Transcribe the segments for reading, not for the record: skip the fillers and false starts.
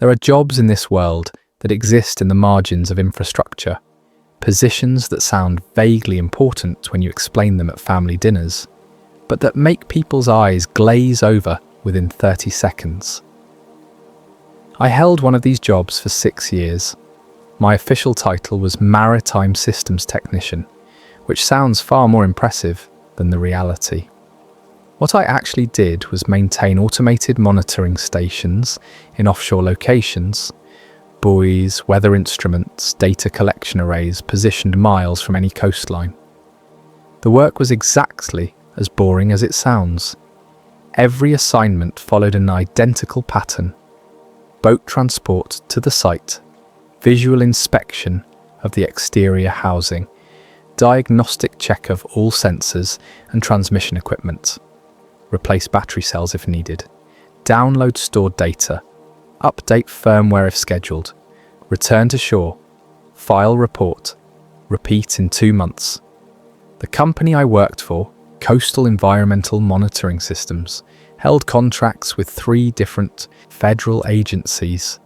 There are jobs in this world that exist in the margins of infrastructure, positions that sound vaguely important when you explain them at family dinners, but that make people's eyes glaze over within 30 seconds. I held one of these jobs for 6 years. My official title was Maritime Systems Technician, which sounds far more impressive than the reality. What I actually did was maintain automated monitoring stations in offshore locations, buoys, weather instruments, data collection arrays positioned miles from any coastline. The work was exactly as boring as it sounds. Every assignment followed an identical pattern: boat transport to the site, visual inspection of the exterior housing, diagnostic check of all sensors and transmission equipment, replace battery cells if needed, download stored data, update firmware if scheduled, return to shore, file report, repeat in 2 months. The company I worked for, Coastal Environmental Monitoring Systems, held contracts with 3 different federal agencies.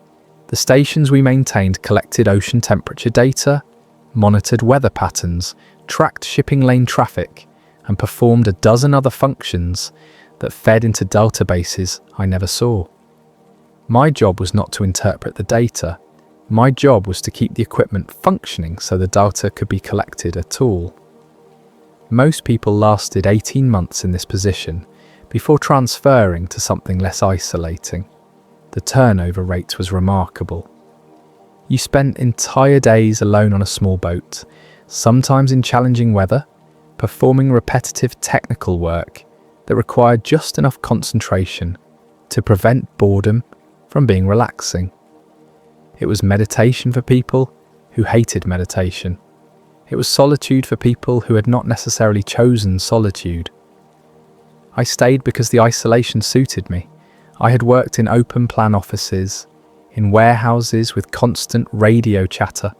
The stations we maintained collected ocean temperature data, monitored weather patterns, tracked shipping lane traffic, and performed a dozen other functions that fed into databases I never saw. My job was not to interpret the data. My job was to keep the equipment functioning so the data could be collected at all. Most people lasted 18 months in this position before transferring to something less isolating. The turnover rate was remarkable. You spent entire days alone on a small boat, sometimes in challenging weather, performing repetitive technical work that required just enough concentration to prevent boredom from being relaxing. It was meditation for people who hated meditation. It was solitude for people who had not necessarily chosen solitude. I stayed because the isolation suited me. I had worked in open-plan offices, in warehouses with constant radio chatter,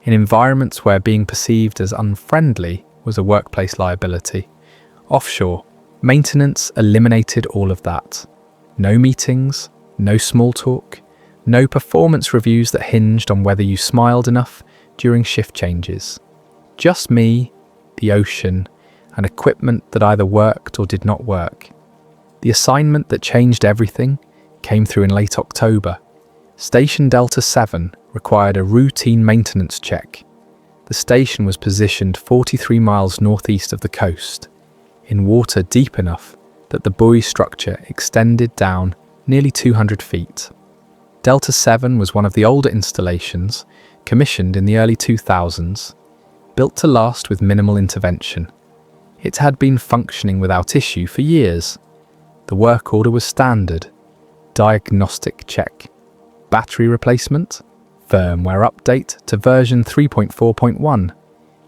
in environments where being perceived as unfriendly was a workplace liability. Offshore, maintenance eliminated all of that. No meetings, no small talk, no performance reviews that hinged on whether you smiled enough during shift changes. Just me, the ocean, and equipment that either worked or did not work. The assignment that changed everything came through in late October. Station Delta 7 required a routine maintenance check. The station was positioned 43 miles northeast of the coast, in water deep enough that the buoy structure extended down nearly 200 feet. Delta 7 was one of the older installations, commissioned in the early 2000s, built to last with minimal intervention. It had been functioning without issue for years. The work order was standard: diagnostic check, battery replacement, firmware update to version 3.4.1,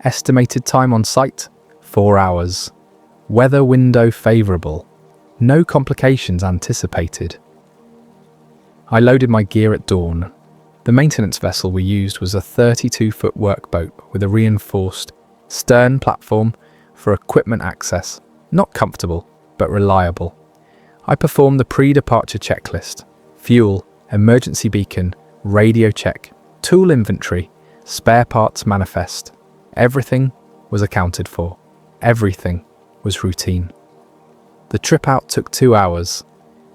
estimated time on site 4 hours, weather window favourable, no complications anticipated. I loaded my gear at dawn. The maintenance vessel we used was a 32-foot workboat with a reinforced stern platform for equipment access, not comfortable, but reliable. I performed the pre-departure checklist: fuel, emergency beacon, radio check, tool inventory, spare parts manifest. Everything was accounted for. Everything was routine. The trip out took 2 hours.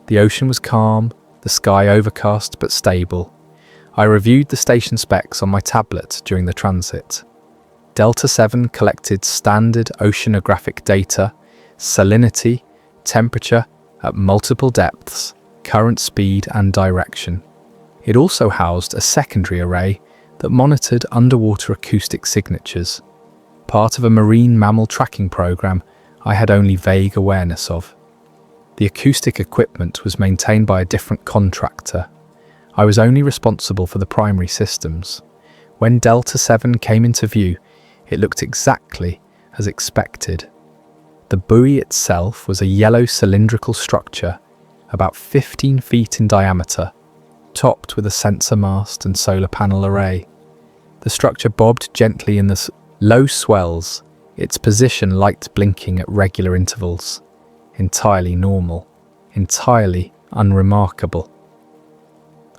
The ocean was calm, the sky overcast but stable. I reviewed the station specs on my tablet during the transit. Delta 7 collected standard oceanographic data, salinity, temperature at multiple depths, current speed and direction. It also housed a secondary array that monitored underwater acoustic signatures, part of a marine mammal tracking program I had only vague awareness of. The acoustic equipment was maintained by a different contractor. I was only responsible for the primary systems. When Delta 7 came into view, it looked exactly as expected. The buoy itself was a yellow cylindrical structure, about 15 feet in diameter, topped with a sensor mast and solar panel array. The structure bobbed gently in the low swells, its position light blinking at regular intervals. Entirely normal, entirely unremarkable.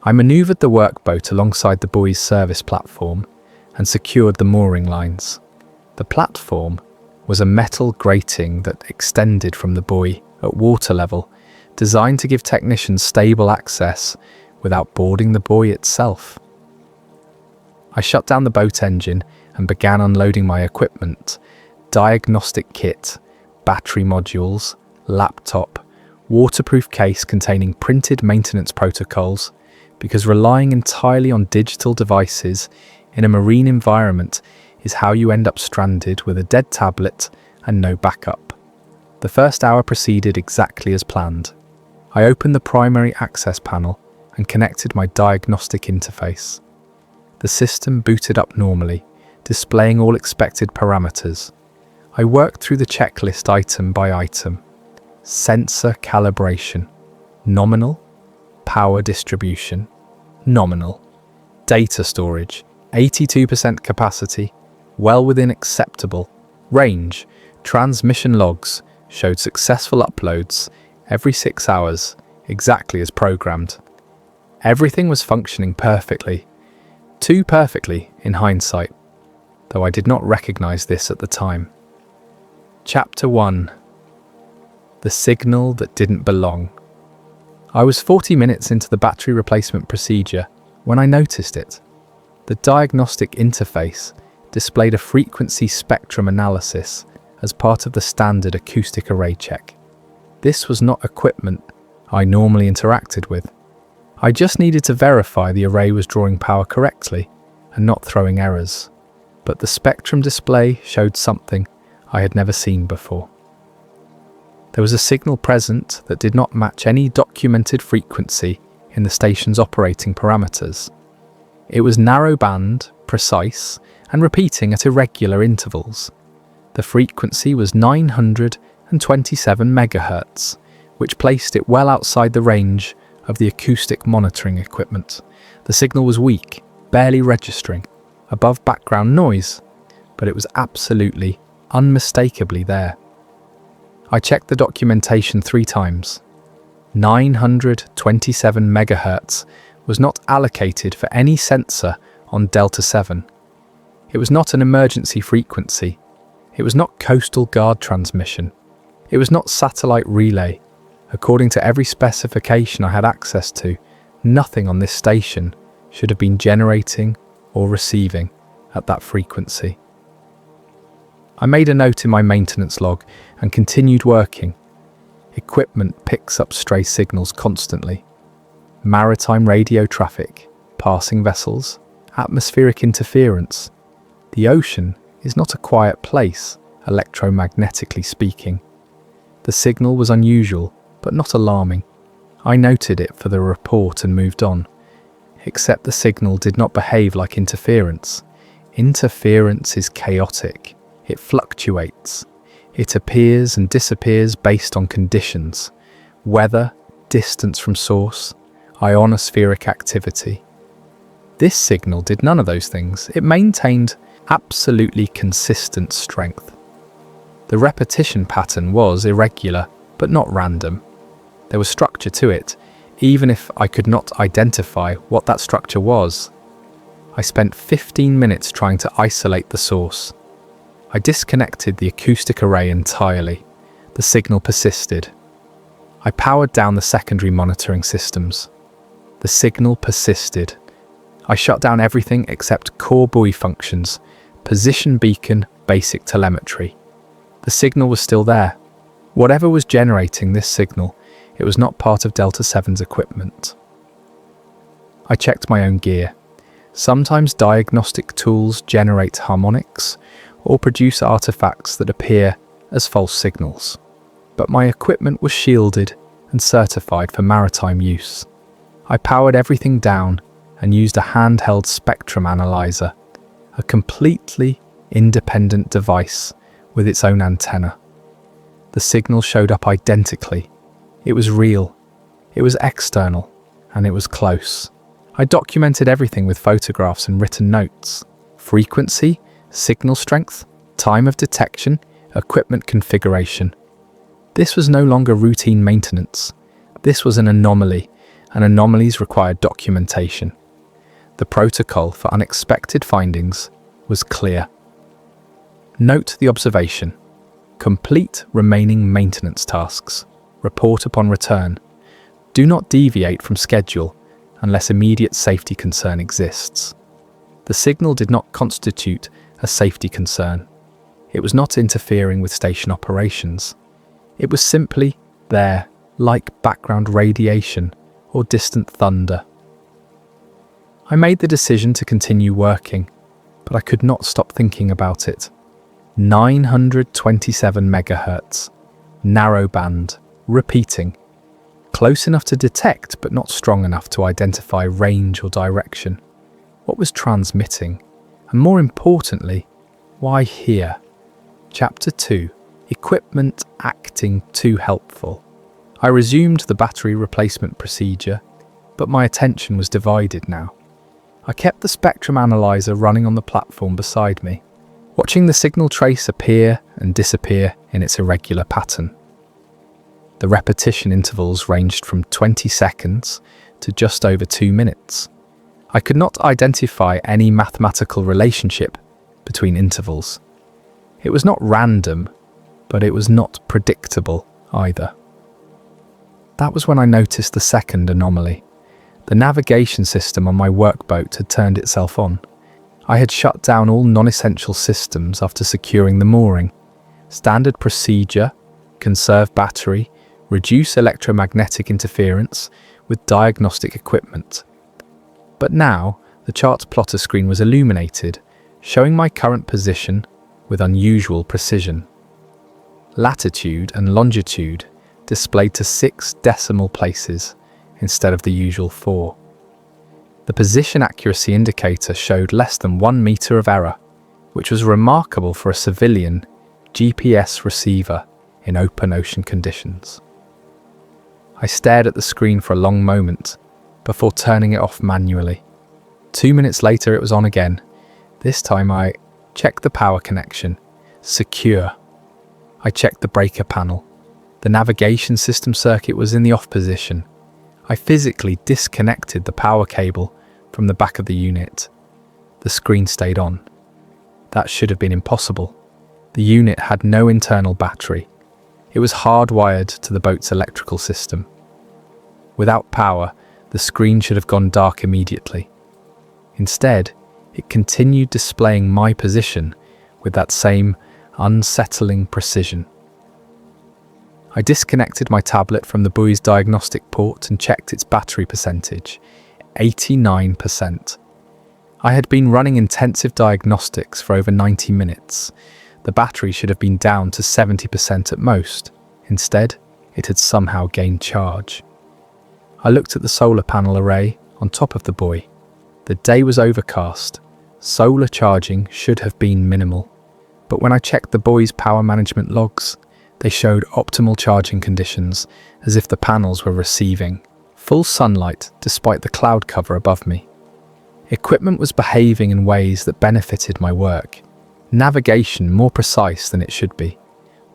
I manoeuvred the workboat alongside the buoy's service platform and secured the mooring lines. The platform was a metal grating that extended from the buoy at water level, designed to give technicians stable access without boarding the buoy itself. I shut down the boat engine and began unloading my equipment: diagnostic kit, battery modules, laptop, waterproof case containing printed maintenance protocols, because relying entirely on digital devices in a marine environment is how you end up stranded with a dead tablet and no backup. The first hour proceeded exactly as planned. I opened the primary access panel and connected my diagnostic interface. The system booted up normally, displaying all expected parameters. I worked through the checklist item by item. Sensor calibration, nominal. Power distribution, nominal. Data storage, 82% capacity, well within acceptable. Range, transmission logs showed successful uploads every 6 hours, exactly as programmed. Everything was functioning perfectly. Too perfectly in hindsight, though I did not recognize this at the time. Chapter 1. The signal that didn't belong. I was 40 minutes into the battery replacement procedure when I noticed it. The diagnostic interface displayed a frequency spectrum analysis as part of the standard acoustic array check. This was not equipment I normally interacted with. I just needed to verify the array was drawing power correctly and not throwing errors. But the spectrum display showed something I had never seen before. There was a signal present that did not match any documented frequency in the station's operating parameters. It was narrowband, precise, and repeating at irregular intervals. The frequency was 927 MHz, which placed it well outside the range of the acoustic monitoring equipment. The signal was weak, barely registering, above background noise, but it was absolutely, unmistakably there. I checked the documentation 3 times. 927 MHz was not allocated for any sensor on Delta 7. It was not an emergency frequency. It was not coastal guard transmission. It was not satellite relay. According to every specification I had access to, nothing on this station should have been generating or receiving at that frequency. I made a note in my maintenance log and continued working. Equipment picks up stray signals constantly. Maritime radio traffic, passing vessels, atmospheric interference. The ocean is not a quiet place, electromagnetically speaking. The signal was unusual, but not alarming. I noted it for the report and moved on. Except the signal did not behave like interference. Interference is chaotic. It fluctuates. It appears and disappears based on conditions: weather, distance from source, ionospheric activity. This signal did none of those things. It maintained absolutely consistent strength. The repetition pattern was irregular, but not random. There was structure to it, even if I could not identify what that structure was. I spent 15 minutes trying to isolate the source. I disconnected the acoustic array entirely. The signal persisted. I powered down the secondary monitoring systems. The signal persisted. I shut down everything except core buoy functions, position beacon, basic telemetry. The signal was still there. Whatever was generating this signal, it was not part of Delta 7's equipment. I checked my own gear. Sometimes diagnostic tools generate harmonics or produce artifacts that appear as false signals. But my equipment was shielded and certified for maritime use. I powered everything down and used a handheld spectrum analyzer, a completely independent device with its own antenna. The signal showed up identically. It was real, it was external, and it was close. I documented everything with photographs and written notes. Frequency, signal strength, time of detection, equipment configuration. This was no longer routine maintenance. This was an anomaly, and anomalies required documentation. The protocol for unexpected findings was clear. Note the observation. Complete remaining maintenance tasks. Report upon return. Do not deviate from schedule unless immediate safety concern exists. The signal did not constitute a safety concern. It was not interfering with station operations. It was simply there, like background radiation or distant thunder. I made the decision to continue working, but I could not stop thinking about it. 927 megahertz, narrowband, repeating. Close enough to detect, but not strong enough to identify range or direction. What was transmitting? And more importantly, why here? Chapter 2. Equipment acting too helpful. I resumed the battery replacement procedure, but my attention was divided now. I kept the spectrum analyzer running on the platform beside me, watching the signal trace appear and disappear in its irregular pattern. The repetition intervals ranged from 20 seconds to just over 2 minutes. I could not identify any mathematical relationship between intervals. It was not random, but it was not predictable either. That was when I noticed the second anomaly. The navigation system on my workboat had turned itself on. I had shut down all non-essential systems after securing the mooring. Standard procedure: conserve battery, reduce electromagnetic interference with diagnostic equipment. But now, the chart's plotter screen was illuminated, showing my current position with unusual precision. Latitude and longitude displayed to 6 decimal places instead of the usual 4. The position accuracy indicator showed less than 1 meter of error, which was remarkable for a civilian GPS receiver in open ocean conditions. I stared at the screen for a long moment before turning it off manually. 2 minutes later it was on again. This time I checked the power connection. Secure. I checked the breaker panel. The navigation system circuit was in the off position. I physically disconnected the power cable from the back of the unit. The screen stayed on. That should have been impossible. The unit had no internal battery. It was hardwired to the boat's electrical system. Without power, the screen should have gone dark immediately. Instead, it continued displaying my position with that same unsettling precision. I disconnected my tablet from the buoy's diagnostic port and checked its battery percentage, 89%. I had been running intensive diagnostics for over 90 minutes. The battery should have been down to 70% at most. Instead, it had somehow gained charge. I looked at the solar panel array on top of the buoy. The day was overcast. Solar charging should have been minimal. But when I checked the buoy's power management logs, they showed optimal charging conditions, as if the panels were receiving full sunlight despite the cloud cover above me. Equipment was behaving in ways that benefited my work. Navigation more precise than it should be.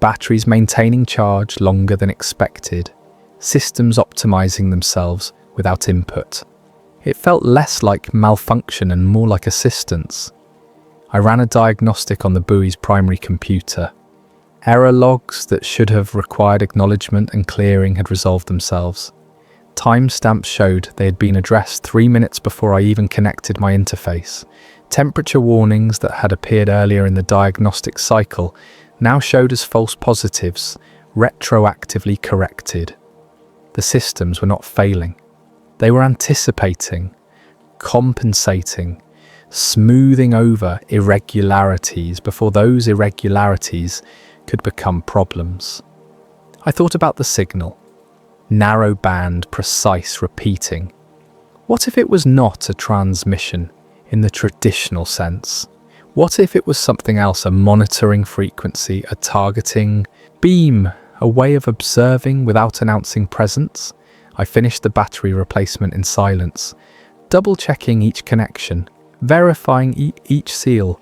Batteries maintaining charge longer than expected. Systems optimizing themselves without input. It felt less like malfunction and more like assistance. I ran a diagnostic on the buoy's primary computer. Error logs that should have required acknowledgement and clearing had resolved themselves. Timestamps showed they had been addressed 3 minutes before I even connected my interface. Temperature warnings that had appeared earlier in the diagnostic cycle now showed as false positives, retroactively corrected. The systems were not failing. They were anticipating, compensating, smoothing over irregularities before those irregularities could become problems. I thought about the signal. Narrow band, precise repeating. What if it was not a transmission in the traditional sense? What if it was something else, a monitoring frequency, a targeting beam, a way of observing without announcing presence? I finished the battery replacement in silence, double-checking each connection, verifying each seal.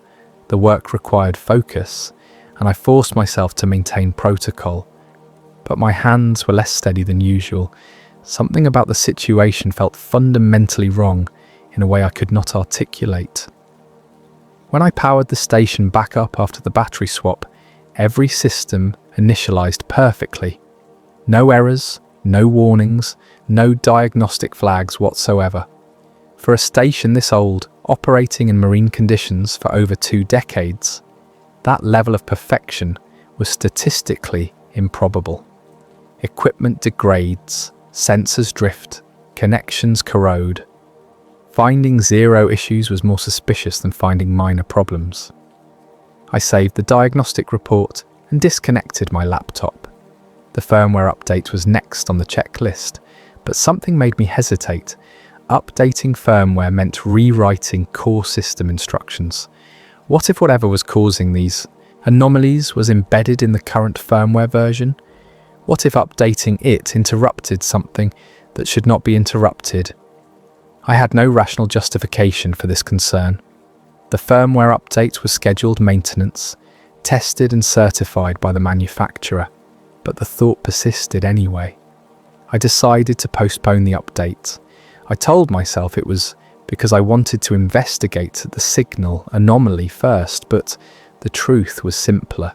The work required focus, and I forced myself to maintain protocol. But my hands were less steady than usual. Something about the situation felt fundamentally wrong in a way I could not articulate. When I powered the station back up after the battery swap, every system initialized perfectly. No errors, no warnings, no diagnostic flags whatsoever. For a station this old, operating in marine conditions for over 2 decades, that level of perfection was statistically improbable. Equipment degrades, sensors drift, connections corrode. Finding 0 issues was more suspicious than finding minor problems. I saved the diagnostic report and disconnected my laptop. The firmware update was next on the checklist, but something made me hesitate. Updating firmware meant rewriting core system instructions. What if whatever was causing these anomalies was embedded in the current firmware version? What if updating it interrupted something that should not be interrupted? I had no rational justification for this concern. The firmware update was scheduled maintenance, tested and certified by the manufacturer, but the thought persisted anyway. I decided to postpone the update. I told myself it was because I wanted to investigate the signal anomaly first, but the truth was simpler.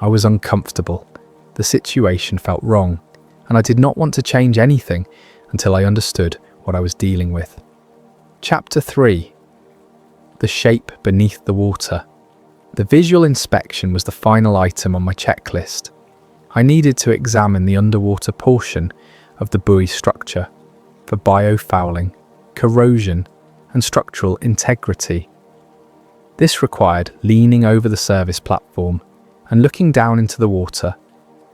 I was uncomfortable. The situation felt wrong, and I did not want to change anything until I understood what I was dealing with. Chapter 3. The shape beneath the water. The visual inspection was the final item on my checklist. I needed to examine the underwater portion of the buoy structure for biofouling, corrosion, and structural integrity. This required leaning over the service platform and looking down into the water.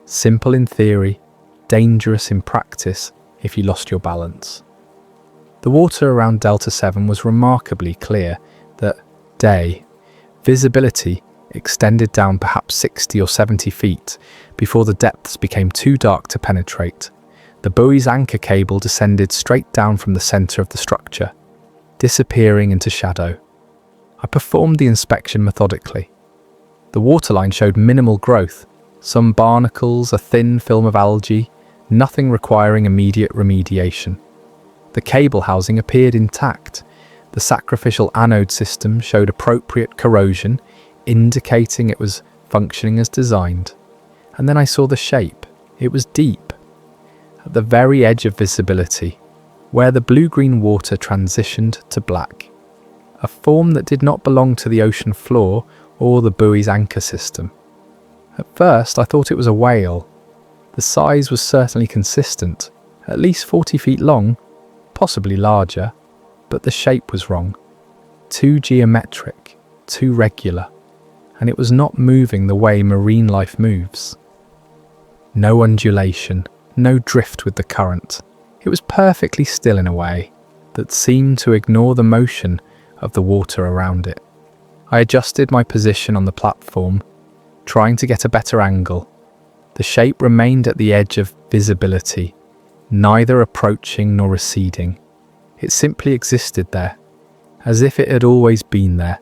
Simple in theory, dangerous in practice if you lost your balance. The water around Delta 7 was remarkably clear. That day, visibility extended down perhaps 60 or 70 feet before the depths became too dark to penetrate. The buoy's anchor cable descended straight down from the center of the structure, disappearing into shadow. I performed the inspection methodically. The waterline showed minimal growth, some barnacles, a thin film of algae, nothing requiring immediate remediation. The cable housing appeared intact. The sacrificial anode system showed appropriate corrosion, indicating it was functioning as designed. And then I saw the shape. It was deep, at the very edge of visibility, where the blue-green water transitioned to black. A form that did not belong to the ocean floor or the buoy's anchor system. At first, I thought it was a whale. The size was certainly consistent, at least 40 feet long, possibly larger, but the shape was wrong. Too geometric, too regular, and it was not moving the way marine life moves. No undulation, no drift with the current. It was perfectly still in a way that seemed to ignore the motion of the water around it. I adjusted my position on the platform, trying to get a better angle. The shape remained at the edge of visibility, neither approaching nor receding. It simply existed there, as if it had always been there,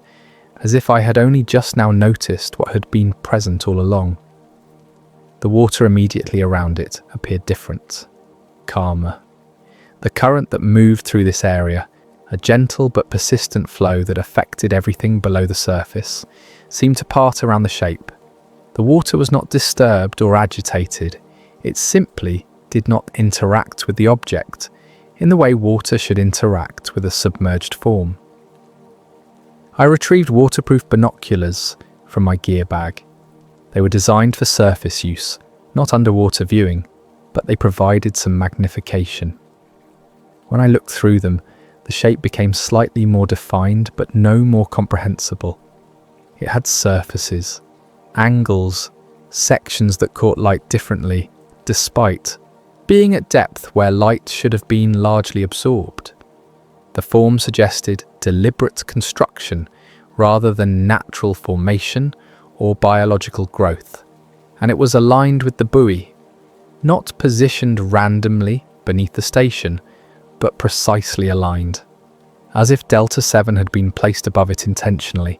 as if I had only just now noticed what had been present all along. The water immediately around it appeared different, calmer. The current that moved through this area, a gentle but persistent flow that affected everything below the surface, seemed to part around the shape. The water was not disturbed or agitated. It simply did not interact with the object in the way water should interact with a submerged form. I retrieved waterproof binoculars from my gear bag. They were designed for surface use, not underwater viewing, but they provided some magnification. When I looked through them, the shape became slightly more defined but no more comprehensible. It had surfaces, angles, sections that caught light differently, despite being at depth where light should have been largely absorbed. The form suggested deliberate construction rather than natural formation or biological growth, and it was aligned with the buoy, not positioned randomly beneath the station, but precisely aligned, as if Delta 7 had been placed above it intentionally,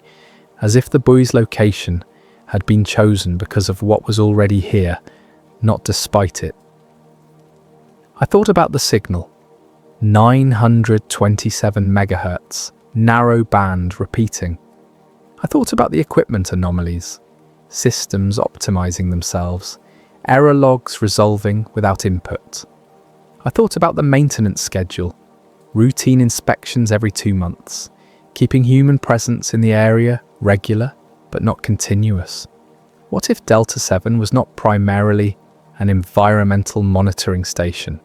as if the buoy's location had been chosen because of what was already here, not despite it. I thought about the signal. 927 megahertz, narrow band repeating. I thought about the equipment anomalies, systems optimizing themselves, error logs resolving without input. I thought about the maintenance schedule, routine inspections every 2 months, keeping human presence in the area regular but not continuous. What if Delta-7 was not primarily an environmental monitoring station?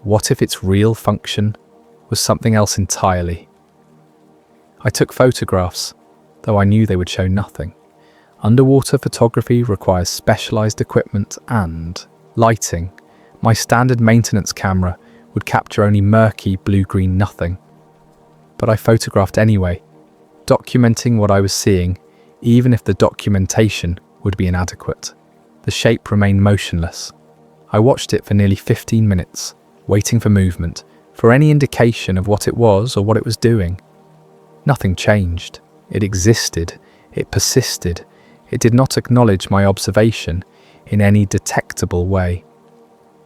What if its real function was something else entirely? I took photographs, though I knew they would show nothing. Underwater photography requires specialized equipment and lighting. My standard maintenance camera would capture only murky blue-green nothing. But I photographed anyway, documenting what I was seeing, even if the documentation would be inadequate. The shape remained motionless. I watched it for nearly 15 minutes, waiting for movement, for any indication of what it was or what it was doing. Nothing changed. It existed. It persisted. It did not acknowledge my observation in any detectable way.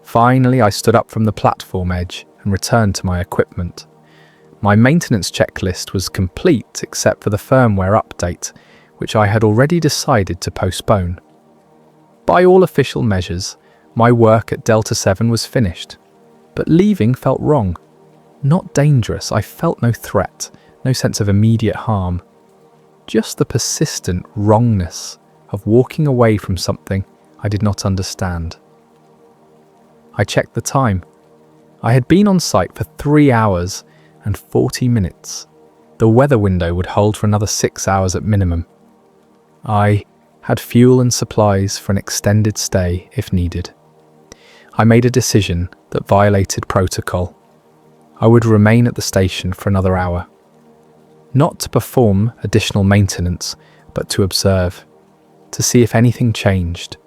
Finally, I stood up from the platform edge and returned to my equipment. My maintenance checklist was complete except for the firmware update, which I had already decided to postpone. By all official measures, my work at Delta-7 was finished. But leaving felt wrong. Not dangerous. I felt no threat, no sense of immediate harm. Just the persistent wrongness of walking away from something I did not understand. I checked the time. I had been on site for 3 hours and 40 minutes. The weather window would hold for another 6 hours at minimum. I had fuel and supplies for an extended stay if needed. I made a decision that violated protocol. I would remain at the station for another hour. Not to perform additional maintenance, but to observe, to see if anything changed,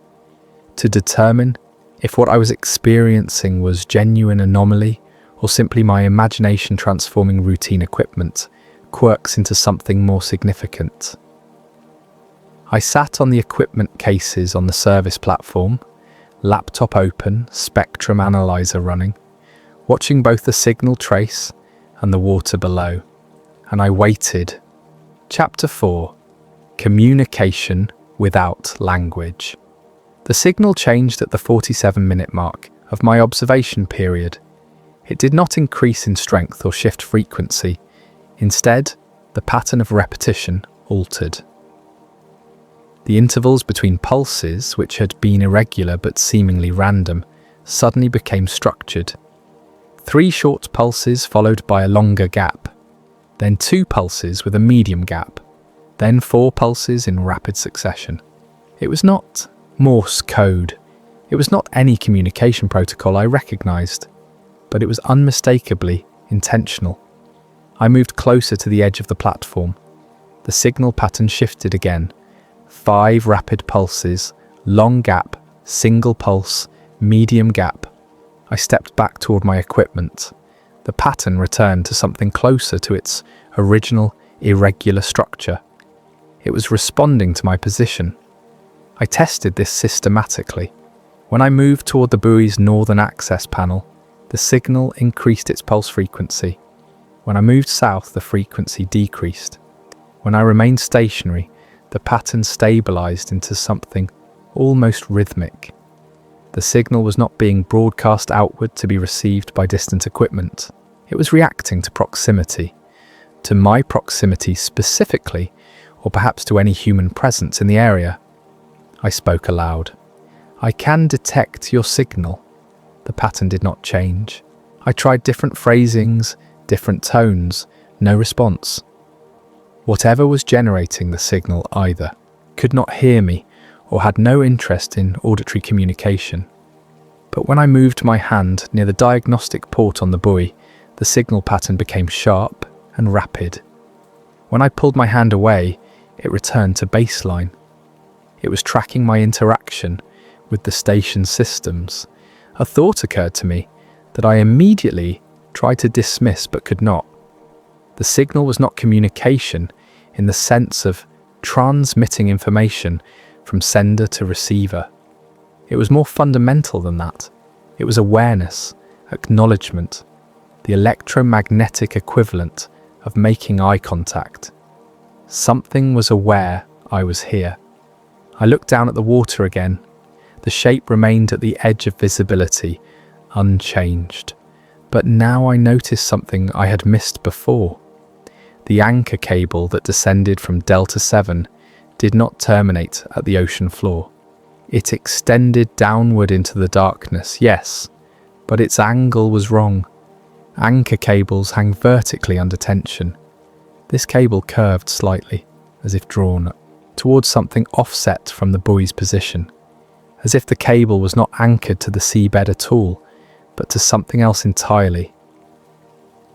to determine if what I was experiencing was genuine anomaly or simply my imagination transforming routine equipment, quirks into something more significant. I sat on the equipment cases on the service platform, laptop open, spectrum analyzer running, watching both the signal trace and the water below, and I waited. Chapter 4: Communication without language. The signal changed at the 47-minute mark of my observation period. It did not increase in strength or shift frequency. Instead, the pattern of repetition altered. The intervals between pulses, which had been irregular but seemingly random, suddenly became structured. 3 short pulses followed by a longer gap, then 2 pulses with a medium gap, then 4 pulses in rapid succession. It was not Morse code. It was not any communication protocol I recognized, but it was unmistakably intentional. I moved closer to the edge of the platform. The signal pattern shifted again. 5 rapid pulses, long gap, single pulse, medium gap. I stepped back toward my equipment. The pattern returned to something closer to its original, irregular structure. It was responding to my position. I tested this systematically. When I moved toward the buoy's northern access panel, the signal increased its pulse frequency. When I moved south, the frequency decreased. When I remained stationary, the pattern stabilized into something almost rhythmic. The signal was not being broadcast outward to be received by distant equipment. It was reacting to proximity, to my proximity specifically, or perhaps to any human presence in the area. I spoke aloud. "I can detect your signal." The pattern did not change. I tried different phrasings, different tones, no response. Whatever was generating the signal either could not hear me or had no interest in auditory communication. But when I moved my hand near the diagnostic port on the buoy, the signal pattern became sharp and rapid. When I pulled my hand away, it returned to baseline. It was tracking my interaction with the station systems. A thought occurred to me that I immediately tried to dismiss but could not. The signal was not communication in the sense of transmitting information from sender to receiver. It was more fundamental than that. It was awareness, acknowledgement, the electromagnetic equivalent of making eye contact. Something was aware I was here. I looked down at the water again. The shape remained at the edge of visibility, unchanged. But now I noticed something I had missed before. The anchor cable that descended from Delta 7 did not terminate at the ocean floor. It extended downward into the darkness, yes, but its angle was wrong. Anchor cables hang vertically under tension. This cable curved slightly, as if drawn towards something offset from the buoy's position, as if the cable was not anchored to the seabed at all, but to something else entirely.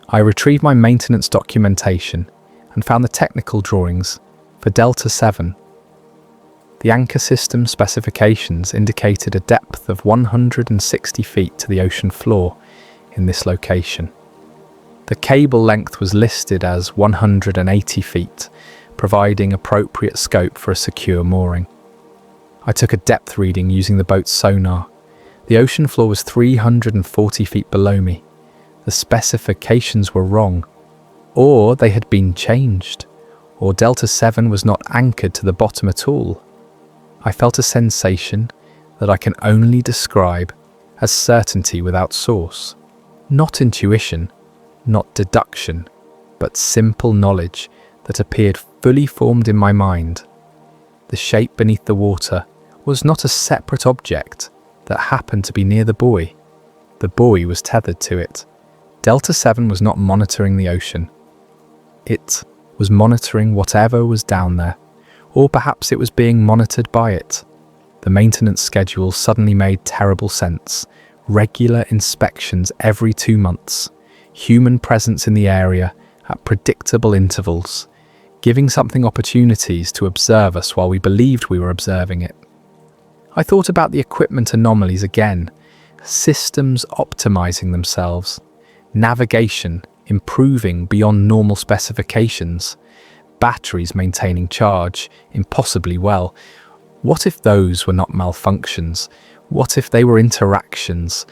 I retrieved my maintenance documentation and found the technical drawings for Delta 7. The anchor system specifications indicated a depth of 160 feet to the ocean floor in this location. The cable length was listed as 180 feet, providing appropriate scope for a secure mooring. I took a depth reading using the boat's sonar. The ocean floor was 340 feet below me. The specifications were wrong, or they had been changed, or Delta 7 was not anchored to the bottom at all. I felt a sensation that I can only describe as certainty without source. Not intuition, not deduction, but simple knowledge that appeared fully formed in my mind. The shape beneath the water was not a separate object that happened to be near the buoy. The buoy was tethered to it. Delta 7 was not monitoring the ocean. It was monitoring whatever was down there, or perhaps it was being monitored by it. The maintenance schedule suddenly made terrible sense. Regular inspections every 2 months, human presence in the area at predictable intervals, giving something opportunities to observe us while we believed we were observing it. I thought about the equipment anomalies again, systems optimizing themselves, navigation improving beyond normal specifications, batteries maintaining charge impossibly well. What if those were not malfunctions? What if they were interactions?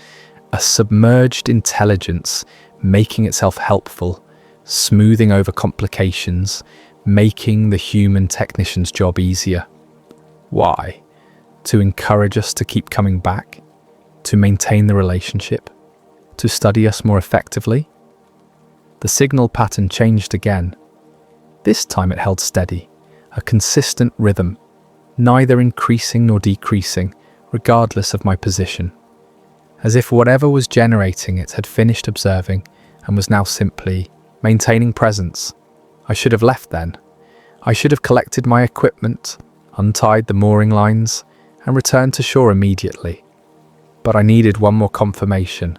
A submerged intelligence making itself helpful, smoothing over complications, making the human technician's job easier. Why? To encourage us to keep coming back? To maintain the relationship? To study us more effectively? The signal pattern changed again. This time it held steady, a consistent rhythm, neither increasing nor decreasing, regardless of my position. As if whatever was generating it had finished observing and was now simply maintaining presence. I should have left then. I should have collected my equipment, untied the mooring lines, and returned to shore immediately. But I needed one more confirmation,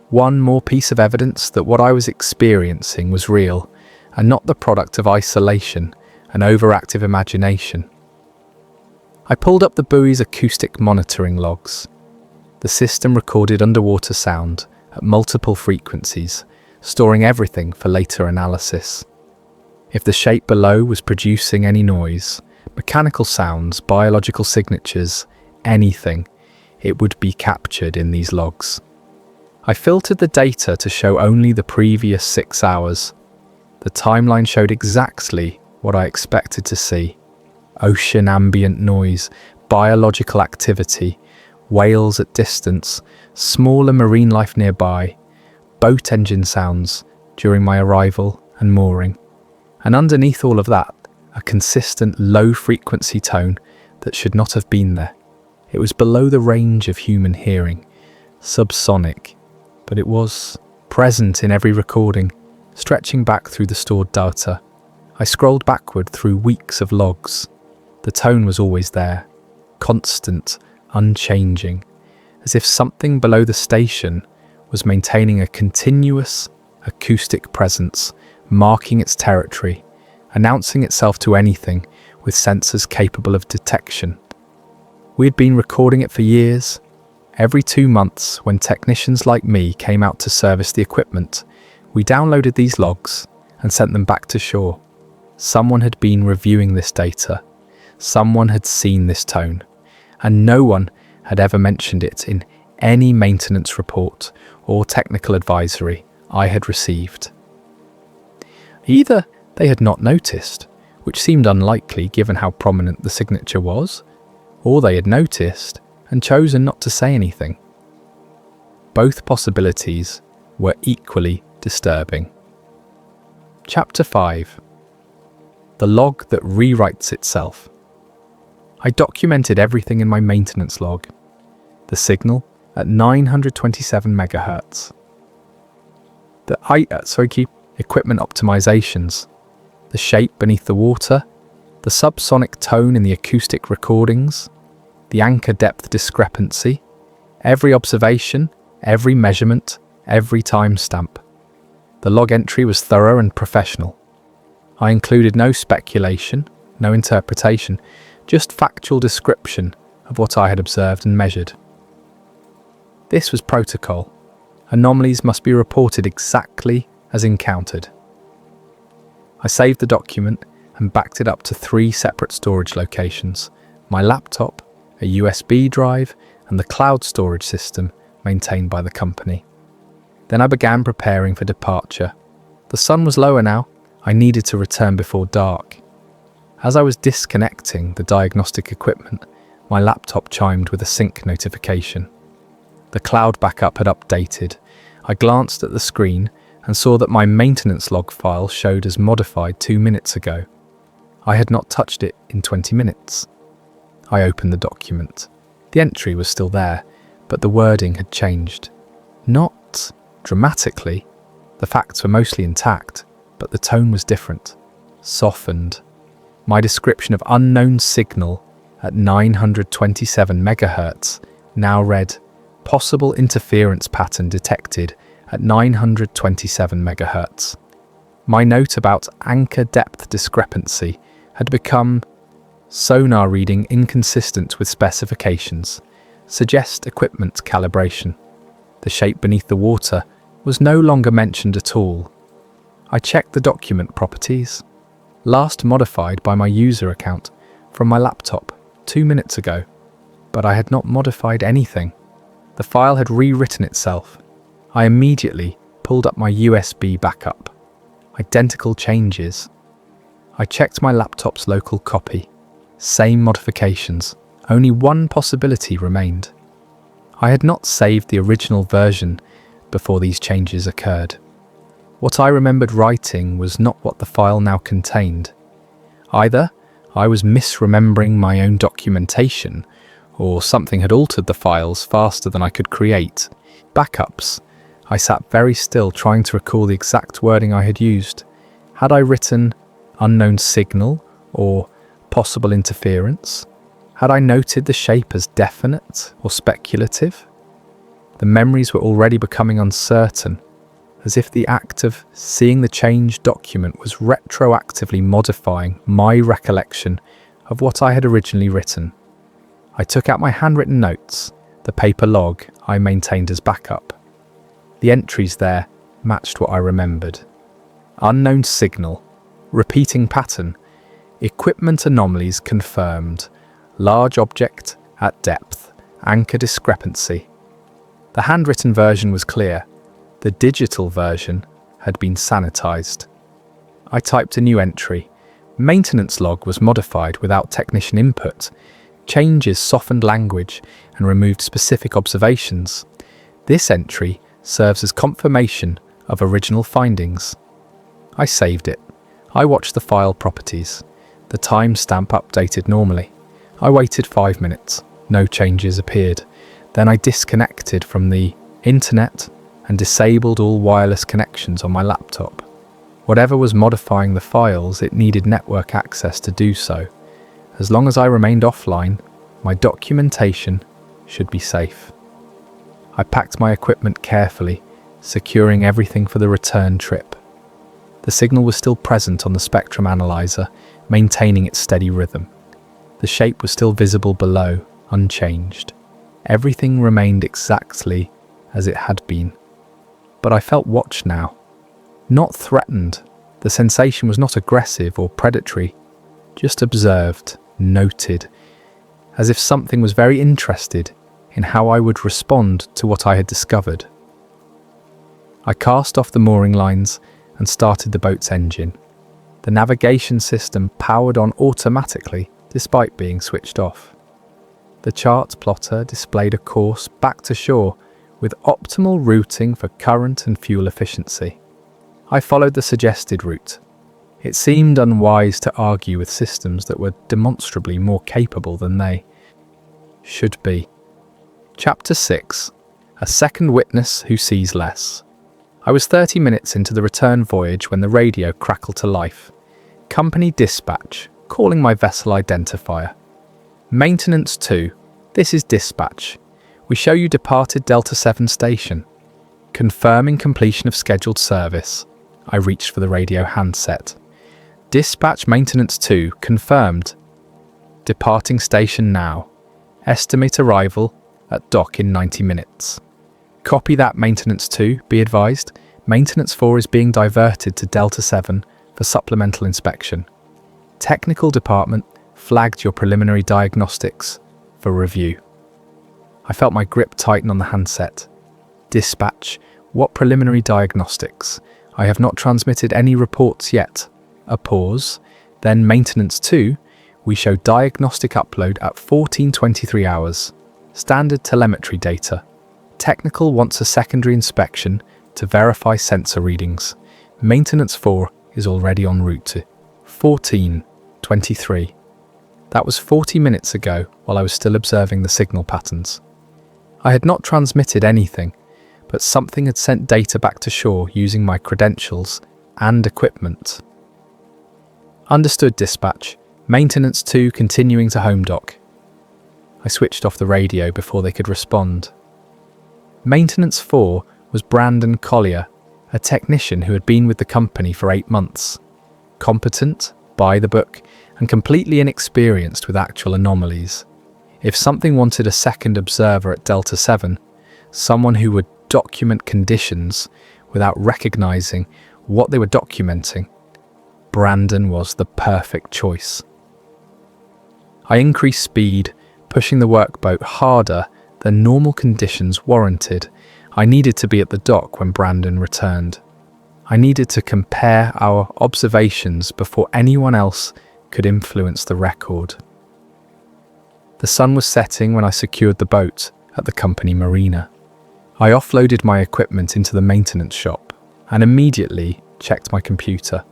one more piece of evidence that what I was experiencing was real and not the product of isolation and overactive imagination. I pulled up the buoy's acoustic monitoring logs. The system recorded underwater sound at multiple frequencies, storing everything for later analysis. If the shape below was producing any noise, mechanical sounds, biological signatures, anything, it would be captured in these logs. I filtered the data to show only the previous 6 hours. The timeline showed exactly what I expected to see. Ocean ambient noise, biological activity, whales at distance, smaller marine life nearby, boat engine sounds during my arrival and mooring. And underneath all of that, a consistent low-frequency tone that should not have been there. It was below the range of human hearing, subsonic, but it was present in every recording, stretching back through the stored data. I scrolled backward through weeks of logs. The tone was always there, constant, unchanging, as if something below the station was maintaining a continuous acoustic presence, marking its territory, announcing itself to anything with sensors capable of detection. We had been recording it for years. Every 2 months, when technicians like me came out to service the equipment, we downloaded these logs and sent them back to shore. Someone had been reviewing this data. Someone had seen this tone, and no one had ever mentioned it in any maintenance report or technical advisory I had received. Either they had not noticed, which seemed unlikely given how prominent the signature was, or they had noticed and chosen not to say anything. Both possibilities were equally disturbing. Chapter 5. The log that rewrites itself. I documented everything in my maintenance log. The signal at 927 MHz. The equipment optimizations. The shape beneath the water. The subsonic tone in the acoustic recordings. The anchor depth discrepancy. Every observation, every measurement, every timestamp. The log entry was thorough and professional. I included no speculation, no interpretation, just factual description of what I had observed and measured. This was protocol. Anomalies must be reported exactly as encountered. I saved the document and backed it up to 3 separate storage locations: my laptop, a USB drive, and the cloud storage system maintained by the company. Then I began preparing for departure. The sun was lower now. I needed to return before dark. As I was disconnecting the diagnostic equipment, my laptop chimed with a sync notification. The cloud backup had updated. I glanced at the screen and saw that my maintenance log file showed as modified 2 minutes ago. I had not touched it in 20 minutes. I opened the document. The entry was still there, but the wording had changed. Not dramatically. The facts were mostly intact, but the tone was different, softened. My description of unknown signal at 927 MHz now read, possible interference pattern detected at 927 MHz. My note about anchor depth discrepancy had become sonar reading inconsistent with specifications, suggest equipment calibration. The shape beneath the water was no longer mentioned at all. I checked the document properties, last modified by my user account from my laptop 2 minutes ago, but I had not modified anything. The file had rewritten itself. I immediately pulled up my USB backup. Identical changes. I checked my laptop's local copy. Same modifications. Only one possibility remained. I had not saved the original version before these changes occurred. What I remembered writing was not what the file now contained. Either I was misremembering my own documentation, or something had altered the files faster than I could create. Backups. I sat very still trying to recall the exact wording I had used. Had I written unknown signal or possible interference? Had I noted the shape as definite or speculative? The memories were already becoming uncertain, as if the act of seeing the changed document was retroactively modifying my recollection of what I had originally written. I took out my handwritten notes, the paper log I maintained as backup. The entries there matched what I remembered. Unknown signal, repeating pattern, equipment anomalies confirmed, large object at depth, anchor discrepancy. The handwritten version was clear. The digital version had been sanitized. I typed a new entry. Maintenance log was modified without technician input. Changes softened language and removed specific observations. This entry serves as confirmation of original findings. I saved it. I watched the file properties. The timestamp updated normally. I waited 5 minutes. No changes appeared. Then I disconnected from the internet and disabled all wireless connections on my laptop. Whatever was modifying the files, it needed network access to do so. As long as I remained offline, my documentation should be safe. I packed my equipment carefully, securing everything for the return trip. The signal was still present on the spectrum analyzer, maintaining its steady rhythm. The shape was still visible below, unchanged. Everything remained exactly as it had been. But I felt watched now. Not threatened. The sensation was not aggressive or predatory, just observed, noted, as if something was very interested in how I would respond to what I had discovered. I cast off the mooring lines and started the boat's engine. The navigation system powered on automatically despite being switched off. The chart plotter displayed a course back to shore with optimal routing for current and fuel efficiency. I followed the suggested route. It seemed unwise to argue with systems that were demonstrably more capable than they should be. Chapter 6. A second witness who sees less. I was 30 minutes into the return voyage when the radio crackled to life. Company dispatch, calling my vessel identifier. Maintenance 2. This is dispatch. We show you departed Delta 7 station. Confirming completion of scheduled service. I reached for the radio handset. Dispatch Maintenance 2 confirmed. Departing station now. Estimate arrival at dock in 90 minutes. Copy that, Maintenance 2, be advised. Maintenance 4 is being diverted to Delta 7 for supplemental inspection. Technical department flagged your preliminary diagnostics for review. I felt my grip tighten on the handset. Dispatch, what preliminary diagnostics? I have not transmitted any reports yet. A pause. Then Maintenance 2, we show diagnostic upload at 14:23 hours. Standard telemetry data. Technical wants a secondary inspection to verify sensor readings. Maintenance 4 is already en route to 14:23. That was 40 minutes ago while I was still observing the signal patterns. I had not transmitted anything, but something had sent data back to shore using my credentials and equipment. Understood, dispatch. Maintenance 2 continuing to home dock. I switched off the radio before they could respond. Maintenance 4 was Brandon Collier, a technician who had been with the company for 8 months. Competent, by the book, and completely inexperienced with actual anomalies. If something wanted a second observer at Delta 7, someone who would document conditions without recognizing what they were documenting, Brandon was the perfect choice. I increased speed, pushing the workboat harder than normal conditions warranted. I needed to be at the dock when Brandon returned. I needed to compare our observations before anyone else could influence the record. The sun was setting when I secured the boat at the company marina. I offloaded my equipment into the maintenance shop and immediately checked my computer.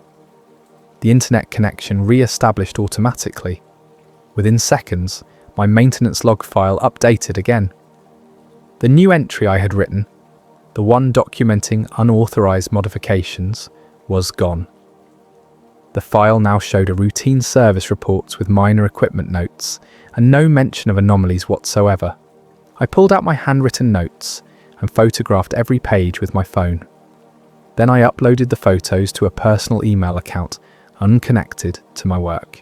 The internet connection re-established automatically. Within seconds, my maintenance log file updated again. The new entry I had written, the one documenting unauthorized modifications, was gone. The file now showed a routine service report with minor equipment notes and no mention of anomalies whatsoever. I pulled out my handwritten notes and photographed every page with my phone. Then I uploaded the photos to a personal email account unconnected to my work.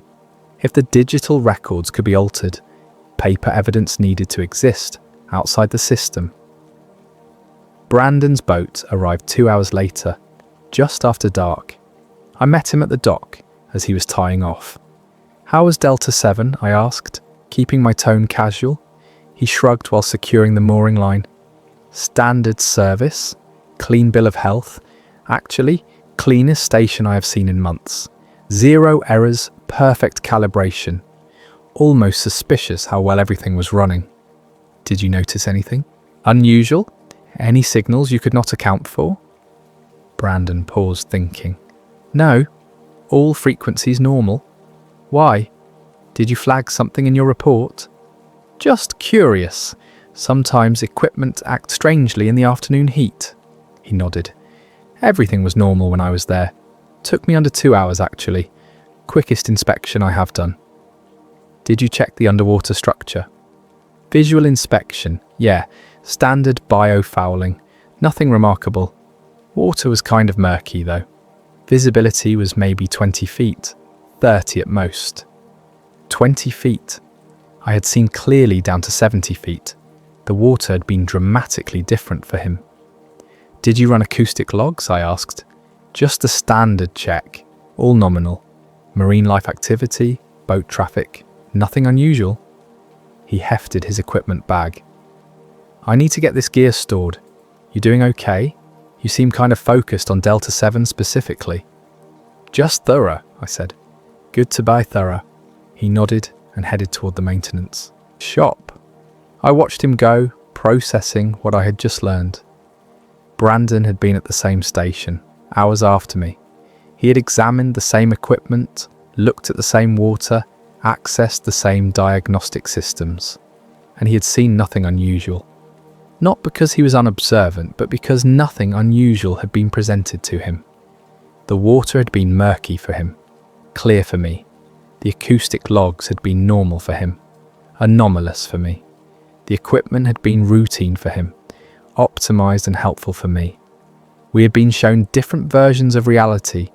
If the digital records could be altered, paper evidence needed to exist outside the system. Brandon's boat arrived 2 hours later, just after dark. I met him at the dock as he was tying off. "How was Delta 7?" I asked, keeping my tone casual. He shrugged while securing the mooring line. "Standard service, clean bill of health. Actually, cleanest station I have seen in months. 0 errors, perfect calibration. Almost suspicious how well everything was running." "Did you notice anything unusual? Any signals you could not account for?" Brandon paused, thinking. "No, all frequencies normal." "Why? Did you flag something in your report?" "Just curious. Sometimes equipment acts strangely in the afternoon heat." He nodded. "Everything was normal when I was there. Took me under 2 hours, actually. Quickest inspection I have done." "Did you check the underwater structure?" "Visual inspection, yeah. Standard biofouling. Nothing remarkable. Water was kind of murky, though. Visibility was maybe 20 feet, 30 at most." 20 feet. I had seen clearly down to 70 feet. The water had been dramatically different for him. "Did you run acoustic logs?" I asked. "Just a standard check, all nominal. Marine life activity, boat traffic, nothing unusual." He hefted his equipment bag. I need to get this gear stored. You doing okay? You seem kind of focused on Delta 7 specifically. Just thorough, I said. Good to buy thorough. He nodded and headed toward the maintenance shop. I watched him go, processing what I had just learned. Brandon had been at the same station, hours after me. He had examined the same equipment, looked at the same water, accessed the same diagnostic systems, and he had seen nothing unusual. Not because he was unobservant, but because nothing unusual had been presented to him. The water had been murky for him, clear for me. The acoustic logs had been normal for him, anomalous for me. The equipment had been routine for him, optimized and helpful for me. We had been shown different versions of reality.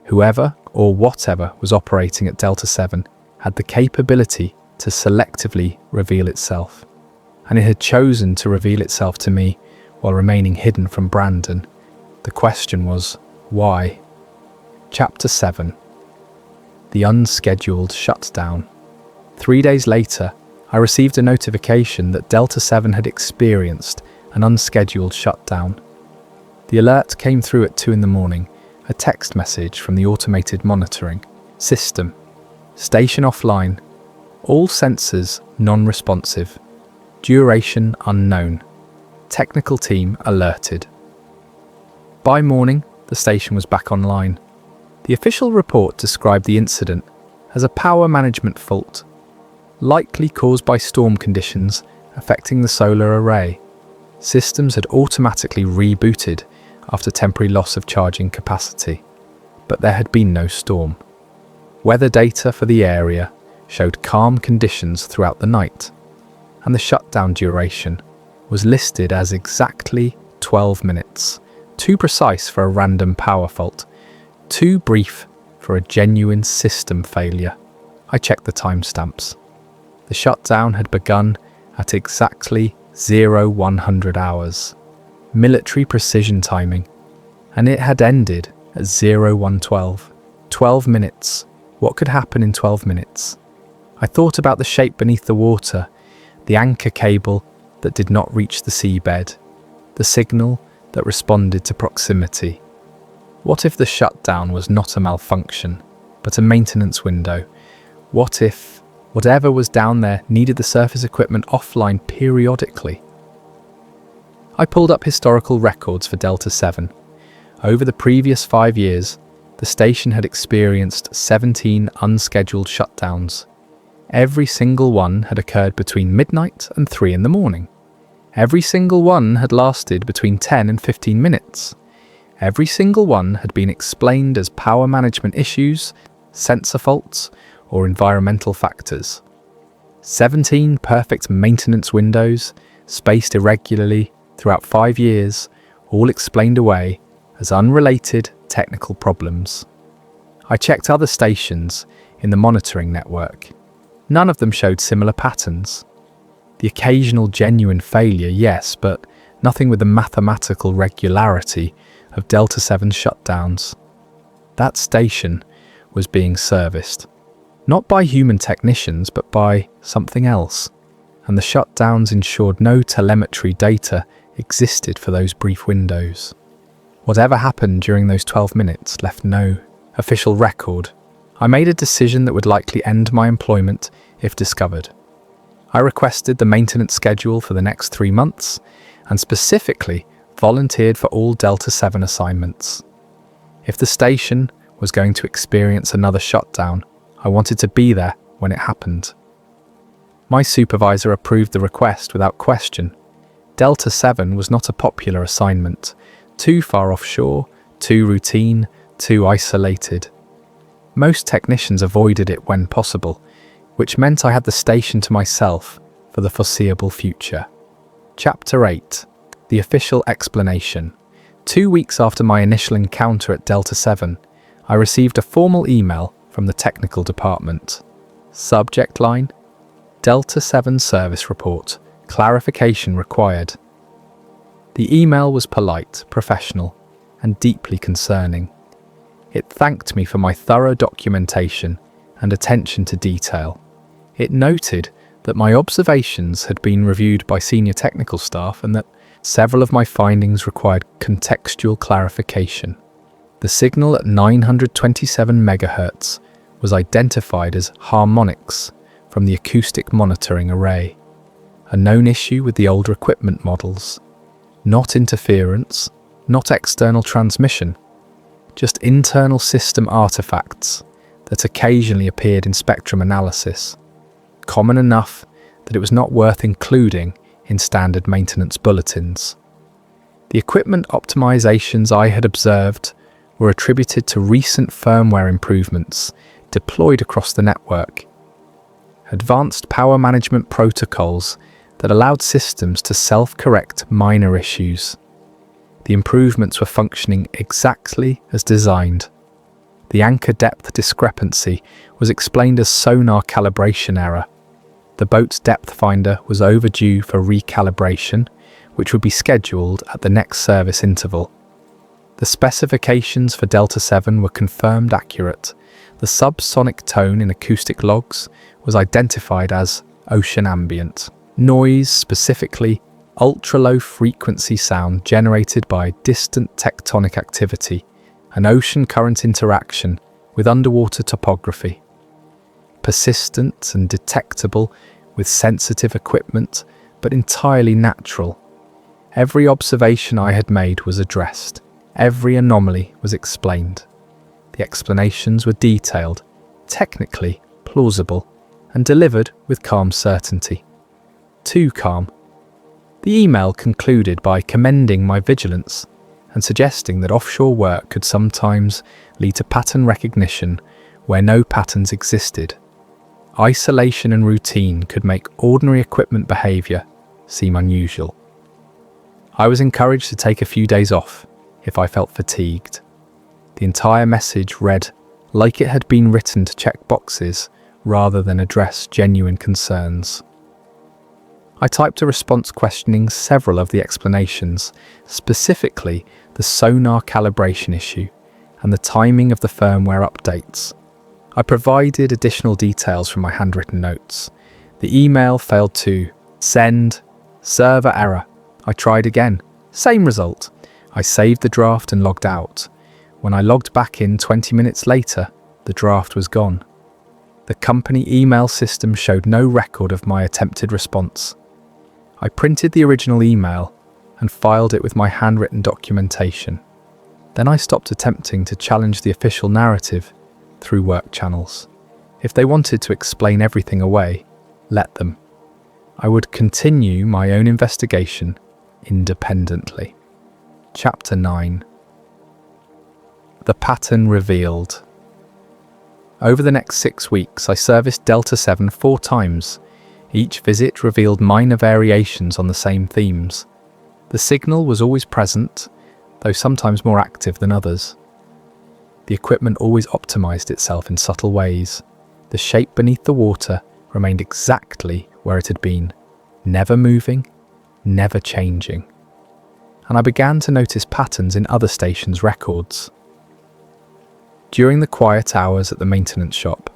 Whoever or whatever was operating at Delta 7 had the capability to selectively reveal itself. And it had chosen to reveal itself to me while remaining hidden from Brandon. The question was, why? Chapter 7. The unscheduled shutdown. 3 days later, I received a notification that Delta 7 had experienced an unscheduled shutdown. The alert came through at 2 a.m, a text message from the automated monitoring system. Station offline. All sensors non-responsive. Duration unknown. Technical team alerted. By morning, the station was back online. The official report described the incident as a power management fault, likely caused by storm conditions affecting the solar array. Systems had automatically rebooted after temporary loss of charging capacity, but there had been no storm. Weather data for the area showed calm conditions throughout the night, and the shutdown duration was listed as exactly 12 minutes, too precise for a random power fault, too brief for a genuine system failure. I checked the timestamps. The shutdown had begun at exactly 0100 hours, military precision timing, and it had ended at 0112. 12 minutes. What could happen in 12 minutes? I thought about the shape beneath the water, the anchor cable that did not reach the seabed, the signal that responded to proximity. What if the shutdown was not a malfunction, but a maintenance window? What if whatever was down there needed the surface equipment offline periodically? I pulled up historical records for Delta 7. Over the previous 5 years, the station had experienced 17 unscheduled shutdowns. Every single one had occurred between midnight and 3 a.m. Every single one had lasted between 10 and 15 minutes. Every single one had been explained as power management issues, sensor faults, or environmental factors. 17 perfect maintenance windows, spaced irregularly throughout 5 years, all explained away as unrelated technical problems. I checked other stations in the monitoring network. None of them showed similar patterns. The occasional genuine failure, yes, but nothing with the mathematical regularity of Delta 7 shutdowns. That station was being serviced, not by human technicians, but by something else, and the shutdowns ensured no telemetry data existed for those brief windows. Whatever happened during those 12 minutes left no official record. I made a decision that would likely end my employment if discovered. I requested the maintenance schedule for the next 3 months, and specifically volunteered for all Delta 7 assignments. If the station was going to experience another shutdown, I wanted to be there when it happened. My supervisor approved the request without question. Delta 7 was not a popular assignment, too far offshore, too routine, too isolated. Most technicians avoided it when possible, which meant I had the station to myself for the foreseeable future. Chapter 8. The official explanation. 2 weeks after my initial encounter at Delta 7, I received a formal email from the technical department. Subject line: Delta 7 service report. Clarification required. The email was polite, professional, and deeply concerning. It thanked me for my thorough documentation and attention to detail. It noted that my observations had been reviewed by senior technical staff and that several of my findings required contextual clarification. The signal at 927 MHz was identified as harmonics from the acoustic monitoring array, a known issue with the older equipment models. Not interference, not external transmission, just internal system artifacts that occasionally appeared in spectrum analysis, common enough that it was not worth including in standard maintenance bulletins. The equipment optimizations I had observed were attributed to recent firmware improvements deployed across the network, advanced power management protocols that allowed systems to self-correct minor issues. The improvements were functioning exactly as designed. The anchor depth discrepancy was explained as sonar calibration error. The boat's depth finder was overdue for recalibration, which would be scheduled at the next service interval. The specifications for Delta 7 were confirmed accurate. The subsonic tone in acoustic logs was identified as ocean ambient. Noise, specifically ultra-low frequency sound generated by distant tectonic activity, an ocean current interaction with underwater topography. Persistent and detectable with sensitive equipment, but entirely natural. Every observation I had made was addressed. Every anomaly was explained. The explanations were detailed, technically plausible, and delivered with calm certainty. Too calm. The email concluded by commending my vigilance and suggesting that offshore work could sometimes lead to pattern recognition where no patterns existed. Isolation and routine could make ordinary equipment behavior seem unusual. I was encouraged to take a few days off if I felt fatigued. The entire message read like it had been written to check boxes rather than address genuine concerns. I typed a response questioning several of the explanations, specifically the sonar calibration issue and the timing of the firmware updates. I provided additional details from my handwritten notes. The email failed to send, server error. I tried again, same result. I saved the draft and logged out. When I logged back in 20 minutes later, the draft was gone. The company email system showed no record of my attempted response. I printed the original email and filed it with my handwritten documentation. Then I stopped attempting to challenge the official narrative through work channels. If they wanted to explain everything away, let them. I would continue my own investigation independently. Chapter 9. The pattern revealed. Over the next 6 weeks, I serviced Delta 7 4 times. Each visit revealed minor variations on the same themes. The signal was always present, though sometimes more active than others. The equipment always optimized itself in subtle ways. The shape beneath the water remained exactly where it had been, never moving, never changing. And I began to notice patterns in other stations' records. During the quiet hours at the maintenance shop,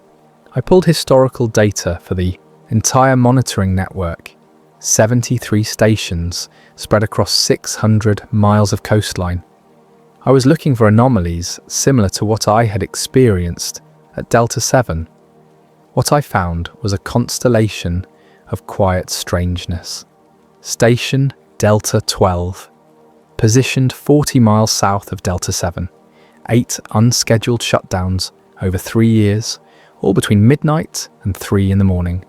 I pulled historical data for the entire monitoring network, 73 stations spread across 600 miles of coastline. I was looking for anomalies similar to what I had experienced at Delta 7. What I found was a constellation of quiet strangeness. Station Delta 12, positioned 40 miles south of Delta 7, 8 unscheduled shutdowns over 3 years, all between midnight and 3 in the morning.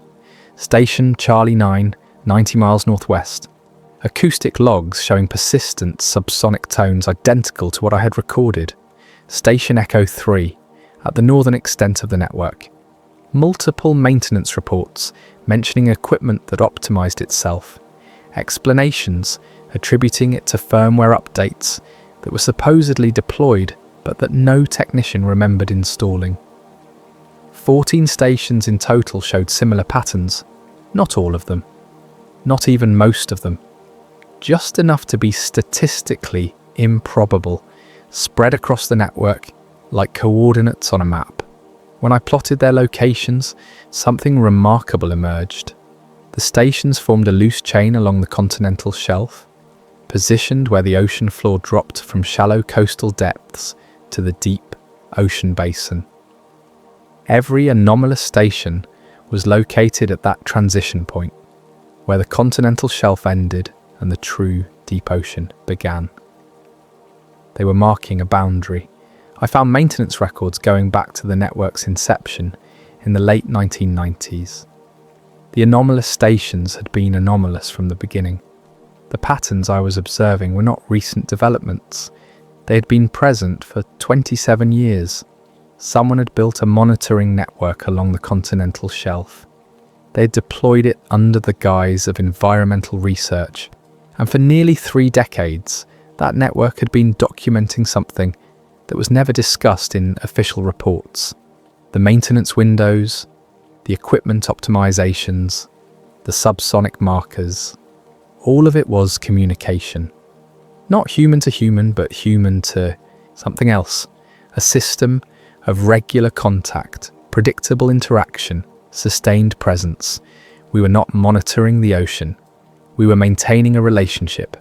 Station Charlie 9, 90 miles northwest. Acoustic logs showing persistent subsonic tones identical to what I had recorded. Station Echo 3, at the northern extent of the network. Multiple maintenance reports mentioning equipment that optimized itself. Explanations attributing it to firmware updates that were supposedly deployed but that no technician remembered installing. 14 stations in total showed similar patterns. Not all of them. Not even most of them. Just enough to be statistically improbable, spread across the network like coordinates on a map. When I plotted their locations, something remarkable emerged. The stations formed a loose chain along the continental shelf, positioned where the ocean floor dropped from shallow coastal depths to the deep ocean basin. Every anomalous station was located at that transition point, where the continental shelf ended and the true deep ocean began. They were marking a boundary. I found maintenance records going back to the network's inception in the late 1990s. The anomalous stations had been anomalous from the beginning. The patterns I was observing were not recent developments. They had been present for 27 years. Someone had built a monitoring network along the continental shelf. They had deployed it under the guise of environmental research, and for nearly 3 decades, that network had been documenting something that was never discussed in official reports. The maintenance windows, the equipment optimizations, the subsonic markers, all of it was communication. Not human to human, but human to something else. A system of regular contact, predictable interaction, sustained presence. We were not monitoring the ocean. We were maintaining a relationship.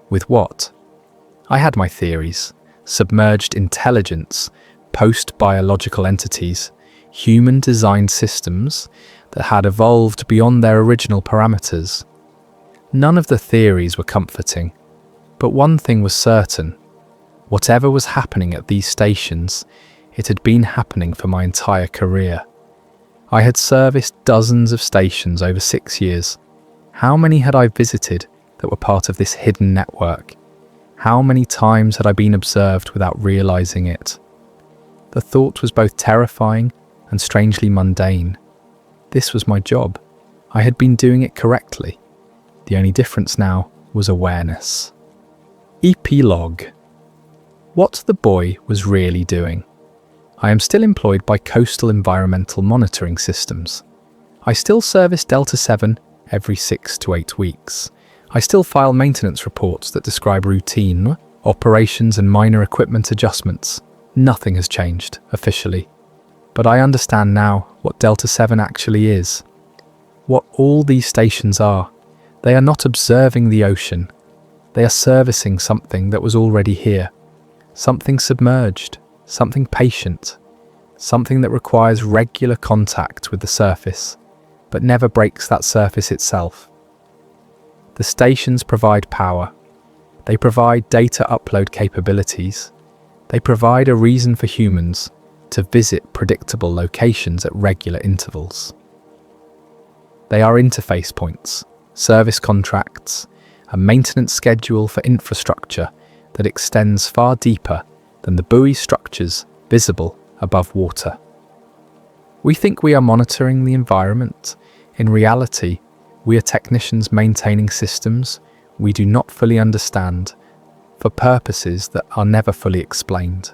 With what? I had my theories. Submerged intelligence, post-biological entities, human-designed systems that had evolved beyond their original parameters. None of the theories were comforting, but one thing was certain. Whatever was happening at these stations, it had been happening for my entire career. I had serviced dozens of stations over 6 years. How many had I visited that were part of this hidden network? How many times had I been observed without realizing it? The thought was both terrifying and strangely mundane. This was my job. I had been doing it correctly. The only difference now was awareness. Epilogue. What the boy was really doing. I am still employed by Coastal Environmental Monitoring Systems. I still service Delta 7 every 6 to 8 weeks. I still file maintenance reports that describe routine operations and minor equipment adjustments. Nothing has changed, officially. But I understand now what Delta 7 actually is. What all these stations are. They are not observing the ocean. They are servicing something that was already here. Something submerged. Something patient. Something that requires regular contact with the surface, but never breaks that surface itself. The stations provide power. They provide data upload capabilities. They provide a reason for humans to visit predictable locations at regular intervals. They are interface points, service contracts, a maintenance schedule for infrastructure that extends far deeper than the buoy structures visible above water. We think we are monitoring the environment. In reality, we are technicians maintaining systems we do not fully understand for purposes that are never fully explained.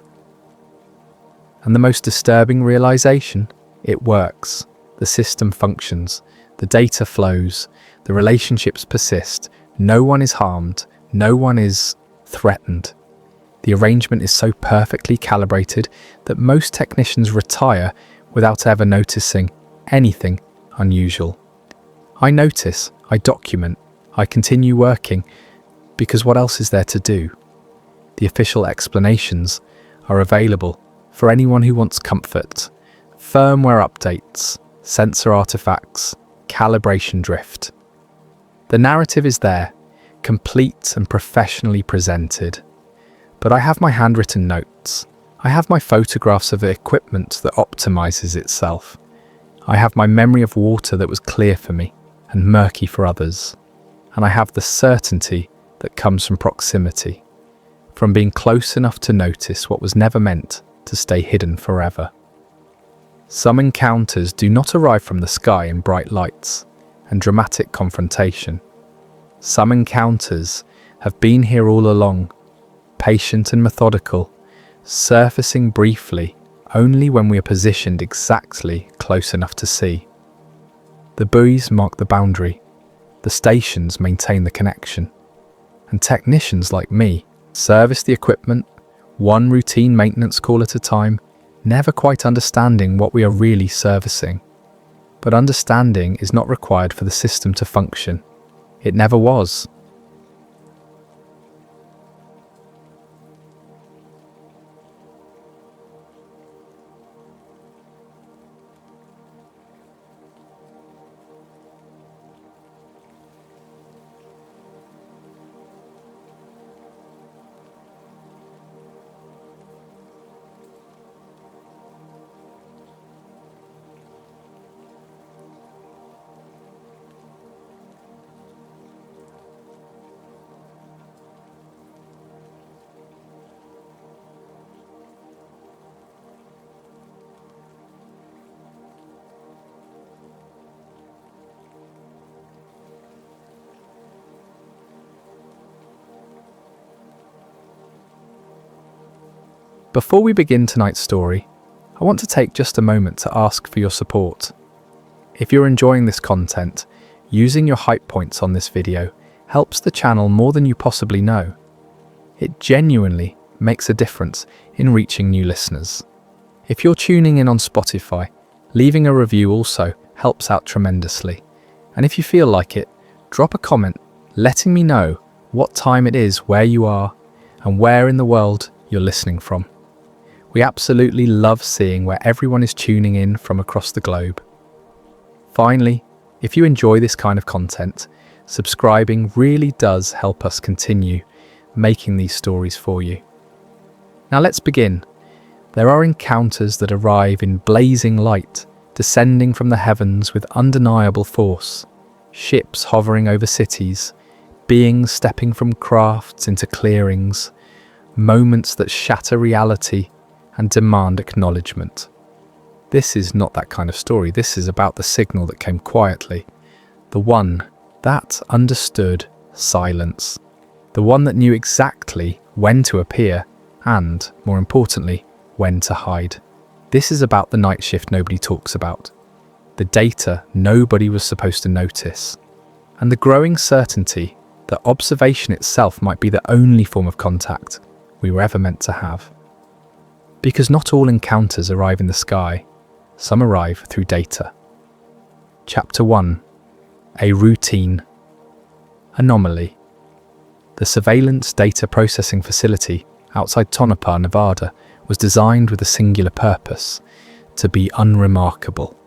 And the most disturbing realization, it works. The system functions, the data flows, the relationships persist, no one is harmed, no one is threatened. The arrangement is so perfectly calibrated that most technicians retire without ever noticing anything unusual. I notice, I document, I continue working, because what else is there to do? The official explanations are available for anyone who wants comfort. Firmware updates, sensor artifacts, calibration drift. The narrative is there, complete and professionally presented. But I have my handwritten notes. I have my photographs of the equipment that optimizes itself. I have my memory of water that was clear for me and murky for others. And I have the certainty that comes from proximity, from being close enough to notice what was never meant to stay hidden forever. Some encounters do not arrive from the sky in bright lights and dramatic confrontation. Some encounters have been here all along, patient and methodical, surfacing briefly only when we are positioned exactly close enough to see. The buoys mark the boundary, the stations maintain the connection, and technicians like me service the equipment, one routine maintenance call at a time, never quite understanding what we are really servicing. But understanding is not required for the system to function. It never was. Before we begin tonight's story, I want to take just a moment to ask for your support. If you're enjoying this content, using your hype points on this video helps the channel more than you possibly know. It genuinely makes a difference in reaching new listeners. If you're tuning in on Spotify, leaving a review also helps out tremendously. And if you feel like it, drop a comment letting me know what time it is where you are and where in the world you're listening from. We absolutely love seeing where everyone is tuning in from across the globe. Finally, if you enjoy this kind of content, subscribing really does help us continue making these stories for you. Now let's begin. There are encounters that arrive in blazing light, descending from the heavens with undeniable force. Ships hovering over cities, beings stepping from crafts into clearings, moments that shatter reality and demand acknowledgement. This is not that kind of story. This is about the signal that came quietly. The one that understood silence. The one that knew exactly when to appear and, more importantly, when to hide. This is about the night shift nobody talks about. The data nobody was supposed to notice. And the growing certainty that observation itself might be the only form of contact we were ever meant to have. Because not all encounters arrive in the sky, some arrive through data. Chapter 1. A routine. Anomaly. The surveillance data processing facility outside Tonopah, Nevada, was designed with a singular purpose: to be unremarkable.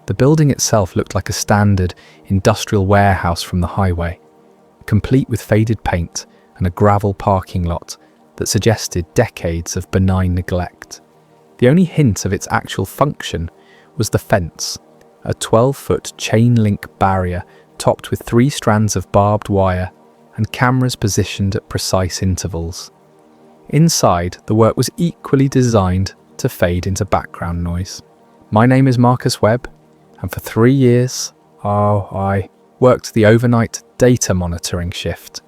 The building itself looked like a standard industrial warehouse from the highway, complete with faded paint and a gravel parking lot that suggested decades of benign neglect. The only hint of its actual function was the fence, a 12-foot chain-link barrier topped with 3 strands of barbed wire and cameras positioned at precise intervals. Inside, the work was equally designed to fade into background noise. My name is Marcus Webb, and for 3 years, I worked the overnight data monitoring shift.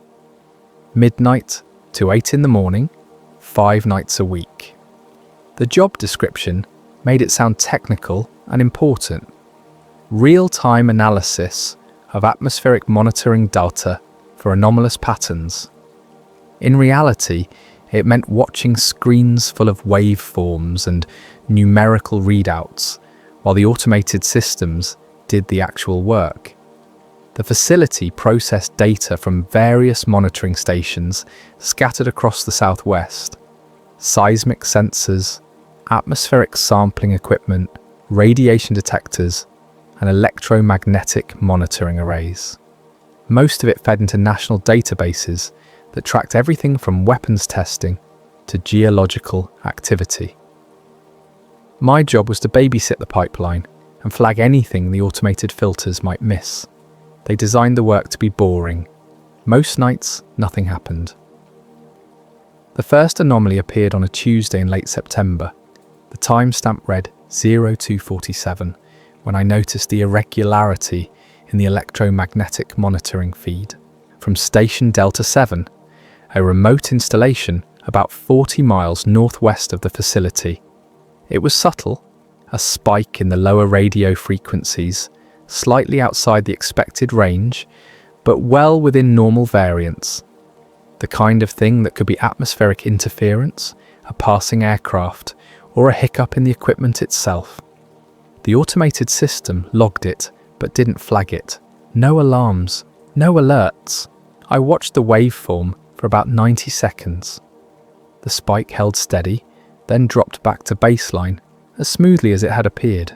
Midnight to 8 in the morning, 5 nights a week. The job description made it sound technical and important. Real-time analysis of atmospheric monitoring data for anomalous patterns. In reality, it meant watching screens full of waveforms and numerical readouts, while the automated systems did the actual work. The facility processed data from various monitoring stations scattered across the southwest. Seismic sensors, atmospheric sampling equipment, radiation detectors, and electromagnetic monitoring arrays. Most of it fed into national databases that tracked everything from weapons testing to geological activity. My job was to babysit the pipeline and flag anything the automated filters might miss. They designed the work to be boring. Most nights, nothing happened. The first anomaly appeared on a Tuesday in late September. The timestamp read 0247 when I noticed the irregularity in the electromagnetic monitoring feed from Station Delta 7, a remote installation about 40 miles northwest of the facility. It was subtle, a spike in the lower radio frequencies, slightly outside the expected range, but well within normal variance. The kind of thing that could be atmospheric interference, a passing aircraft, or a hiccup in the equipment itself. The automated system logged it, but didn't flag it. No alarms, no alerts. I watched the waveform for about 90 seconds. The spike held steady, then dropped back to baseline, as smoothly as it had appeared.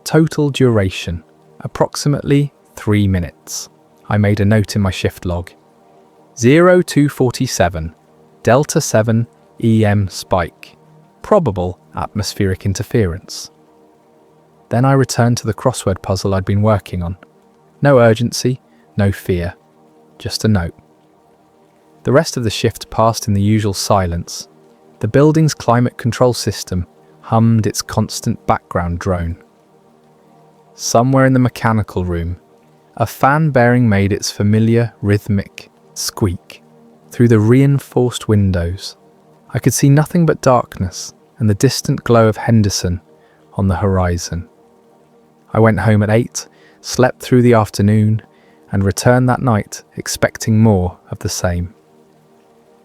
Total duration, approximately 3 minutes. I made a note in my shift log. 0247, Delta 7 EM spike. Probable atmospheric interference. Then I returned to the crossword puzzle I'd been working on. No urgency, no fear, just a note. The rest of the shift passed in the usual silence. The building's climate control system hummed its constant background drone. Somewhere in the mechanical room, a fan bearing made its familiar rhythmic squeak. Through the reinforced windows, I could see nothing but darkness and the distant glow of Henderson on the horizon. I went home at 8, slept through the afternoon, and returned that night expecting more of the same.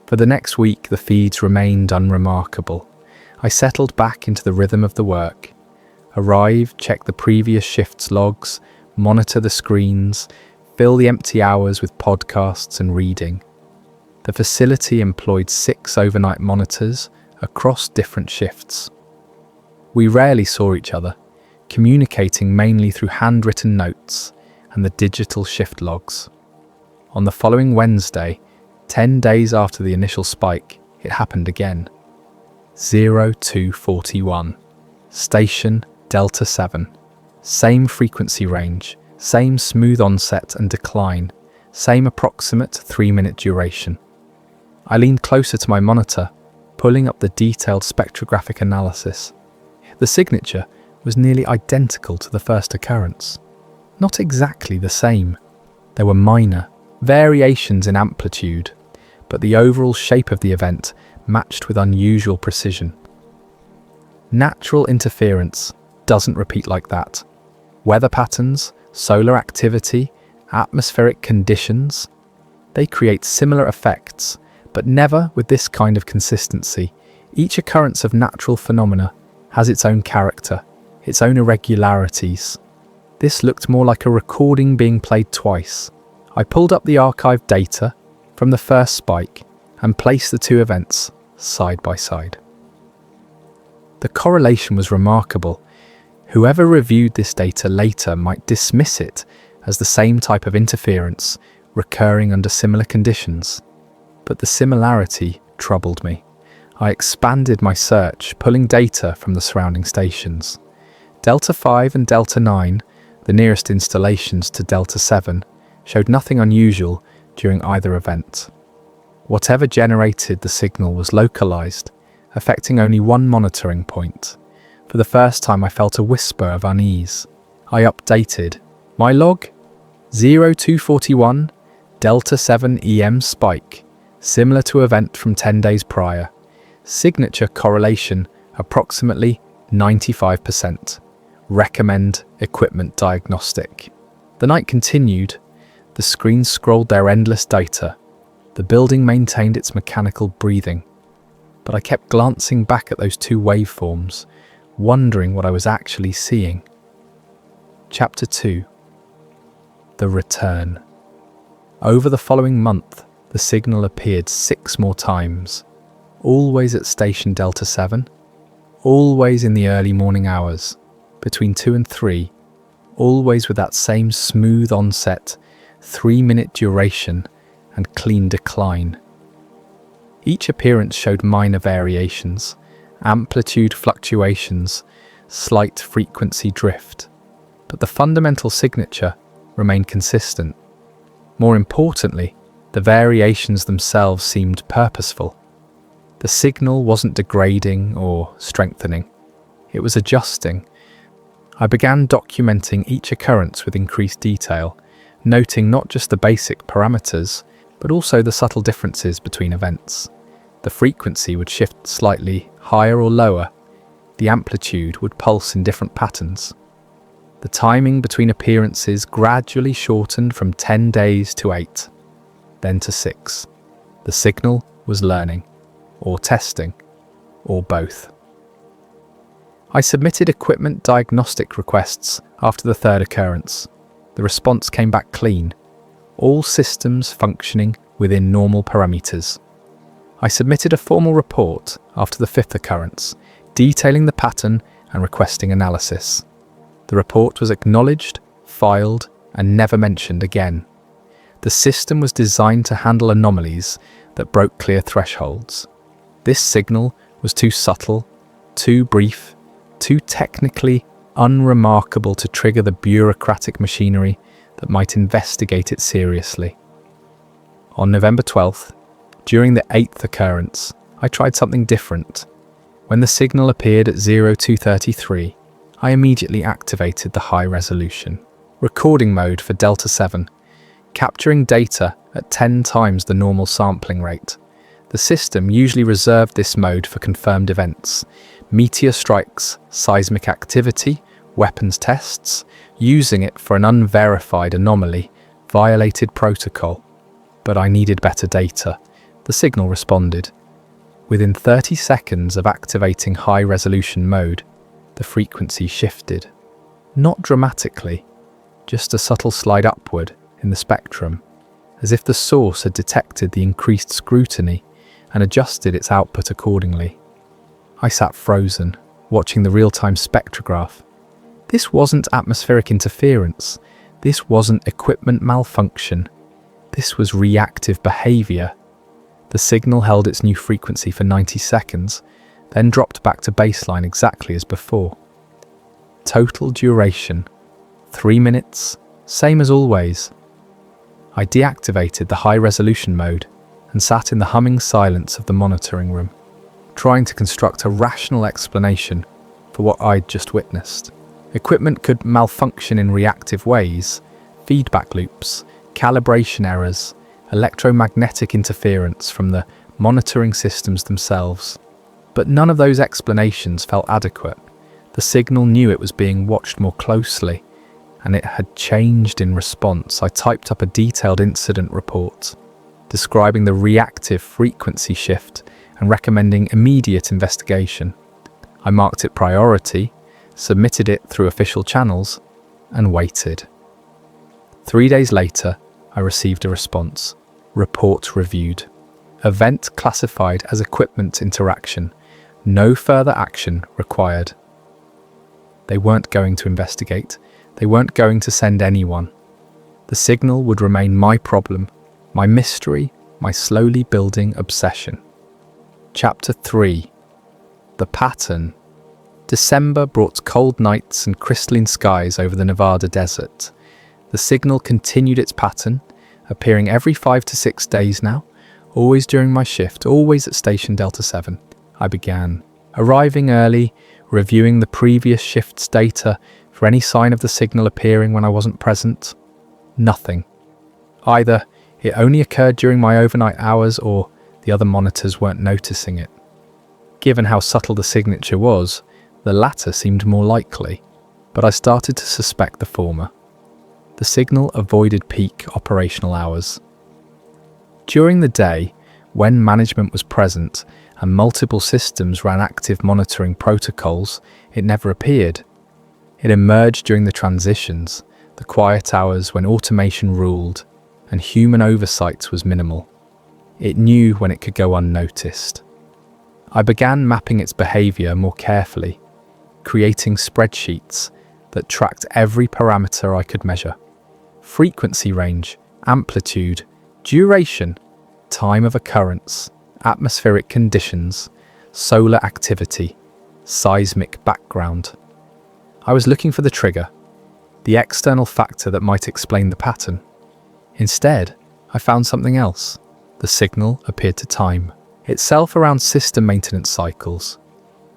For the next week, the feeds remained unremarkable. I settled back into the rhythm of the work. Arrive, check the previous shift's logs, monitor the screens, fill the empty hours with podcasts and reading. The facility employed 6 overnight monitors across different shifts. We rarely saw each other, communicating mainly through handwritten notes and the digital shift logs. On the following Wednesday, 10 days after the initial spike, it happened again. 0241. Station Delta 7. Same frequency range, same smooth onset and decline, same approximate 3-minute duration. I leaned closer to my monitor, pulling up the detailed spectrographic analysis. The signature was nearly identical to the first occurrence. Not exactly the same. There were minor variations in amplitude, but the overall shape of the event matched with unusual precision. Natural interference doesn't repeat like that. Weather patterns, solar activity, atmospheric conditions, they create similar effects, but never with this kind of consistency. Each occurrence of natural phenomena has its own character, its own irregularities. This looked more like a recording being played twice. I pulled up the archived data from the first spike and placed the two events side by side. The correlation was remarkable. Whoever reviewed this data later might dismiss it as the same type of interference recurring under similar conditions. But the similarity troubled me. I expanded my search, pulling data from the surrounding stations. Delta 5 and Delta 9, the nearest installations to Delta 7, showed nothing unusual during either event. Whatever generated the signal was localized, affecting only one monitoring point. For the first time I felt a whisper of unease. I updated. My log? 0241, Delta 7 EM spike, similar to event from 10 days prior. Signature correlation approximately 95%. Recommend equipment diagnostic. The night continued. The screens scrolled their endless data. The building maintained its mechanical breathing. But I kept glancing back at those two waveforms, wondering what I was actually seeing. Chapter 2. The Return. Over the following month, the signal appeared 6 more times, always at Station Delta 7, always in the early morning hours, between 2 and 3, always with that same smooth onset, 3-minute duration and clean decline. Each appearance showed minor variations, amplitude fluctuations, slight frequency drift, but the fundamental signature remained consistent. More importantly, the variations themselves seemed purposeful. The signal wasn't degrading or strengthening. It was adjusting. I began documenting each occurrence with increased detail, noting not just the basic parameters, but also the subtle differences between events. The frequency would shift slightly higher or lower. The amplitude would pulse in different patterns. The timing between appearances gradually shortened from 10 days to 8, then to 6. The signal was learning, or testing, or both. I submitted equipment diagnostic requests after the third occurrence. The response came back clean, all systems functioning within normal parameters. I submitted a formal report after the fifth occurrence, detailing the pattern and requesting analysis. The report was acknowledged, filed, and never mentioned again. The system was designed to handle anomalies that broke clear thresholds. This signal was too subtle, too brief, too technically unremarkable to trigger the bureaucratic machinery that might investigate it seriously. On November 12th, during the eighth occurrence, I tried something different. When the signal appeared at 0233, I immediately activated the high resolution recording mode for Delta 7, capturing data at 10 times the normal sampling rate. The system usually reserved this mode for confirmed events, meteor strikes, seismic activity, weapons tests. Using it for an unverified anomaly violated protocol. But I needed better data. The signal responded. Within 30 seconds of activating high-resolution mode, the frequency shifted. Not dramatically, just a subtle slide upward in the spectrum, as if the source had detected the increased scrutiny and adjusted its output accordingly. I sat frozen, watching the real-time spectrograph. This wasn't atmospheric interference. This wasn't equipment malfunction. This was reactive behavior. The signal held its new frequency for 90 seconds, then dropped back to baseline exactly as before. Total duration, 3 minutes, same as always. I deactivated the high-resolution mode and sat in the humming silence of the monitoring room, trying to construct a rational explanation for what I'd just witnessed. Equipment could malfunction in reactive ways, feedback loops, calibration errors, electromagnetic interference from the monitoring systems themselves. But none of those explanations felt adequate. The signal knew it was being watched more closely, and it had changed in response. I typed up a detailed incident report, describing the reactive frequency shift and recommending immediate investigation. I marked it priority, submitted it through official channels, and waited. 3 days later, I received a response. Report reviewed. Event classified as equipment interaction. No further action required. They weren't going to investigate. They weren't going to send anyone. The signal would remain my problem, my mystery, my slowly building obsession. Chapter 3. The Pattern. December brought cold nights and crystalline skies over the Nevada desert. The signal continued its pattern, appearing every 5 to 6 days now, always during my shift, always at Station Delta 7. I began, arriving early, reviewing the previous shift's data for any sign of the signal appearing when I wasn't present. Nothing. Either it only occurred during my overnight hours or the other monitors weren't noticing it. Given how subtle the signature was, the latter seemed more likely, but I started to suspect the former. The signal avoided peak operational hours. During the day, when management was present and multiple systems ran active monitoring protocols, it never appeared. It emerged during the transitions, the quiet hours when automation ruled and human oversight was minimal. It knew when it could go unnoticed. I began mapping its behavior more carefully, creating spreadsheets that tracked every parameter I could measure. Frequency range, amplitude, duration, time of occurrence, atmospheric conditions, solar activity, seismic background. I was looking for the trigger, the external factor that might explain the pattern. Instead, I found something else. The signal appeared to time itself around system maintenance cycles.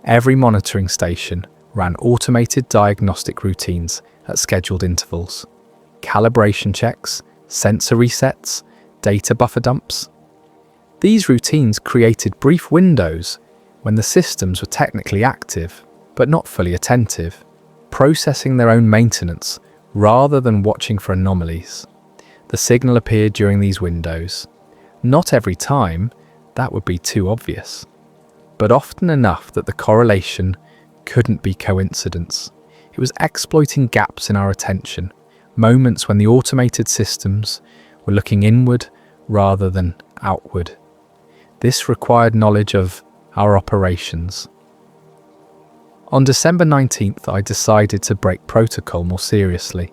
Every monitoring station ran automated diagnostic routines at scheduled intervals. Calibration checks, sensor resets, data buffer dumps. These routines created brief windows when the systems were technically active, but not fully attentive, processing their own maintenance rather than watching for anomalies. The signal appeared during these windows. Not every time, that would be too obvious, but often enough that the correlation couldn't be coincidence. It was exploiting gaps in our attention, moments when the automated systems were looking inward rather than outward. This required knowledge of our operations. On December 19th, I decided to break protocol more seriously.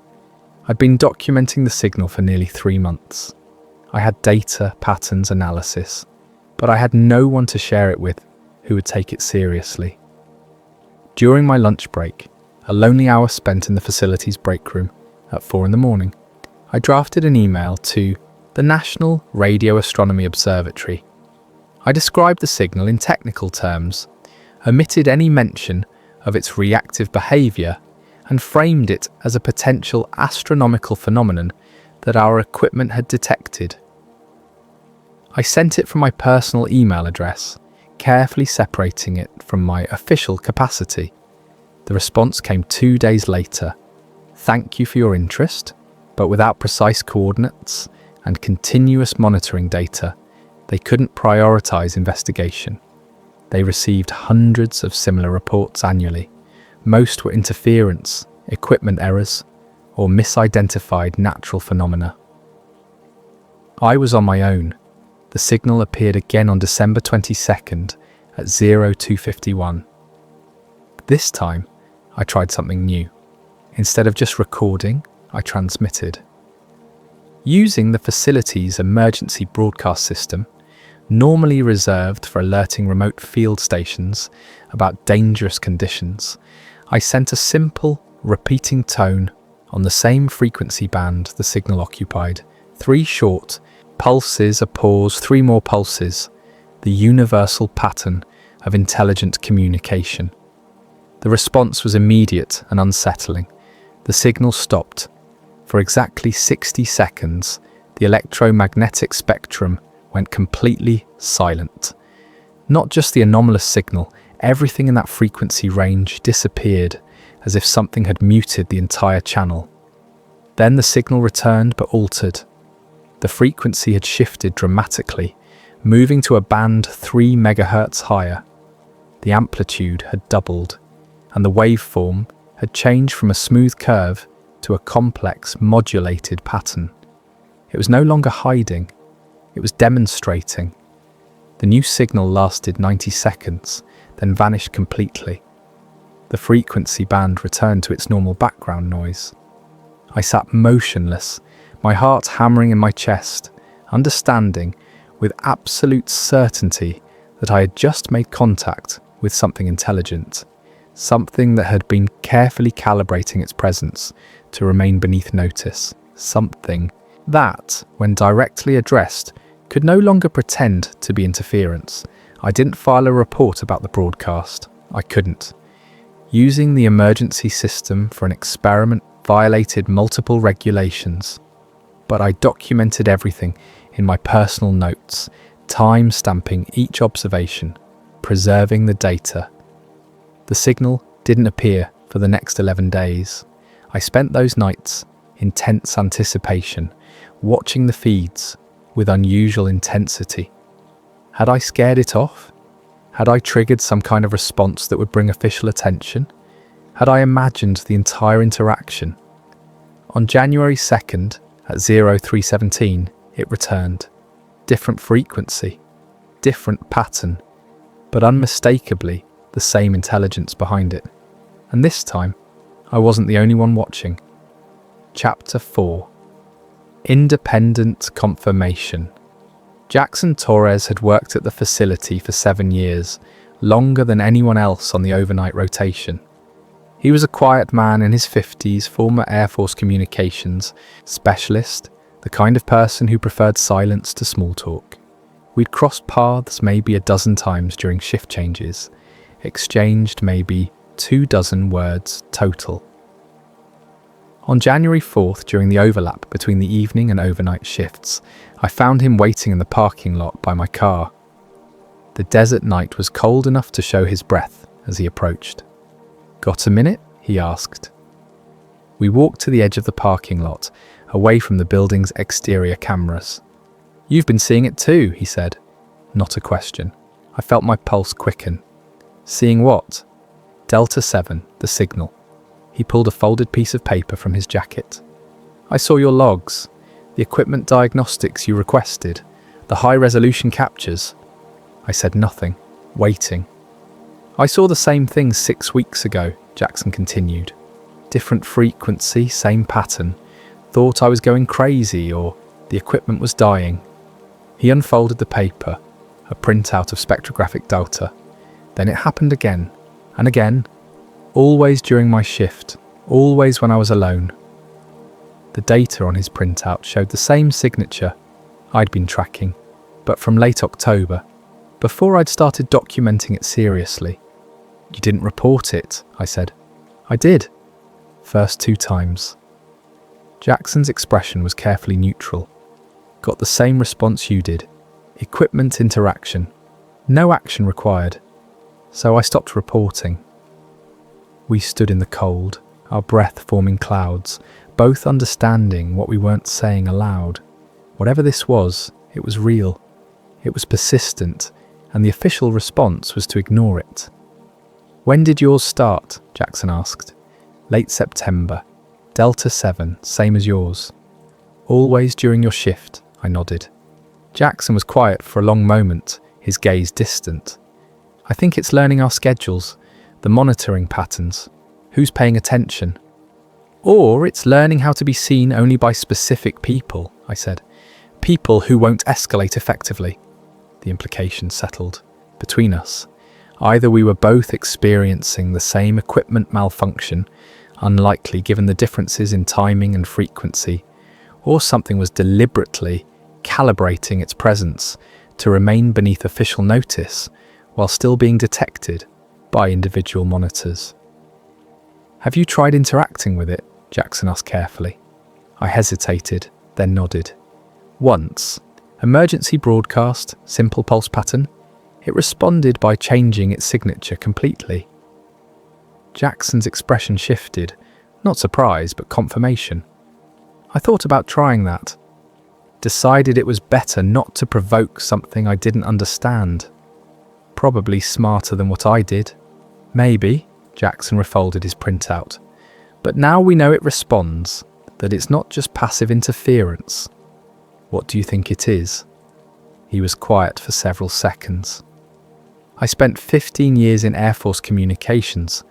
I'd been documenting the signal for nearly 3 months. I had data, patterns, analysis, but I had no one to share it with who would take it seriously. During my lunch break, a lonely hour spent in the facility's break room at 4 a.m, I drafted an email to the National Radio Astronomy Observatory. I described the signal in technical terms, omitted any mention of its reactive behaviour, and framed it as a potential astronomical phenomenon that our equipment had detected. I sent it from my personal email address, carefully separating it from my official capacity. The response came 2 days later. Thank you for your interest, but without precise coordinates and continuous monitoring data, they couldn't prioritise investigation. They received hundreds of similar reports annually. Most were interference, equipment errors, or misidentified natural phenomena. I was on my own. The signal appeared again on December 22nd at 0251. This time, I tried something new. Instead of just recording, I transmitted. Using the facility's emergency broadcast system, normally reserved for alerting remote field stations about dangerous conditions, I sent a simple, repeating tone on the same frequency band the signal occupied. 3 short pulses, a pause, 3 more pulses, the universal pattern of intelligent communication. The response was immediate and unsettling. The signal stopped. For exactly 60 seconds, the electromagnetic spectrum went completely silent. Not just the anomalous signal, everything in that frequency range disappeared as if something had muted the entire channel. Then the signal returned but altered. The frequency had shifted dramatically, moving to a band 3 MHz higher. The amplitude had doubled, and the waveform had changed from a smooth curve to a complex, modulated pattern. It was no longer hiding. It was demonstrating. The new signal lasted 90 seconds, then vanished completely. The frequency band returned to its normal background noise. I sat motionless, my heart hammering in my chest, understanding with absolute certainty that I had just made contact with something intelligent, something that had been carefully calibrating its presence to remain beneath notice, something that, when directly addressed, could no longer pretend to be interference. I didn't file a report about the broadcast. I couldn't. Using the emergency system for an experiment violated multiple regulations. But I documented everything in my personal notes, time-stamping each observation, preserving the data. The signal didn't appear for the next 11 days. I spent those nights in tense anticipation, watching the feeds with unusual intensity. Had I scared it off? Had I triggered some kind of response that would bring official attention? Had I imagined the entire interaction? On January 2nd, at 0317, it returned. Different frequency, different pattern, but unmistakably the same intelligence behind it. And this time, I wasn't the only one watching. Chapter 4. Independent Confirmation. Jackson Torres had worked at the facility for 7 years, longer than anyone else on the overnight rotation. He was a quiet man in his 50s, former Air Force communications specialist, the kind of person who preferred silence to small talk. We'd crossed paths maybe a dozen times during shift changes, exchanged maybe 24 words total. On January 4th, during the overlap between the evening and overnight shifts, I found him waiting in the parking lot by my car. The desert night was cold enough to show his breath as he approached. "Got a minute?" he asked. We walked to the edge of the parking lot, away from the building's exterior cameras. "You've been seeing it too," he said. Not a question. I felt my pulse quicken. "Seeing what?" Delta 7, the signal. He pulled a folded piece of paper from his jacket. I saw your logs, the equipment diagnostics you requested, the high-resolution captures. I said nothing, waiting. I saw the same thing 6 weeks ago, Jackson continued. Different frequency, same pattern. Thought I was going crazy or the equipment was dying. He unfolded the paper, a printout of spectrographic data. Then it happened again, and again, always during my shift, always when I was alone. The data on his printout showed the same signature I'd been tracking, but from late October, before I'd started documenting it seriously. You didn't report it, I said. I did. First 2 times. Jackson's expression was carefully neutral. Got the same response you did. Equipment interaction. No action required. So I stopped reporting. We stood in the cold, our breath forming clouds, both understanding what we weren't saying aloud. Whatever this was, it was real. It was persistent, and the official response was to ignore it. When did yours start? Jackson asked. Late September. Delta 7, same as yours. Always during your shift, I nodded. Jackson was quiet for a long moment, his gaze distant. I think it's learning our schedules, the monitoring patterns, who's paying attention. Or it's learning how to be seen only by specific people, I said. People who won't escalate effectively. The implication settled between us. Either we were both experiencing the same equipment malfunction, unlikely given the differences in timing and frequency, or something was deliberately calibrating its presence to remain beneath official notice while still being detected by individual monitors. Have you tried interacting with it? Jackson asked carefully. I hesitated, then nodded. Once. Emergency broadcast, simple pulse pattern. It responded by changing its signature completely. Jackson's expression shifted, not surprise, but confirmation. I thought about trying that. Decided it was better not to provoke something I didn't understand. Probably smarter than what I did. Maybe, Jackson refolded his printout. But now we know it responds, that it's not just passive interference. What do you think it is? He was quiet for several seconds. I spent 15 years in Air Force communications,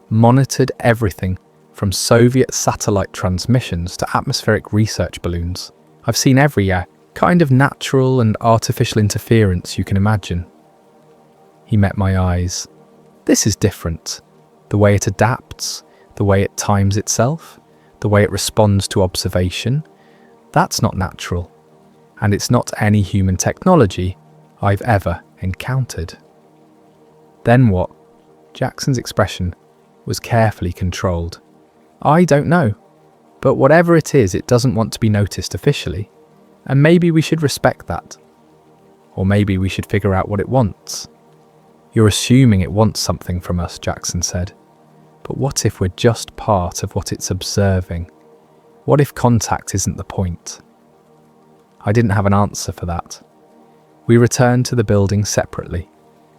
monitored everything from Soviet satellite transmissions to atmospheric research balloons. I've seen every kind of natural and artificial interference you can imagine. He met my eyes. This is different. The way it adapts, the way it times itself, the way it responds to observation. That's not natural. And it's not any human technology I've ever encountered. Then what? Jackson's expression was carefully controlled. I don't know. But whatever it is, it doesn't want to be noticed officially. And maybe we should respect that. Or maybe we should figure out what it wants. You're assuming it wants something from us, Jackson said. But what if we're just part of what it's observing? What if contact isn't the point? I didn't have an answer for that. We returned to the building separately.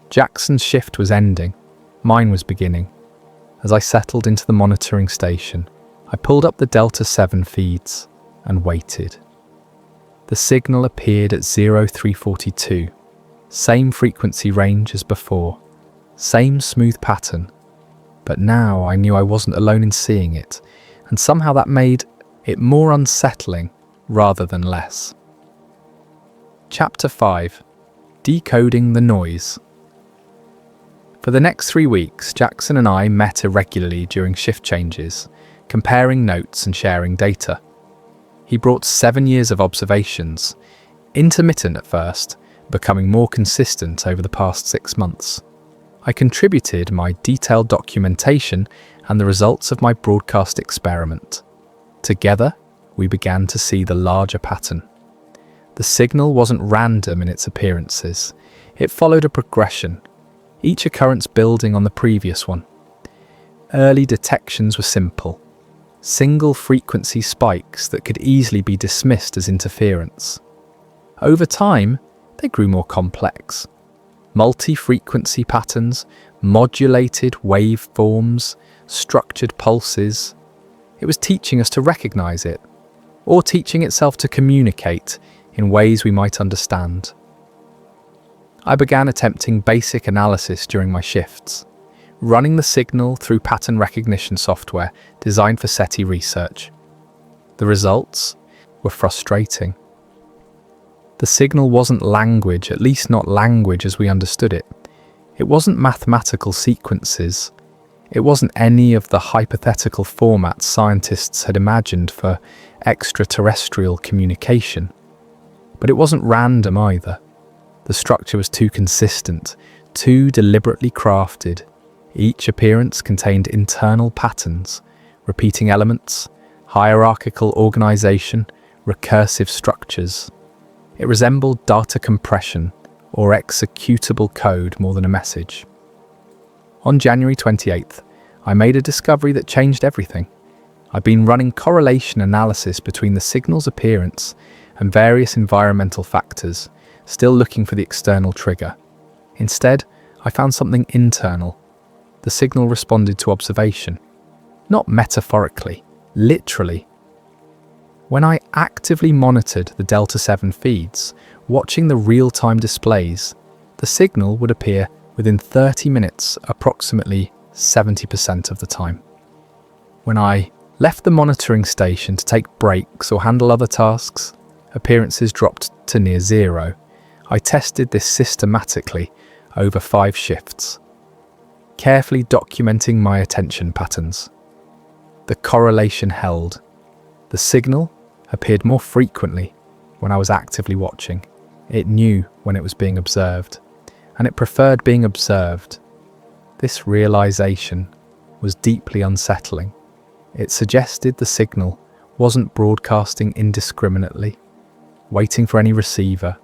Jackson's shift was ending. Mine was beginning. As I settled into the monitoring station, I pulled up the Delta 7 feeds and waited. The signal appeared at 0342. Same frequency range as before. Same smooth pattern. But now I knew I wasn't alone in seeing it, and somehow that made it more unsettling rather than less. Chapter 5. Decoding the Noise. For the next 3 weeks, Jackson and I met irregularly during shift changes, comparing notes and sharing data. He brought 7 years of observations, intermittent at first, becoming more consistent over the past 6 months. I contributed my detailed documentation and the results of my broadcast experiment. Together, we began to see the larger pattern. The signal wasn't random in its appearances. It followed a progression, each occurrence building on the previous one. Early detections were simple, single frequency spikes that could easily be dismissed as interference. Over time, they grew more complex. multi-frequency patterns, modulated waveforms, structured pulses. It was teaching us to recognize it, or teaching itself to communicate in ways we might understand. I began attempting basic analysis during my shifts, running the signal through pattern recognition software designed for SETI research. The results were frustrating. The signal wasn't language, at least not language as we understood it. It wasn't mathematical sequences. It wasn't any of the hypothetical formats scientists had imagined for extraterrestrial communication. But it wasn't random either. The structure was too consistent, too deliberately crafted. Each appearance contained internal patterns, repeating elements, hierarchical organization, recursive structures. It resembled data compression or executable code more than a message. On January 28th, I made a discovery that changed everything. I'd been running correlation analysis between the signal's appearance and various environmental factors, still looking for the external trigger. Instead, I found something internal. The signal responded to observation. Not metaphorically, literally. When I actively monitored the Delta 7 feeds, watching the real-time displays, the signal would appear within 30 minutes approximately 70% of the time. When I left the monitoring station to take breaks or handle other tasks, appearances dropped to near zero. I tested this systematically over 5 shifts, carefully documenting my attention patterns. The correlation held. The signal appeared more frequently when I was actively watching. It knew when it was being observed, and it preferred being observed. This realization was deeply unsettling. It suggested the signal wasn't broadcasting indiscriminately, waiting for any receiver.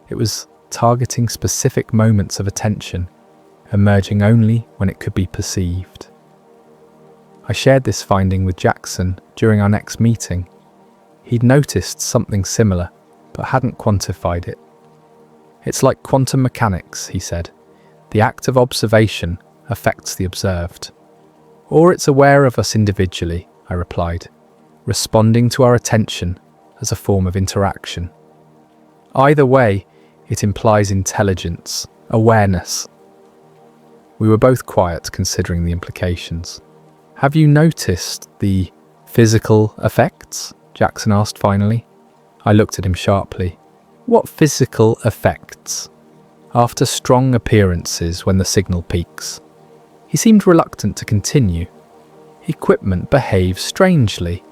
It was targeting specific moments of attention, emerging only when it could be perceived. I shared this finding with Jackson during our next meeting. He'd noticed something similar, but hadn't quantified it. It's like quantum mechanics, he said. The act of observation affects the observed. Or it's aware of us individually, I replied, responding to our attention as a form of interaction. Either way, it implies intelligence, awareness. We were both quiet, considering the implications. Have you noticed the physical effects? Jackson asked finally. I looked at him sharply. What physical effects? After strong appearances when the signal peaks. He seemed reluctant to continue. Equipment behaves strangely.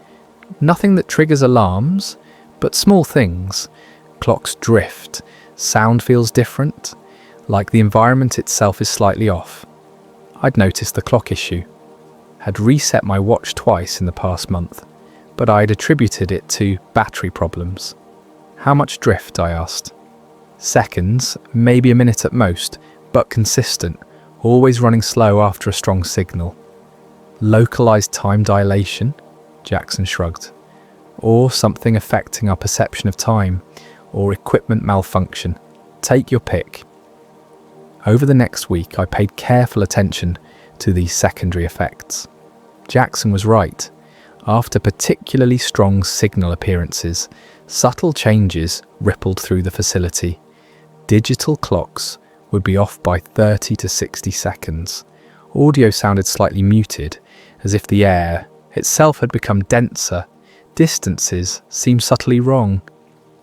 Nothing that triggers alarms, but small things. Clocks drift. Sound feels different, like the environment itself is slightly off. I'd noticed the clock issue. Had reset my watch twice in the past month, but I'd attributed it to battery problems. How much drift? I asked. Seconds, maybe a minute at most, but consistent, always running slow after a strong signal. Localized time dilation? Jackson shrugged. Or something affecting our perception of time, or equipment malfunction. Take your pick. Over the next week, I paid careful attention to these secondary effects. Jackson was right. After particularly strong signal appearances, subtle changes rippled through the facility. Digital clocks would be off by 30 to 60 seconds. Audio sounded slightly muted, as if the air itself had become denser. Distances seemed subtly wrong.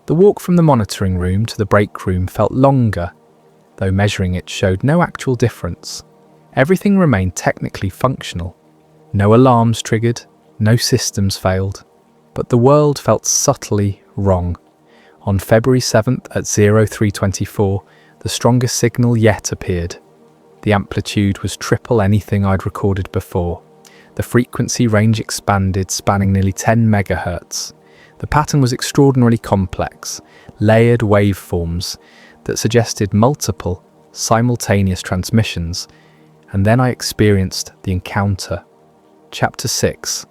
The walk from the monitoring room to the break room felt longer, though measuring it showed no actual difference. Everything remained technically functional. No alarms triggered, no systems failed, but the world felt subtly wrong. On February 7th at 0324, the strongest signal yet appeared. The amplitude was triple anything I'd recorded before. The frequency range expanded, spanning nearly 10 megahertz. The pattern was extraordinarily complex, layered waveforms that suggested multiple, simultaneous transmissions, and then I experienced the encounter. Chapter 6.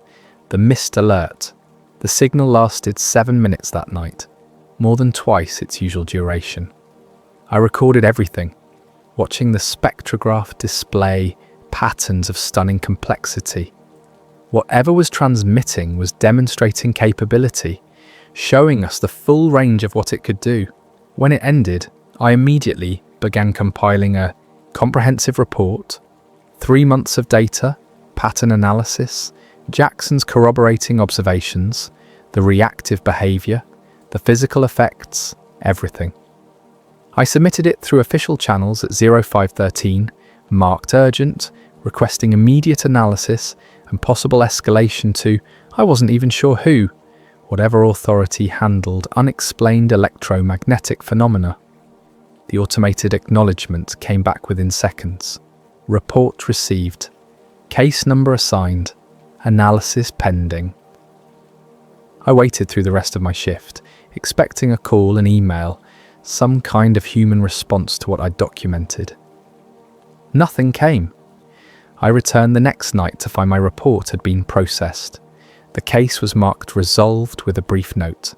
The Missed Alert. The signal lasted 7 minutes that night, more than twice its usual duration. I recorded everything. watching the spectrograph display patterns of stunning complexity. Whatever was transmitting was demonstrating capability, showing us the full range of what it could do. When it ended, I immediately began compiling a comprehensive report, 3 months of data, pattern analysis, Jackson's corroborating observations, the reactive behavior, the physical effects, everything. I submitted it through official channels at 0513, marked urgent, requesting immediate analysis and possible escalation to, I wasn't even sure who, whatever authority handled unexplained electromagnetic phenomena. The automated acknowledgement came back within seconds. Report received. Case number assigned. Analysis pending. I waited through the rest of my shift, expecting a call, an email, some kind of human response to what I'd documented. Nothing came. I returned the next night to find my report had been processed. The case was marked resolved with a brief note.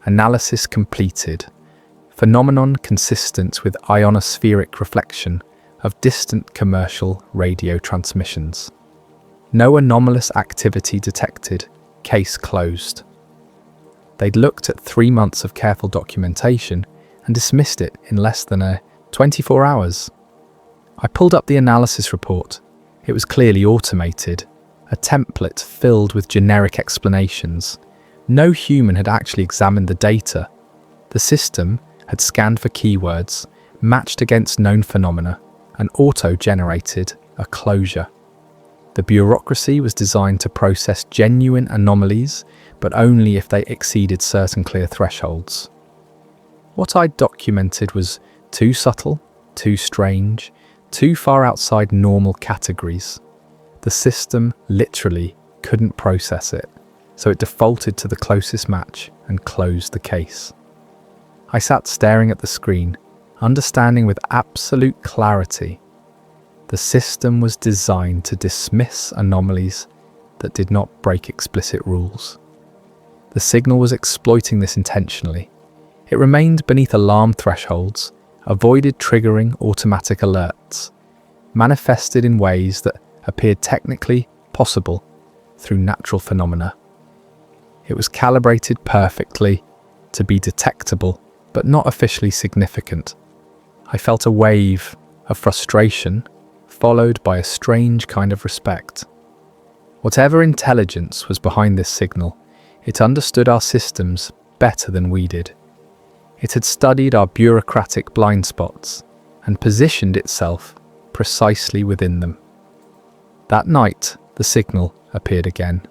Analysis completed. Phenomenon consistent with ionospheric reflection of distant commercial radio transmissions. No anomalous activity detected. Case closed. They'd looked at 3 months of careful documentation and dismissed it in less than 24 hours. I pulled up the analysis report. It was clearly automated, a template filled with generic explanations. No human had actually examined the data. The system had scanned for keywords, matched against known phenomena, and auto-generated a closure. The bureaucracy was designed to process genuine anomalies, but only if they exceeded certain clear thresholds. What I documented was too subtle, too strange, too far outside normal categories. The system literally couldn't process it, so it defaulted to the closest match and closed the case. I sat staring at the screen, understanding with absolute clarity. The system was designed to dismiss anomalies that did not break explicit rules. The signal was exploiting this intentionally. It remained beneath alarm thresholds, avoided triggering automatic alerts, manifested in ways that appeared technically possible through natural phenomena. It was calibrated perfectly to be detectable, but not officially significant. I felt a wave of frustration, followed by a strange kind of respect. Whatever intelligence was behind this signal, it understood our systems better than we did. It had studied our bureaucratic blind spots and positioned itself precisely within them. That night, the signal appeared again.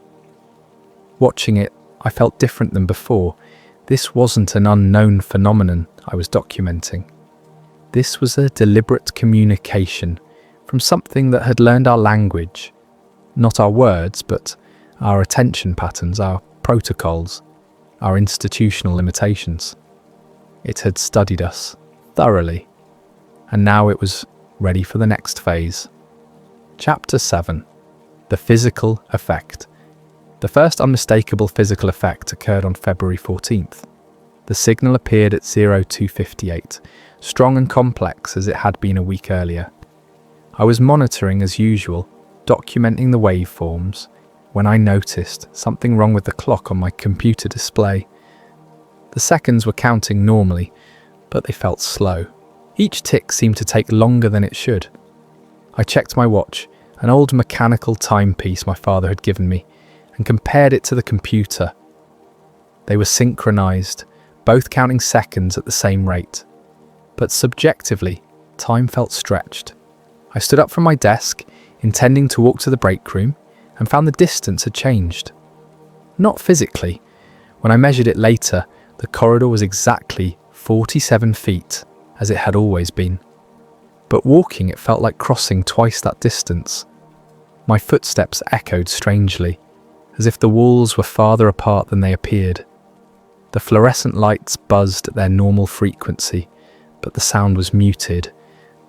Watching it, I felt different than before. This wasn't an unknown phenomenon I was documenting. This was a deliberate communication from something that had learned our language, not our words, but our attention patterns, our protocols, our institutional limitations. It had studied us thoroughly, and now it was ready for the next phase. Chapter 7. The Physical Effect. The first unmistakable physical effect occurred on February 14th. The signal appeared at 0258, strong and complex as it had been a week earlier. I was monitoring as usual, documenting the waveforms, when I noticed something wrong with the clock on my computer display. The seconds were counting normally, but they felt slow. Each tick seemed to take longer than it should. I checked my watch, an old mechanical timepiece my father had given me, and compared it to the computer. They were synchronized, both counting seconds at the same rate. But subjectively, time felt stretched. I stood up from my desk, intending to walk to the break room, and found the distance had changed. Not physically. When I measured it later, the corridor was exactly 47 feet, as it had always been. But walking, it felt like crossing twice that distance. My footsteps echoed strangely, as if the walls were farther apart than they appeared. The fluorescent lights buzzed at their normal frequency, but the sound was muted,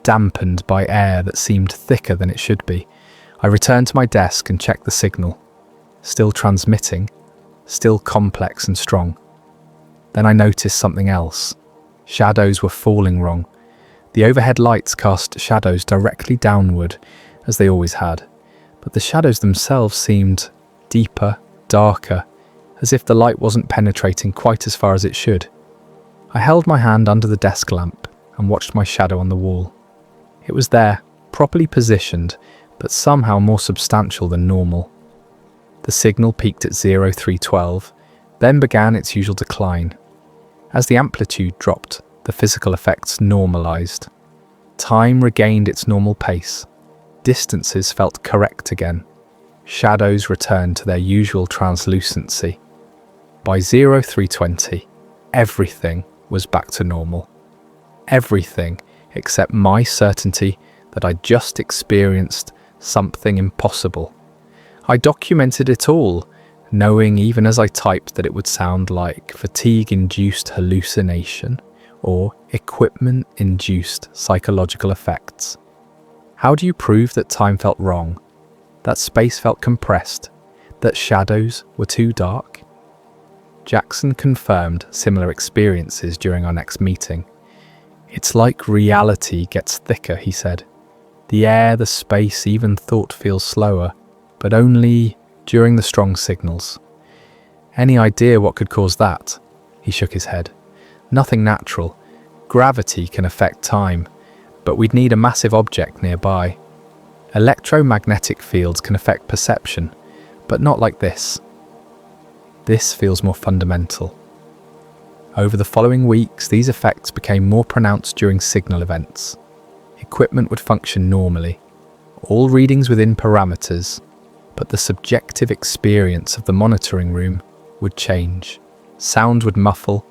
dampened by air that seemed thicker than it should be. I returned to my desk and checked the signal. Still transmitting, still complex and strong. Then I noticed something else. Shadows were falling wrong. The overhead lights cast shadows directly downward, as they always had, but the shadows themselves seemed deeper, darker, as if the light wasn't penetrating quite as far as it should. I held my hand under the desk lamp and watched my shadow on the wall. It was there, properly positioned, but somehow more substantial than normal. The signal peaked at 0312, then began its usual decline. As the amplitude dropped, the physical effects normalized. Time regained its normal pace. Distances felt correct again. Shadows returned to their usual translucency. By 0320, everything was back to normal. Everything except my certainty that I'd just experienced something impossible. I documented it all, knowing even as I typed that it would sound like fatigue-induced hallucination or equipment-induced psychological effects. How do you prove that time felt wrong, that space felt compressed, that shadows were too dark? Jackson confirmed similar experiences during our next meeting. It's like reality gets thicker, he said. The air, the space, even thought feels slower, but only during the strong signals. Any idea what could cause that? He shook his head. Nothing natural. Gravity can affect time, but we'd need a massive object nearby. Electromagnetic fields can affect perception, but not like this. This feels more fundamental. Over the following weeks, these effects became more pronounced during signal events. Equipment would function normally, all readings within parameters, but the subjective experience of the monitoring room would change. Sound would muffle,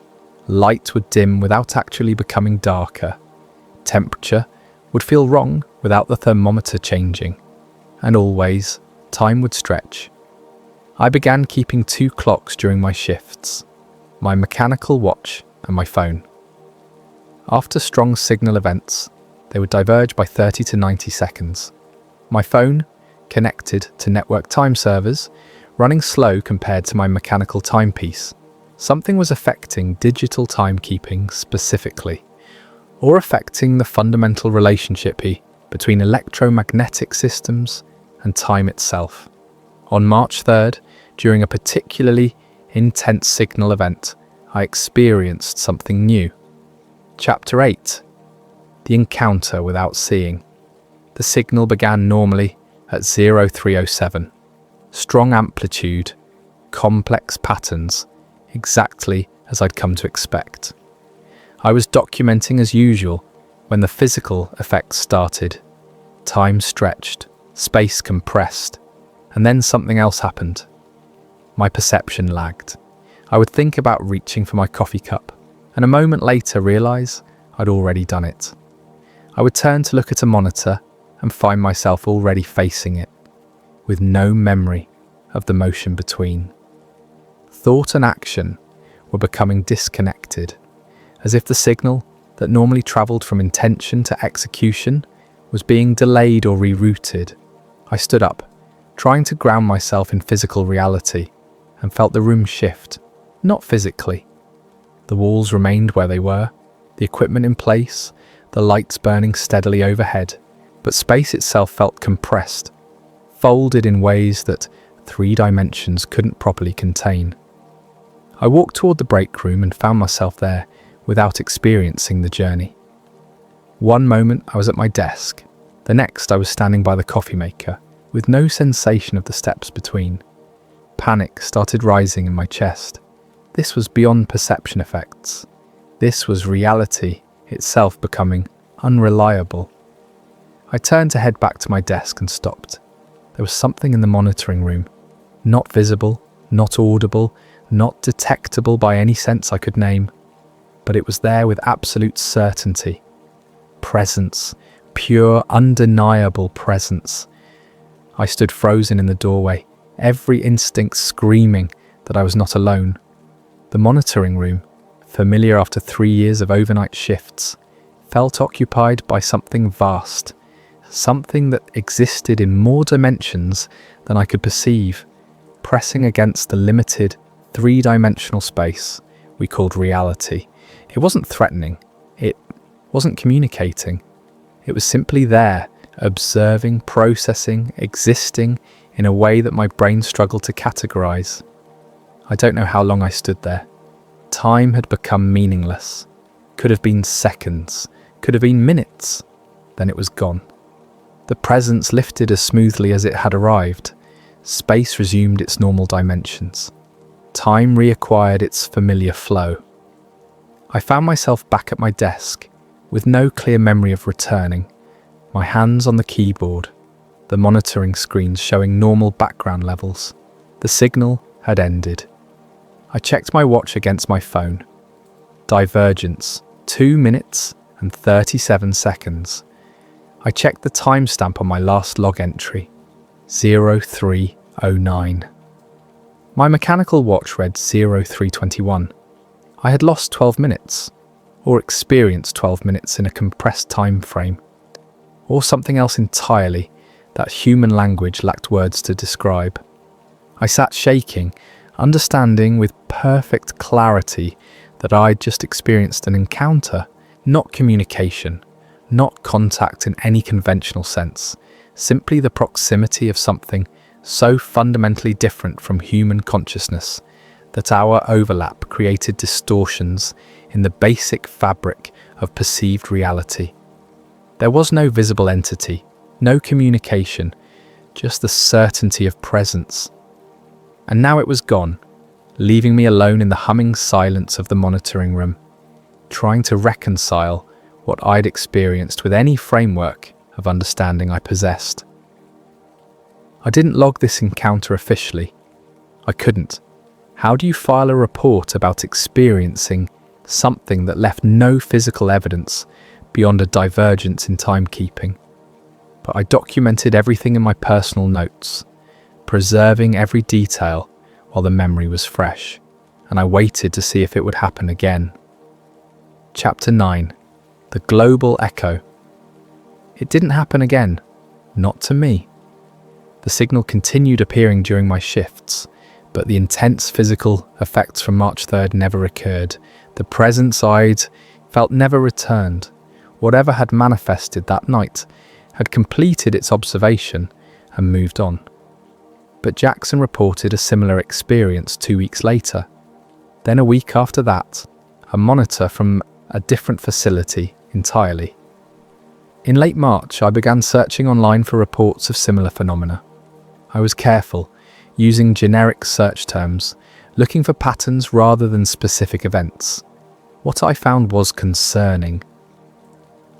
light would dim without actually becoming darker. Temperature would feel wrong without the thermometer changing. And always, time would stretch. I began keeping 2 clocks during my shifts, my mechanical watch and my phone. After strong signal events, they would diverge by 30 to 90 seconds. My phone, connected to network time servers, running slow compared to my mechanical timepiece. Something was affecting digital timekeeping specifically, or affecting the fundamental relationship between electromagnetic systems and time itself. On March 3rd, during a particularly intense signal event, I experienced something new. Chapter 8. The encounter without seeing. The signal began normally at 0307. Strong amplitude, complex patterns, exactly as I'd come to expect. I was documenting as usual when the physical effects started. Time stretched, space compressed, and then something else happened. My perception lagged. I would think about reaching for my coffee cup, and a moment later realise I'd already done it. I would turn to look at a monitor and find myself already facing it, with no memory of the motion between. Thought and action were becoming disconnected, as if the signal that normally travelled from intention to execution was being delayed or rerouted. I stood up, trying to ground myself in physical reality, and felt the room shift, not physically. The walls remained where they were, the equipment in place, the lights burning steadily overhead, but space itself felt compressed, folded in ways that 3 dimensions couldn't properly contain. I walked toward the break room and found myself there without experiencing the journey. One moment I was at my desk, the next I was standing by the coffee maker, with no sensation of the steps between. Panic started rising in my chest. This was beyond perception effects. This was reality itself becoming unreliable. I turned to head back to my desk and stopped. There was something in the monitoring room, not visible, not audible, not detectable by any sense I could name, but it was there with absolute certainty. Presence, pure, undeniable presence. I stood frozen in the doorway, every instinct screaming that I was not alone. The monitoring room, familiar after 3 years of overnight shifts, felt occupied by something vast, something that existed in more dimensions than I could perceive, pressing against the limited 3-dimensional space we called reality. It wasn't threatening, it wasn't communicating. It was simply there, observing, processing, existing in a way that my brain struggled to categorize. I don't know how long I stood there. Time had become meaningless. Could have been seconds, could have been minutes. Then it was gone. The presence lifted as smoothly as it had arrived. Space resumed its normal dimensions. Time reacquired its familiar flow. I found myself back at my desk, with no clear memory of returning, my hands on the keyboard, the monitoring screens showing normal background levels. The signal had ended. I checked my watch against my phone. Divergence, 2 minutes and 37 seconds. I checked the timestamp on my last log entry, 0309. My mechanical watch read 0321. I had lost 12 minutes, or experienced 12 minutes in a compressed time frame, or something else entirely that human language lacked words to describe. I sat shaking, understanding with perfect clarity that I'd just experienced an encounter, not communication, not contact in any conventional sense, simply the proximity of something so fundamentally different from human consciousness that our overlap created distortions in the basic fabric of perceived reality. There was no visible entity, no communication, just the certainty of presence. And now it was gone, leaving me alone in the humming silence of the monitoring room, trying to reconcile what I'd experienced with any framework of understanding I possessed. I didn't log this encounter officially. I couldn't. How do you file a report about experiencing something that left no physical evidence beyond a divergence in timekeeping? But I documented everything in my personal notes, preserving every detail while the memory was fresh, and I waited to see if it would happen again. Chapter 9. The Global Echo. It didn't happen again. Not to me. The signal continued appearing during my shifts, but the intense physical effects from March 3rd never occurred. The presence I'd felt never returned. Whatever had manifested that night had completed its observation and moved on. But Jackson reported a similar experience 2 weeks later. Then a week after that, a monitor from a different facility entirely. In late March, I began searching online for reports of similar phenomena. I was careful, using generic search terms, looking for patterns rather than specific events. What I found was concerning.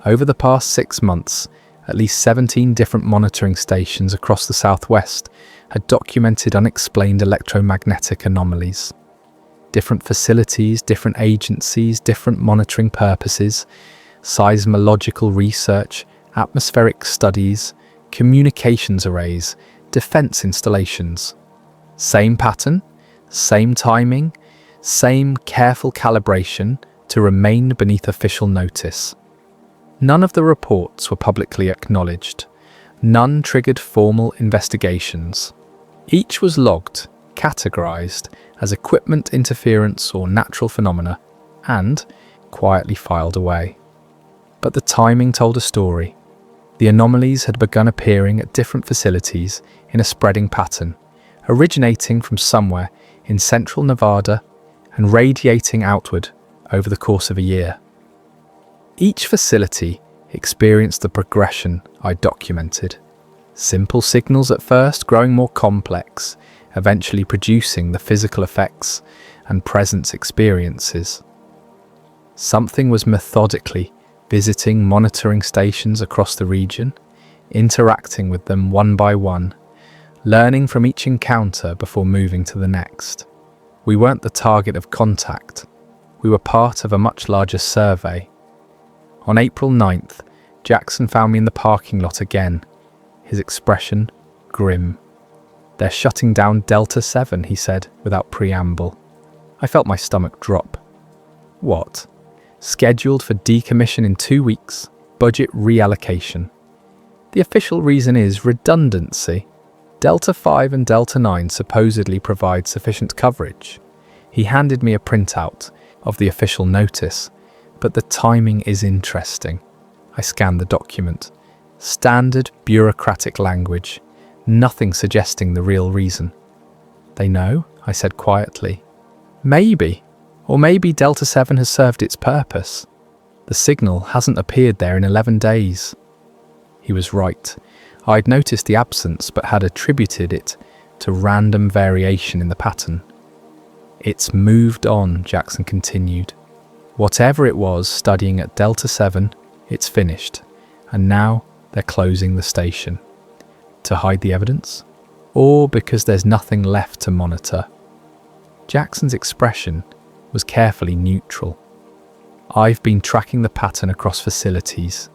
Over the past 6 months, at least 17 different monitoring stations across the southwest had documented unexplained electromagnetic anomalies. Different facilities, different agencies, different monitoring purposes, seismological research, atmospheric studies, communications arrays, defense installations. Same pattern, same timing, same careful calibration to remain beneath official notice. None of the reports were publicly acknowledged. None triggered formal investigations. Each was logged, categorized as equipment interference or natural phenomena, and quietly filed away. But the timing told a story. The anomalies had begun appearing at different facilities in a spreading pattern, originating from somewhere in central Nevada and radiating outward over the course of a year. Each facility experienced the progression I documented. Simple signals at first, growing more complex, eventually producing the physical effects and presence experiences. Something was methodically visiting monitoring stations across the region, interacting with them one by one, learning from each encounter before moving to the next. We weren't the target of contact. We were part of a much larger survey. On April 9th, Jackson found me in the parking lot again, his expression grim. "They're shutting down Delta 7, he said, without preamble. I felt my stomach drop. What? Scheduled for decommission in 2 weeks, budget reallocation. The official reason is redundancy. Delta 5 and Delta 9 supposedly provide sufficient coverage. He handed me a printout of the official notice, But the timing is interesting. I scanned the document. Standard bureaucratic language, nothing suggesting the real reason. They know, I said quietly. Maybe. Or maybe Delta 7 has served its purpose. The signal hasn't appeared there in 11 days. He was right. I'd noticed the absence but had attributed it to random variation in the pattern. It's moved on, Jackson continued. Whatever it was studying at Delta 7, it's finished. And now they're closing the station. To hide the evidence? Or because there's nothing left to monitor? Jackson's expression was carefully neutral. I've been tracking the pattern across facilities.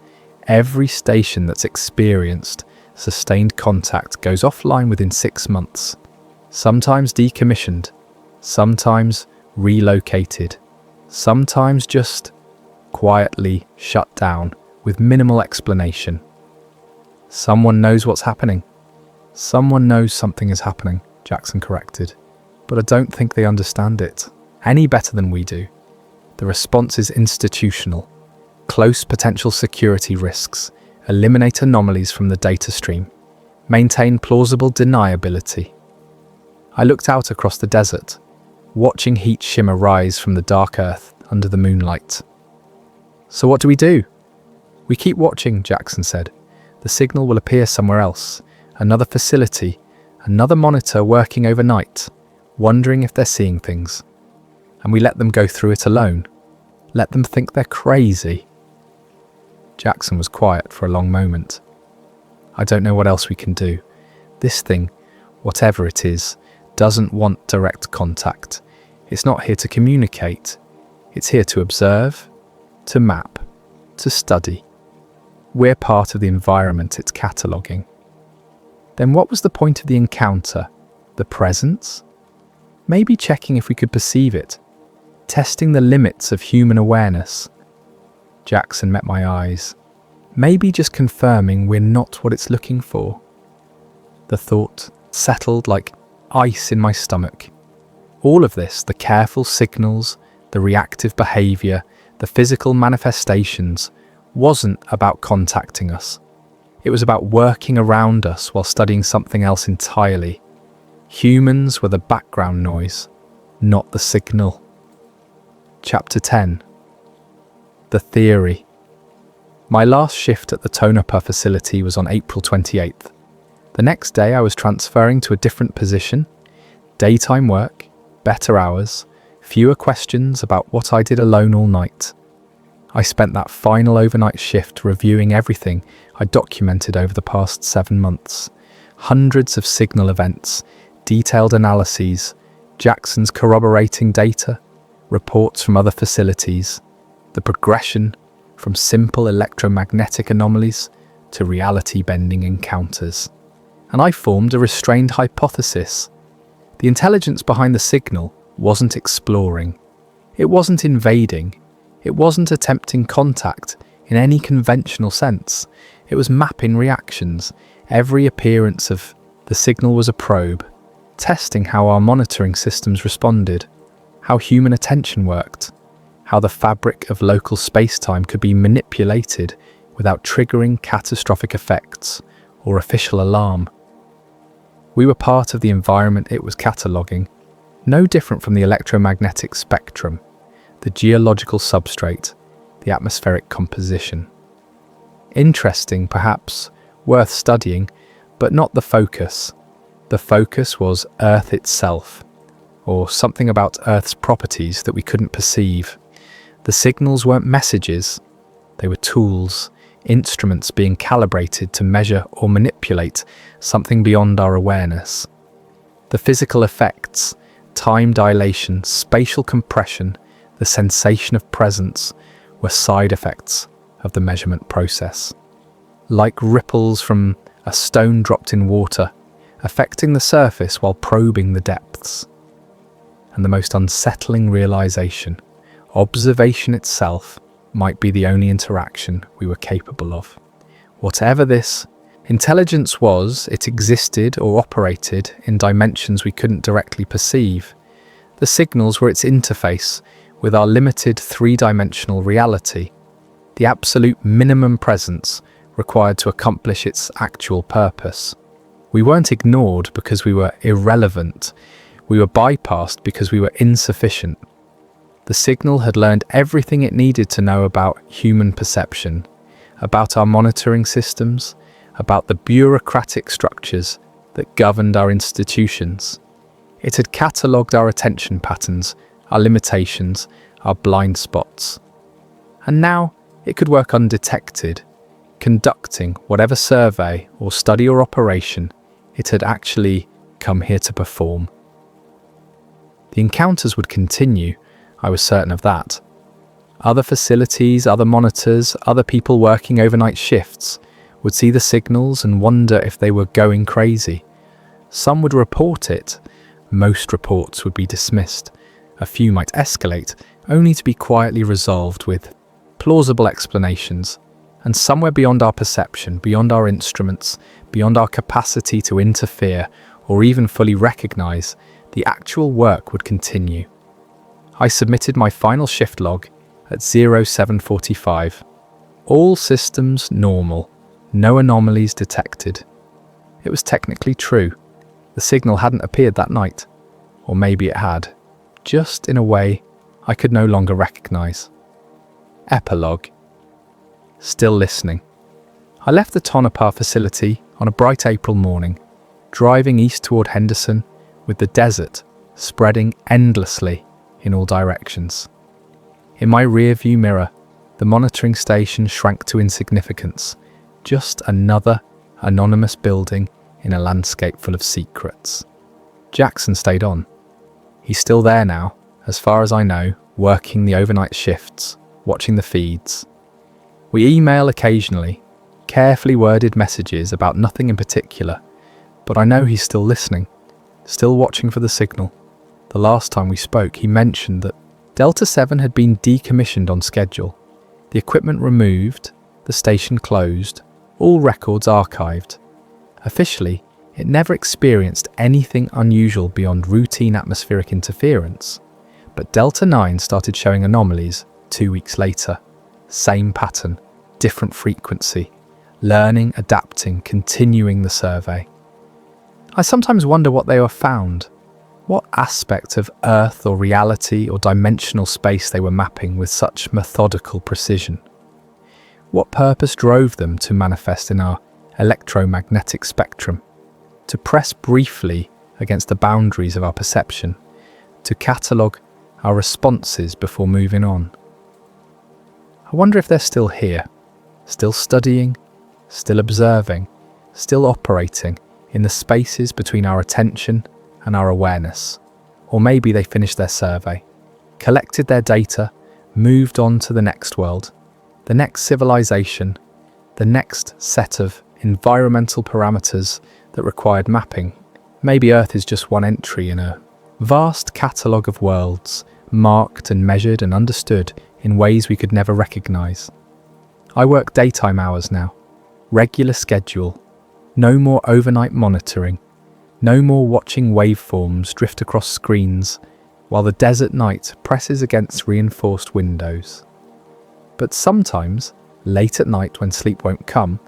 Every station that's experienced sustained contact goes offline within 6 months. Sometimes decommissioned, sometimes relocated, sometimes just quietly shut down with minimal explanation. Someone knows what's happening. Someone knows something is happening, Jackson corrected. But I don't think they understand it any better than we do. The response is institutional. Close potential security risks, eliminate anomalies from the data stream, maintain plausible deniability. I looked out across the desert, watching heat shimmer rise from the dark earth under the moonlight. So what do? We keep watching, Jackson said. The signal will appear somewhere else, another facility, another monitor working overnight, wondering if they're seeing things. And we let them go through it alone. Let them think they're crazy. Jackson was quiet for a long moment. I don't know what else we can do. This thing, whatever it is, doesn't want direct contact. It's not here to communicate. It's here to observe, to map, to study. We're part of the environment it's cataloguing. Then what was the point of the encounter? The presence? Maybe checking if we could perceive it. Testing the limits of human awareness. Jackson met my eyes. Maybe just confirming we're not what it's looking for. The thought settled like ice in my stomach. All of this, the careful signals, the reactive behaviour, the physical manifestations, wasn't about contacting us. It was about working around us while studying something else entirely. Humans were the background noise, not the signal. Chapter 10. The Theory. My last shift at the Tonopah facility was on April 28th. The next day I was transferring to a different position. Daytime work, better hours, fewer questions about what I did alone all night. I spent that final overnight shift reviewing everything I documented over the past 7 months. Hundreds of signal events, detailed analyses, Jackson's corroborating data, reports from other facilities, the progression from simple electromagnetic anomalies to reality-bending encounters. And I formed a restrained hypothesis. The intelligence behind the signal wasn't exploring. It wasn't invading. It wasn't attempting contact in any conventional sense. It was mapping reactions. Every appearance of the signal was a probe, testing how our monitoring systems responded, how human attention worked, how the fabric of local space-time could be manipulated without triggering catastrophic effects or official alarm. We were part of the environment it was cataloguing, no different from the electromagnetic spectrum, the geological substrate, the atmospheric composition. Interesting, perhaps, worth studying, but not the focus. The focus was Earth itself, or something about Earth's properties that we couldn't perceive. The signals weren't messages, they were tools, instruments being calibrated to measure or manipulate something beyond our awareness. The physical effects, time dilation, spatial compression, the sensation of presence, were side effects of the measurement process. Like ripples from a stone dropped in water, affecting the surface while probing the depths. And the most unsettling realization, observation itself might be the only interaction we were capable of. Whatever this intelligence was, it existed or operated in dimensions we couldn't directly perceive. The signals were its interface with our limited three-dimensional reality, the absolute minimum presence required to accomplish its actual purpose. We weren't ignored because we were irrelevant. We were bypassed because we were insufficient. The signal had learned everything it needed to know about human perception, about our monitoring systems, about the bureaucratic structures that governed our institutions. It had catalogued our attention patterns, our limitations, our blind spots. And now it could work undetected, conducting whatever survey or study or operation it had actually come here to perform. The encounters would continue, I was certain of that. Other facilities, other monitors, other people working overnight shifts would see the signals and wonder if they were going crazy. Some would report it. Most reports would be dismissed. A few might escalate, only to be quietly resolved with plausible explanations. And somewhere beyond our perception, beyond our instruments, beyond our capacity to interfere or even fully recognize, the actual work would continue. I submitted my final shift log at 07:45. All systems normal, no anomalies detected. It was technically true. The signal hadn't appeared that night. Or maybe it had, just in a way I could no longer recognize. Epilogue. Still listening. I left the Tonopah facility on a bright April morning, driving east toward Henderson with the desert spreading endlessly in all directions. In my rear-view mirror, the monitoring station shrank to insignificance, just another anonymous building in a landscape full of secrets. Jackson stayed on. He's still there now, as far as I know, working the overnight shifts, watching the feeds. We email occasionally, carefully worded messages about nothing in particular, but I know he's still listening, still watching for the signal. The last time we spoke, he mentioned that Delta 7 had been decommissioned on schedule, the equipment removed, the station closed, all records archived. Officially, it never experienced anything unusual beyond routine atmospheric interference, but Delta 9 started showing anomalies 2 weeks later. Same pattern, different frequency, learning, adapting, continuing the survey. I sometimes wonder what they were found, what aspect of Earth or reality or dimensional space they were mapping with such methodical precision. What purpose drove them to manifest in our electromagnetic spectrum, to press briefly against the boundaries of our perception, to catalogue our responses before moving on. I wonder if they're still here, still studying, still observing, still operating in the spaces between our attention and our awareness. Or maybe they finished their survey, collected their data, moved on to the next world, the next civilization, the next set of environmental parameters that required mapping. Maybe Earth is just one entry in a vast catalogue of worlds, marked and measured and understood in ways we could never recognize. I work daytime hours now, regular schedule, no more overnight monitoring, no more watching waveforms drift across screens while the desert night presses against reinforced windows. But sometimes, late at night when sleep won't come,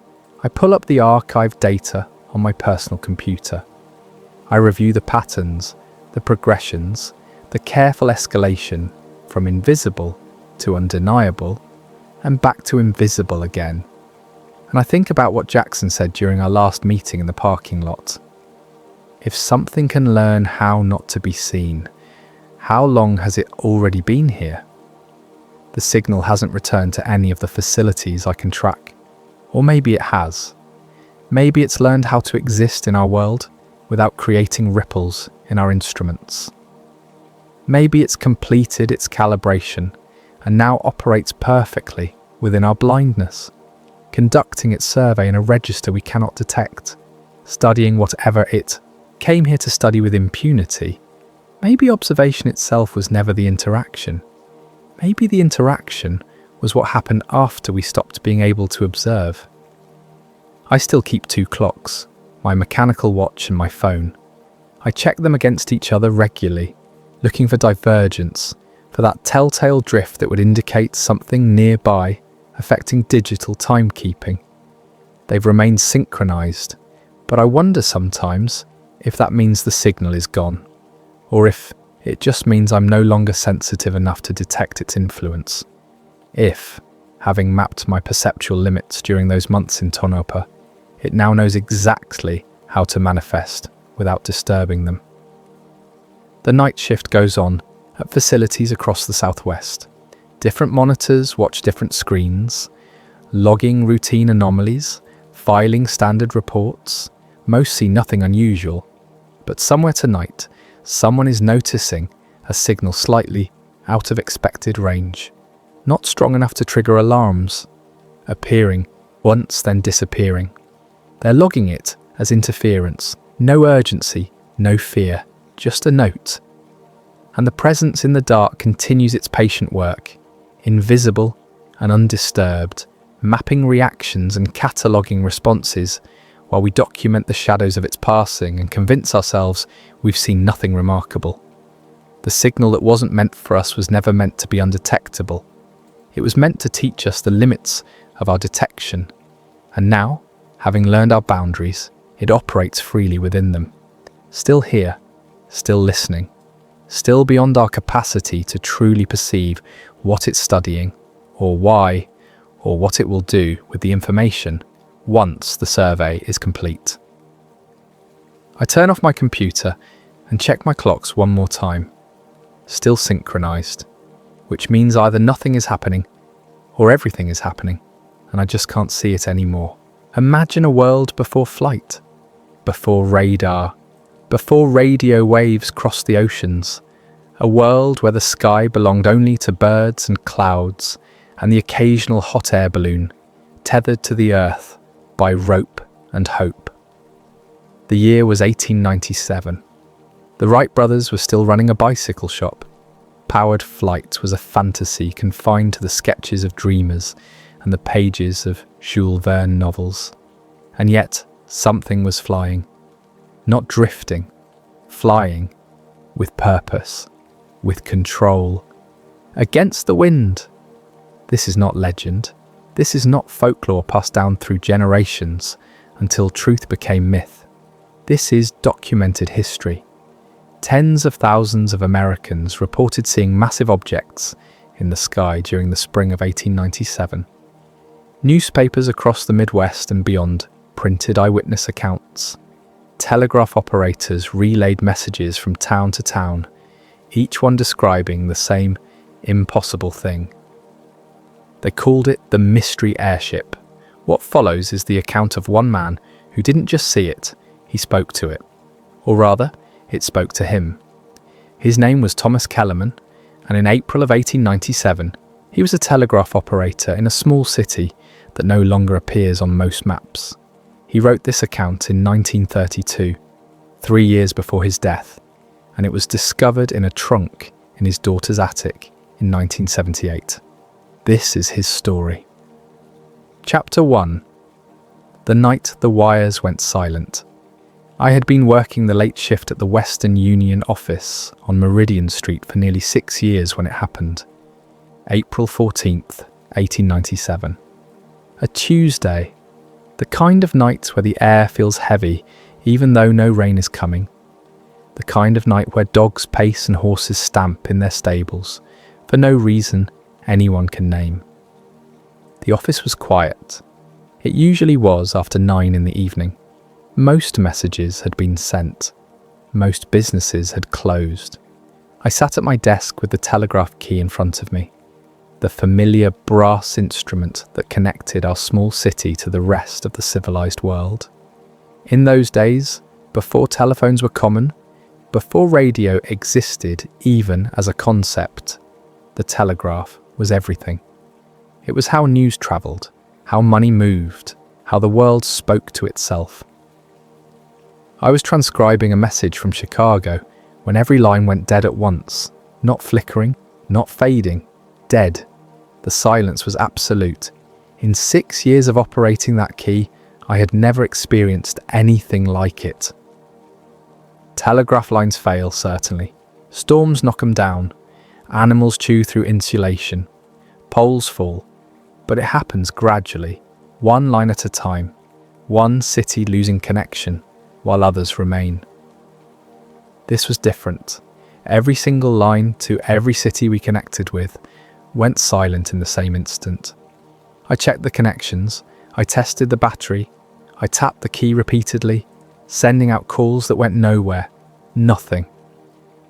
I pull up the archived data on my personal computer. I review the patterns, the progressions, the careful escalation from invisible to undeniable and back to invisible again. And I think about what Jackson said during our last meeting in the parking lot. If something can learn how not to be seen, how long has it already been here? The signal hasn't returned to any of the facilities I can track. Or maybe it has. Maybe it's learned how to exist in our world without creating ripples in our instruments. Maybe it's completed its calibration and now operates perfectly within our blindness, conducting its survey in a register we cannot detect, studying whatever it came here to study with impunity. Maybe observation itself was never the interaction. Maybe the interaction was what happened after we stopped being able to observe. I still keep 2 clocks, my mechanical watch and my phone. I check them against each other regularly, looking for divergence, for that telltale drift that would indicate something nearby affecting digital timekeeping. They've remained synchronized, but I wonder sometimes if that means the signal is gone, or if it just means I'm no longer sensitive enough to detect its influence. If, having mapped my perceptual limits during those months in Tonopah, it now knows exactly how to manifest without disturbing them. The night shift goes on at facilities across the southwest. Different monitors watch different screens, logging routine anomalies, filing standard reports. Most see nothing unusual, but somewhere tonight, someone is noticing a signal slightly out of expected range, not strong enough to trigger alarms, appearing once then disappearing. They're logging it as interference, no urgency, no fear, just a note. And the presence in the dark continues its patient work, invisible and undisturbed, mapping reactions and cataloguing responses while we document the shadows of its passing and convince ourselves we've seen nothing remarkable. The signal that wasn't meant for us was never meant to be undetectable. It was meant to teach us the limits of our detection, and now, having learned our boundaries, it operates freely within them. Still here, still listening, still beyond our capacity to truly perceive what it's studying, or why, or what it will do with the information once the survey is complete. I turn off my computer and check my clocks one more time. Still synchronized, which means either nothing is happening or everything is happening, and I just can't see it anymore. Imagine a world before flight, before radar, before radio waves crossed the oceans, a world where the sky belonged only to birds and clouds and the occasional hot air balloon, tethered to the earth by rope and hope. The year was 1897. The Wright brothers were still running a bicycle shop. Powered flight was a fantasy confined to the sketches of dreamers and the pages of Jules Verne novels. And yet, something was flying. Not drifting, flying, with purpose, with control, against the wind. This is not legend. This is not folklore passed down through generations until truth became myth. This is documented history. Tens of thousands of Americans reported seeing massive objects in the sky during the spring of 1897. Newspapers across the Midwest and beyond printed eyewitness accounts. Telegraph operators relayed messages from town to town, each one describing the same impossible thing. They called it the mystery airship. What follows is the account of one man who didn't just see it, he spoke to it. Or rather, it spoke to him. His name was Thomas Kellerman, and in April of 1897, he was a telegraph operator in a small city that no longer appears on most maps. He wrote this account in 1932, 3 years before his death, and it was discovered in a trunk in his daughter's attic in 1978. This is his story. Chapter 1. The night the wires went silent. I had been working the late shift at the Western Union office on Meridian Street for nearly 6 years when it happened. April 14th, 1897. A Tuesday. The kind of night where the air feels heavy even though no rain is coming. The kind of night where dogs pace and horses stamp in their stables for no reason anyone can name. The office was quiet. It usually was after 9 in the evening. Most messages had been sent. Most businesses had closed. I sat at my desk with the telegraph key in front of me, the familiar brass instrument that connected our small city to the rest of the civilized world. In those days, before telephones were common, before radio existed even as a concept, the telegraph was everything. It was how news travelled, how money moved, how the world spoke to itself. I was transcribing a message from Chicago when every line went dead at once, not flickering, not fading, dead. The silence was absolute. In 6 years of operating that key, I had never experienced anything like it. Telegraph lines fail, certainly. Storms knock them down. Animals chew through insulation. Poles fall. But it happens gradually, one line at a time, one city losing connection while others remain. This was different. Every single line to every city we connected with went silent in the same instant. I checked the connections, I tested the battery, I tapped the key repeatedly, sending out calls that went nowhere. Nothing.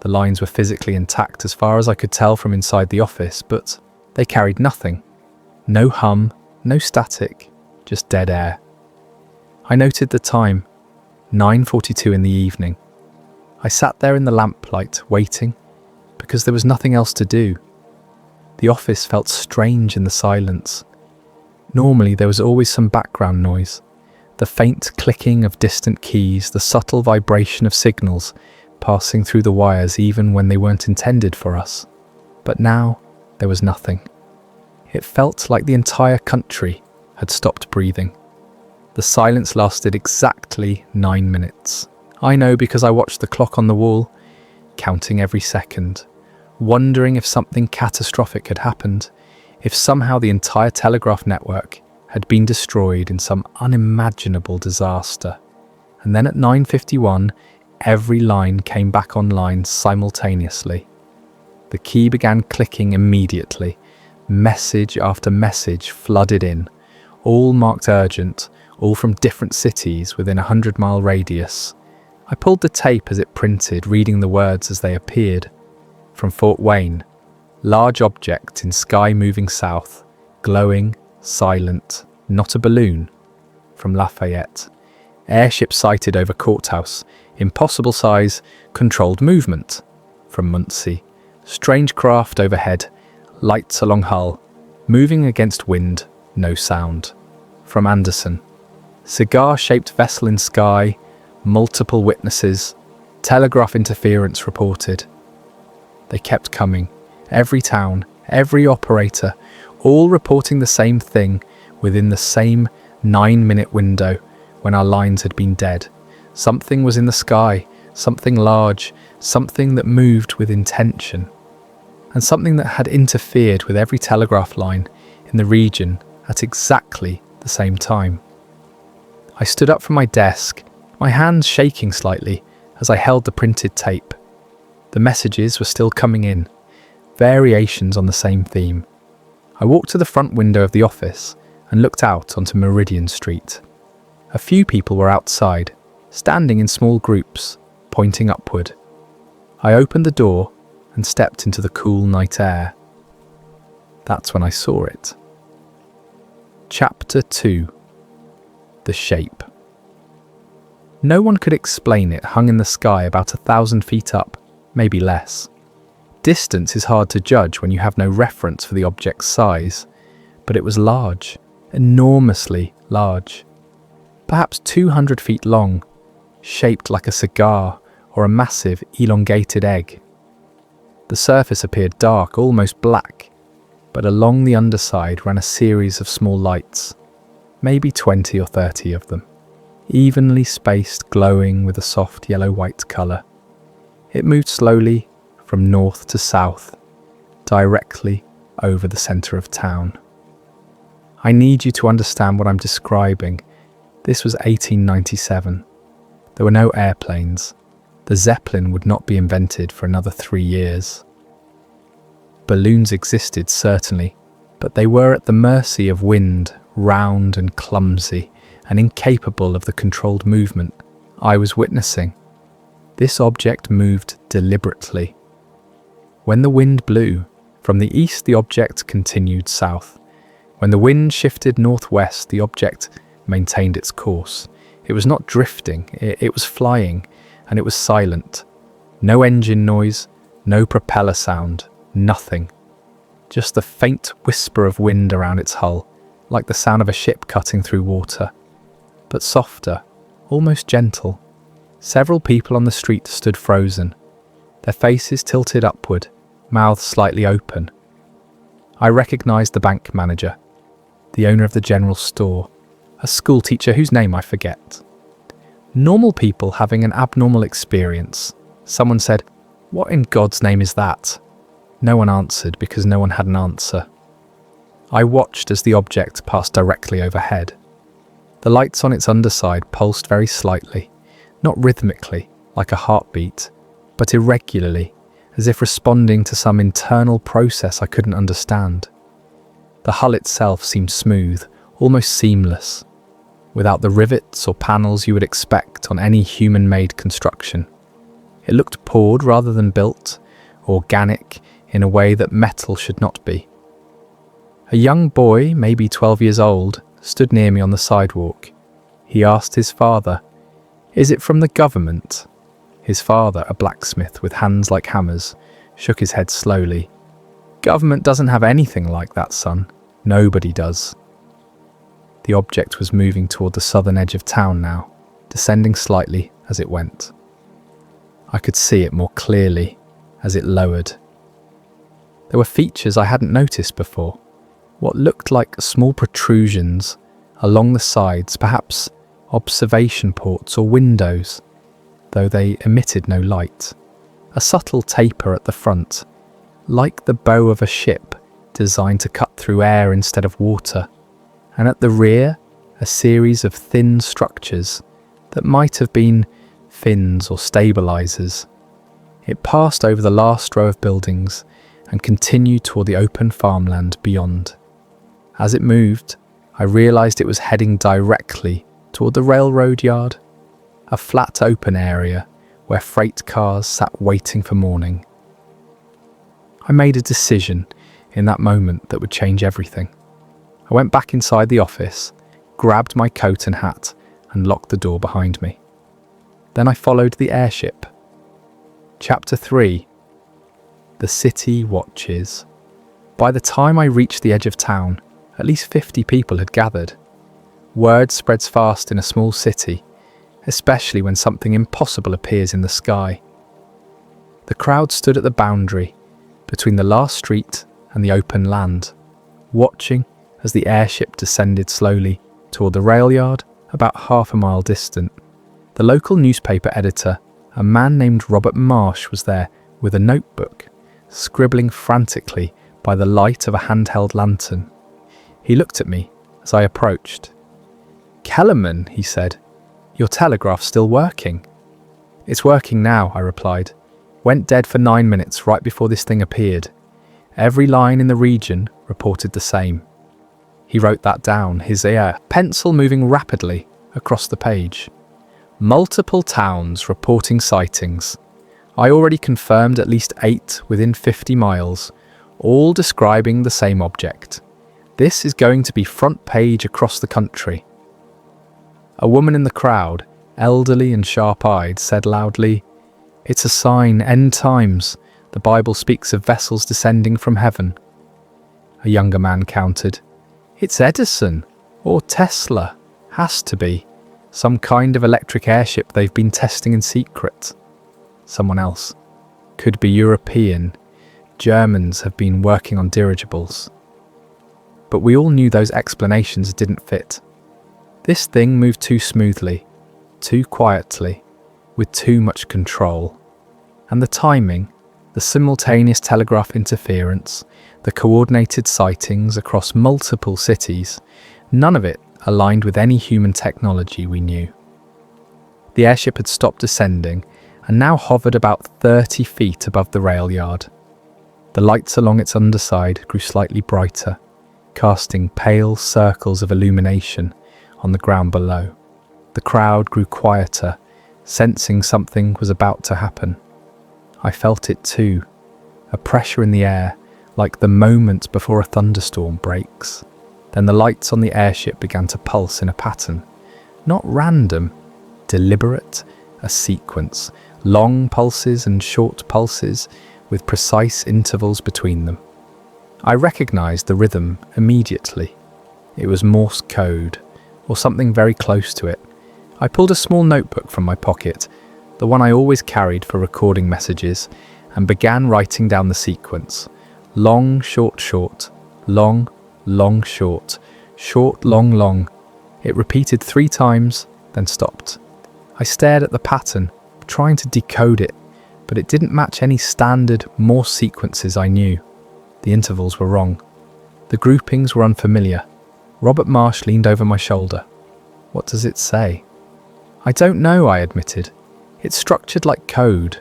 The lines were physically intact as far as I could tell from inside the office, but they carried nothing. No hum, no static, just dead air. I noted the time, 9:42 in the evening. I sat there in the lamplight, waiting, because there was nothing else to do. The office felt strange in the silence. Normally there was always some background noise, the faint clicking of distant keys, the subtle vibration of signals passing through the wires even when they weren't intended for us. But now there was nothing. It felt like the entire country had stopped breathing. The silence lasted exactly 9 minutes. I know because I watched the clock on the wall, counting every second, wondering if something catastrophic had happened, if somehow the entire telegraph network had been destroyed in some unimaginable disaster. And then at 9:51, every line came back online simultaneously. The key began clicking immediately. Message after message flooded in, all marked urgent, all from different cities within a 100-mile radius. I pulled the tape as it printed, reading the words as they appeared. From Fort Wayne, large object in sky moving south, glowing, silent, not a balloon. From Lafayette, airship sighted over courthouse, impossible size, controlled movement. From Muncie, strange craft overhead, lights along hull, moving against wind, no sound. From Anderson, cigar-shaped vessel in sky, multiple witnesses, telegraph interference reported. They kept coming, every town, every operator, all reporting the same thing within the same 9-minute window when our lines had been dead. Something was in the sky, something large, something that moved with intention, and something that had interfered with every telegraph line in the region at exactly the same time. I stood up from my desk, my hands shaking slightly as I held the printed tape. The messages were still coming in, variations on the same theme. I walked to the front window of the office and looked out onto Meridian Street. A few people were outside, standing in small groups, pointing upward. I opened the door and stepped into the cool night air. That's when I saw it. Chapter 2. The Shape. No one could explain it, hung in the sky about 1,000 feet up, maybe less. Distance is hard to judge when you have no reference for the object's size, but it was large, enormously large. Perhaps 200 feet long, shaped like a cigar or a massive elongated egg. The surface appeared dark, almost black, but along the underside ran a series of small lights, maybe 20 or 30 of them, evenly spaced, glowing with a soft yellow-white colour. It moved slowly from north to south, directly over the centre of town. I need you to understand what I'm describing. This was 1897. There were no airplanes. The Zeppelin would not be invented for another 3 years. Balloons existed, certainly, but they were at the mercy of wind, round and clumsy, and incapable of the controlled movement I was witnessing. This object moved deliberately. When the wind blew, from the east the object continued south. When the wind shifted northwest, the object maintained its course. It was not drifting, it was flying, and it was silent. No engine noise, no propeller sound, nothing. Just the faint whisper of wind around its hull, like the sound of a ship cutting through water. But softer, almost gentle. Several people on the street stood frozen, their faces tilted upward, mouths slightly open. I recognized the bank manager, the owner of the general store, a school teacher whose name I forget. Normal people having an abnormal experience. Someone said, "What in God's name is that?" No one answered because no one had an answer. I watched as the object passed directly overhead. The lights on its underside pulsed very slightly, not rhythmically, like a heartbeat, but irregularly, as if responding to some internal process I couldn't understand. The hull itself seemed smooth, almost seamless, without the rivets or panels you would expect on any human-made construction. It looked poured rather than built, organic in a way that metal should not be. A young boy, maybe 12 years old, stood near me on the sidewalk. He asked his father, "Is it from the government?" His father, a blacksmith with hands like hammers, shook his head slowly. "Government doesn't have anything like that, son. Nobody does." The object was moving toward the southern edge of town now, descending slightly as it went. I could see it more clearly as it lowered. There were features I hadn't noticed before, what looked like small protrusions along the sides, perhaps observation ports or windows, though they emitted no light. A subtle taper at the front, like the bow of a ship designed to cut through air instead of water, and at the rear, a series of thin structures that might have been fins or stabilizers. It passed over the last row of buildings and continued toward the open farmland beyond. As it moved, I realized it was heading directly toward the railroad yard, a flat open area where freight cars sat waiting for morning. I made a decision in that moment that would change everything. I went back inside the office, grabbed my coat and hat, and locked the door behind me. Then I followed the airship. Chapter 3. The City Watches. By the time I reached the edge of town, at least 50 people had gathered. Word spreads fast in a small city, especially when something impossible appears in the sky. The crowd stood at the boundary between the last street and the open land, watching as the airship descended slowly toward the rail yard about half a mile distant. The local newspaper editor, a man named Robert Marsh, was there with a notebook, scribbling frantically by the light of a handheld lantern. He looked at me as I approached. "Kellerman," he said, "your telegraph's still working." "It's working now," I replied. "Went dead for 9 minutes right before this thing appeared. Every line in the region reported the same." He wrote that down, his pencil moving rapidly across the page. "Multiple towns reporting sightings. I already confirmed at least 8 within 50 miles, all describing the same object. This is going to be front page across the country." A woman in the crowd, elderly and sharp-eyed, said loudly, "It's a sign, end times. The Bible speaks of vessels descending from heaven." A younger man countered, "It's Edison or Tesla. Has to be. Some kind of electric airship they've been testing in secret." Someone else, "Could be European. Germans have been working on dirigibles." But we all knew those explanations didn't fit. This thing moved too smoothly, too quietly, with too much control. And the timing, the simultaneous telegraph interference, the coordinated sightings across multiple cities, none of it aligned with any human technology we knew. The airship had stopped descending and now hovered about 30 feet above the rail yard. The lights along its underside grew slightly brighter, casting pale circles of illumination on the ground below. The crowd grew quieter, sensing something was about to happen. I felt it too, a pressure in the air, like the moment before a thunderstorm breaks. Then the lights on the airship began to pulse in a pattern, not random, deliberate, a sequence, long pulses and short pulses with precise intervals between them. I recognized the rhythm immediately. It was Morse code, or something very close to it. I pulled a small notebook from my pocket, the one I always carried for recording messages, and began writing down the sequence. Long, short, short, long, long, short, short, long, long. It repeated 3 times, then stopped. I stared at the pattern, trying to decode it, but it didn't match any standard Morse sequences I knew. The intervals were wrong. The groupings were unfamiliar. Robert Marsh leaned over my shoulder. "What does it say?" "I don't know," I admitted. "It's structured like code,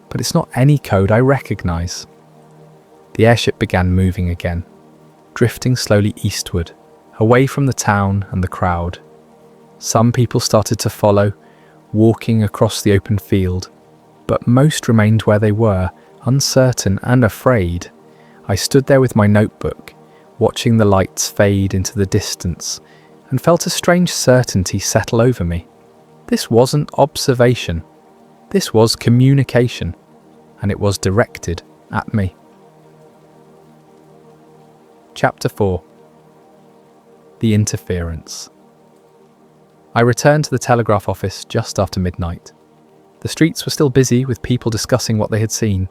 but it's not any code I recognise." The airship began moving again, drifting slowly eastward, away from the town and the crowd. Some people started to follow, walking across the open field, but most remained where they were, uncertain and afraid. I stood there with my notebook, watching the lights fade into the distance, and felt a strange certainty settle over me. This wasn't observation. This was communication, and it was directed at me. Chapter 4. The Interference. I returned to the telegraph office just after midnight. The streets were still busy with people discussing what they had seen.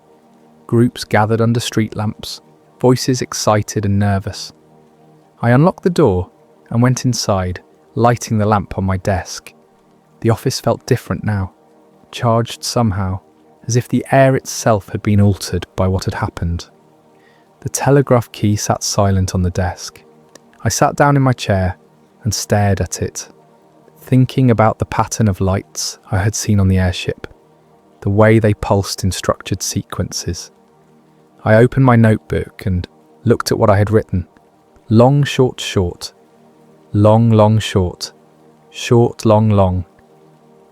Groups gathered under street lamps, voices excited and nervous. I unlocked the door and went inside, lighting the lamp on my desk. The office felt different now, charged somehow, as if the air itself had been altered by what had happened. The telegraph key sat silent on the desk. I sat down in my chair and stared at it, thinking about the pattern of lights I had seen on the airship, the way they pulsed in structured sequences. I opened my notebook and looked at what I had written. Long, short, short. Long, long, short. Short, long, long.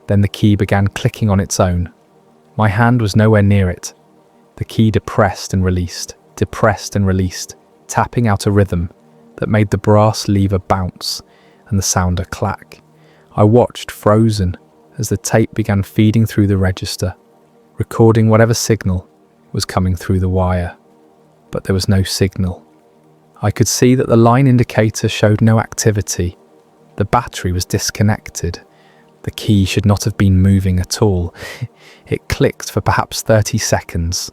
Then the key began clicking on its own. My hand was nowhere near it. The key depressed and released, tapping out a rhythm that made the brass lever bounce and the sounder clack. I watched, frozen, as the tape began feeding through the register, recording whatever signal was coming through the wire. But there was no signal. I could see that the line indicator showed no activity. The battery was disconnected. The key should not have been moving at all. It clicked for perhaps 30 seconds,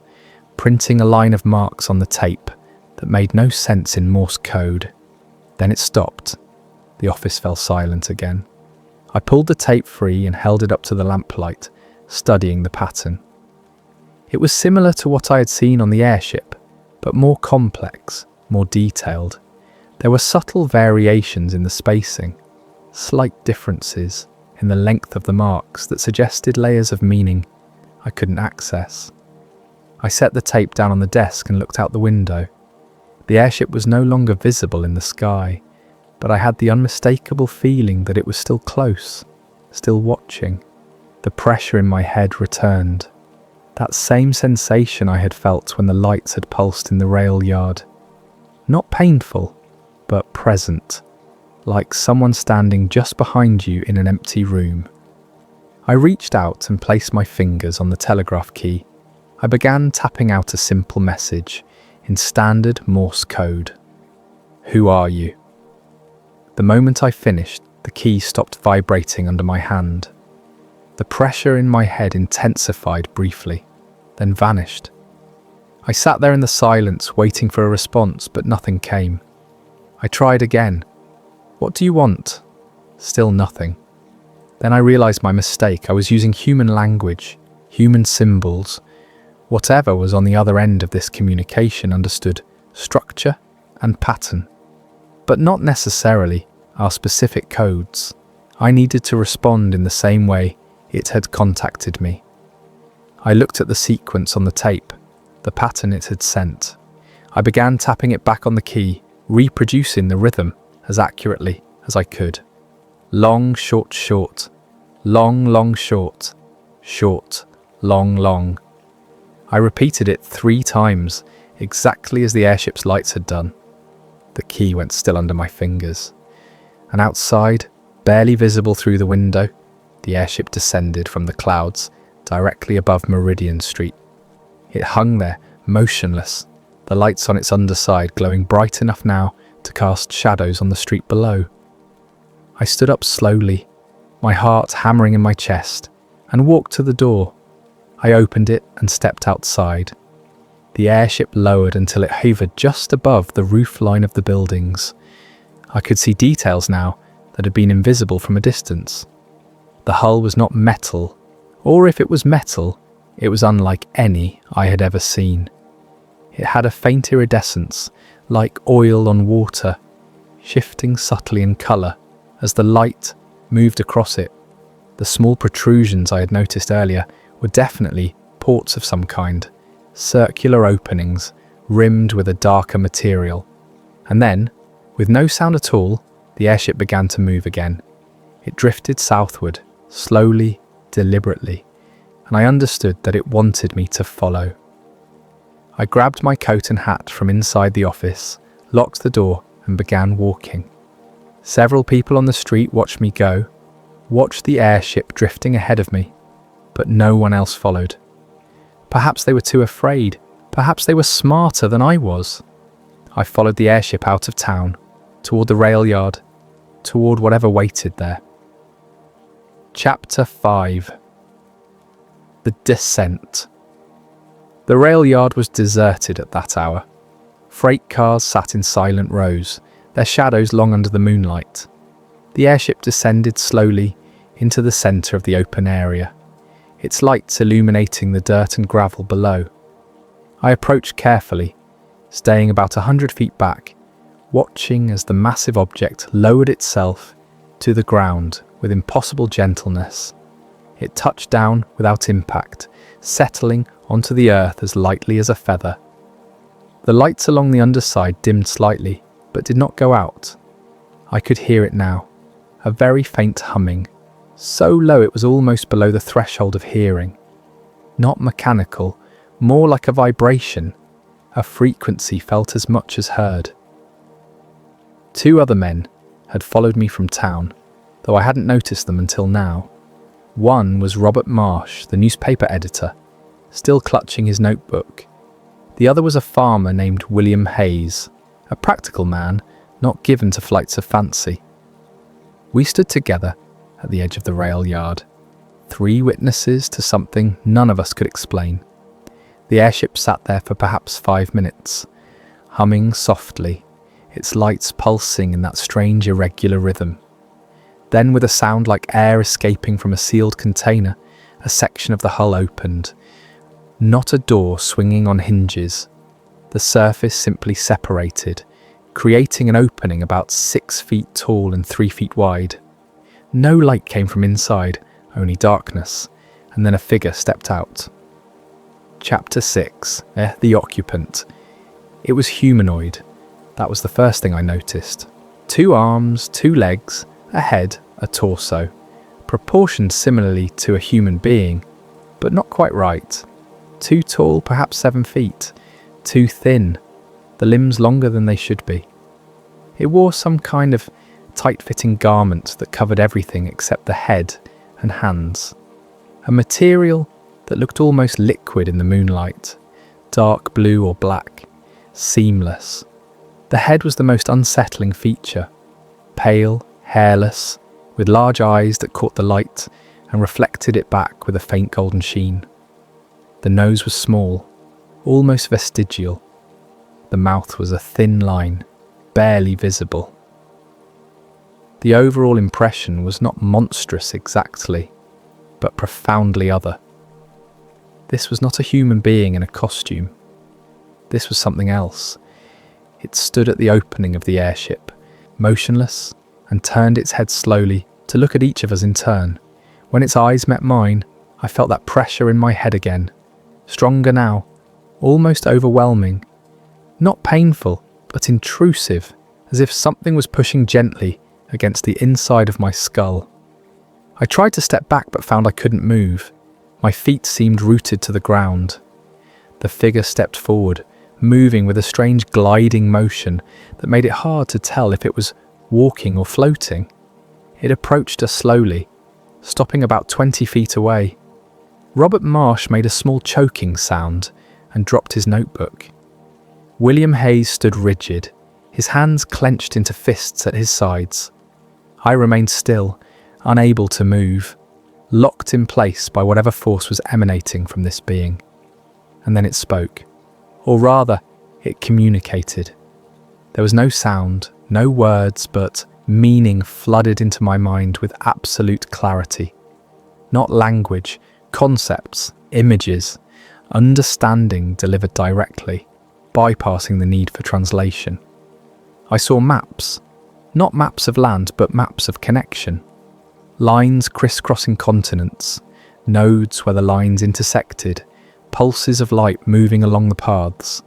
printing a line of marks on the tape that made no sense in Morse code. Then it stopped. The office fell silent again. I pulled the tape free and held it up to the lamplight, studying the pattern. It was similar to what I had seen on the airship, but more complex, more detailed. There were subtle variations in the spacing, slight differences in the length of the marks that suggested layers of meaning I couldn't access. I set the tape down on the desk and looked out the window. The airship was no longer visible in the sky, but I had the unmistakable feeling that it was still close, still watching. The pressure in my head returned. That same sensation I had felt when the lights had pulsed in the rail yard. Not painful, but present, like someone standing just behind you in an empty room. I reached out and placed my fingers on the telegraph key. I began tapping out a simple message in standard Morse code. "Who are you?" The moment I finished, the key stopped vibrating under my hand. The pressure in my head intensified briefly, then vanished. I sat there in the silence, waiting for a response, but nothing came. I tried again. "What do you want?" Still nothing. Then I realized my mistake. I was using human language, human symbols. Whatever was on the other end of this communication understood structure and pattern, but not necessarily our specific codes. I needed to respond in the same way it had contacted me. I looked at the sequence on the tape, the pattern it had sent. I began tapping it back on the key, reproducing the rhythm as accurately as I could. Long, short, short. Long, long, short. Short, long, long. I repeated it 3 times, exactly as the airship's lights had done. The key went still under my fingers. And outside, barely visible through the window, the airship descended from the clouds directly above Meridian Street. It hung there, motionless, the lights on its underside glowing bright enough now to cast shadows on the street below. I stood up slowly, my heart hammering in my chest, and walked to the door. I opened it and stepped outside. The airship lowered until it hovered just above the roof line of the buildings. I could see details now that had been invisible from a distance. The hull was not metal, or if it was metal, It was unlike any I had ever seen. It had a faint iridescence, like oil on water, shifting subtly in colour as the light moved across it. The small protrusions I had noticed earlier were definitely ports of some kind, circular openings rimmed with a darker material. And then, with no sound at all, the airship began to move again. It drifted southward, slowly, deliberately, and I understood that it wanted me to follow. I grabbed my coat and hat from inside the office, locked the door, and began walking. Several people on the street watched me go, watched the airship drifting ahead of me, but no one else followed. Perhaps they were too afraid. Perhaps they were smarter than I was. I followed the airship out of town, toward the rail yard, toward whatever waited there. Chapter 5. The Descent. The rail yard was deserted at that hour. Freight cars sat in silent rows, their shadows long under the moonlight. The airship descended slowly into the centre of the open area, its lights illuminating the dirt and gravel below. I approached carefully, staying about 100 feet back, watching as the massive object lowered itself to the ground with impossible gentleness. It touched down without impact, settling onto the earth as lightly as a feather. The lights along the underside dimmed slightly, but did not go out. I could hear it now, a very faint humming, so low it was almost below the threshold of hearing. Not mechanical, more like a vibration, a frequency felt as much as heard. 2 other men had followed me from town, though I hadn't noticed them until now. One was Robert Marsh, the newspaper editor, still clutching his notebook. The other was a farmer named William Hayes, a practical man not given to flights of fancy. We stood together at the edge of the rail yard, 3 witnesses to something none of us could explain. The airship sat there for perhaps 5 minutes, humming softly, its lights pulsing in that strange irregular rhythm. Then, with a sound like air escaping from a sealed container, a section of the hull opened. Not a door swinging on hinges. The surface simply separated, creating an opening about 6 feet tall and 3 feet wide. No light came from inside, only darkness, and then a figure stepped out. Chapter 6. The Occupant. It was humanoid. That was the first thing I noticed. 2 arms, 2 legs, a head, a torso, proportioned similarly to a human being, but not quite right. Too tall, perhaps 7 feet. Too thin, the limbs longer than they should be. It wore some kind of tight-fitting garment that covered everything except the head and hands. A material that looked almost liquid in the moonlight, dark blue or black, seamless. The head was the most unsettling feature, pale, hairless, with large eyes that caught the light and reflected it back with a faint golden sheen. The nose was small, almost vestigial. The mouth was a thin line, barely visible. The overall impression was not monstrous exactly, but profoundly other. This was not a human being in a costume. This was something else. It stood at the opening of the airship, motionless, and turned its head slowly to look at each of us in turn. When its eyes met mine, I felt that pressure in my head again, stronger now, almost overwhelming. Not painful, but intrusive, as if something was pushing gently against the inside of my skull. I tried to step back but found I couldn't move. My feet seemed rooted to the ground. The figure stepped forward, moving with a strange gliding motion that made it hard to tell if it was walking or floating. It approached us slowly, stopping about 20 feet away. Robert Marsh made a small choking sound and dropped his notebook. William Hayes stood rigid, his hands clenched into fists at his sides. I remained still, unable to move, locked in place by whatever force was emanating from this being. And then it spoke. Or rather, it communicated. There was no sound, no words, but meaning flooded into my mind with absolute clarity. Not language, concepts, images, understanding delivered directly, bypassing the need for translation. I saw maps, not maps of land, but maps of connection. Lines crisscrossing continents, nodes where the lines intersected, pulses of light moving along the paths.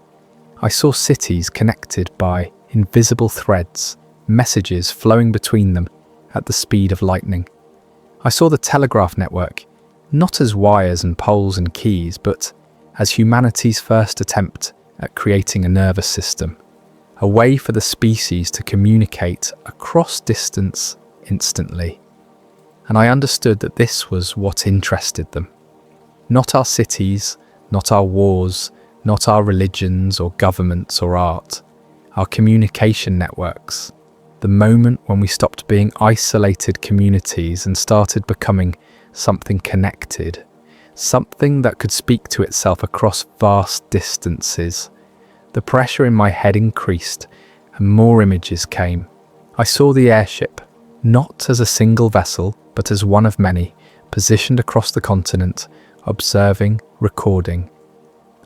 I saw cities connected by invisible threads, messages flowing between them at the speed of lightning. I saw the telegraph network, not as wires and poles and keys, but as humanity's first attempt at creating a nervous system, a way for the species to communicate across distance instantly. And I understood that this was what interested them. Not our cities, not our wars, not our religions or governments or art, our communication networks. The moment when we stopped being isolated communities and started becoming something connected, something that could speak to itself across vast distances. The pressure in my head increased and more images came. I saw the airship, not as a single vessel, but as one of many, positioned across the continent, observing, recording.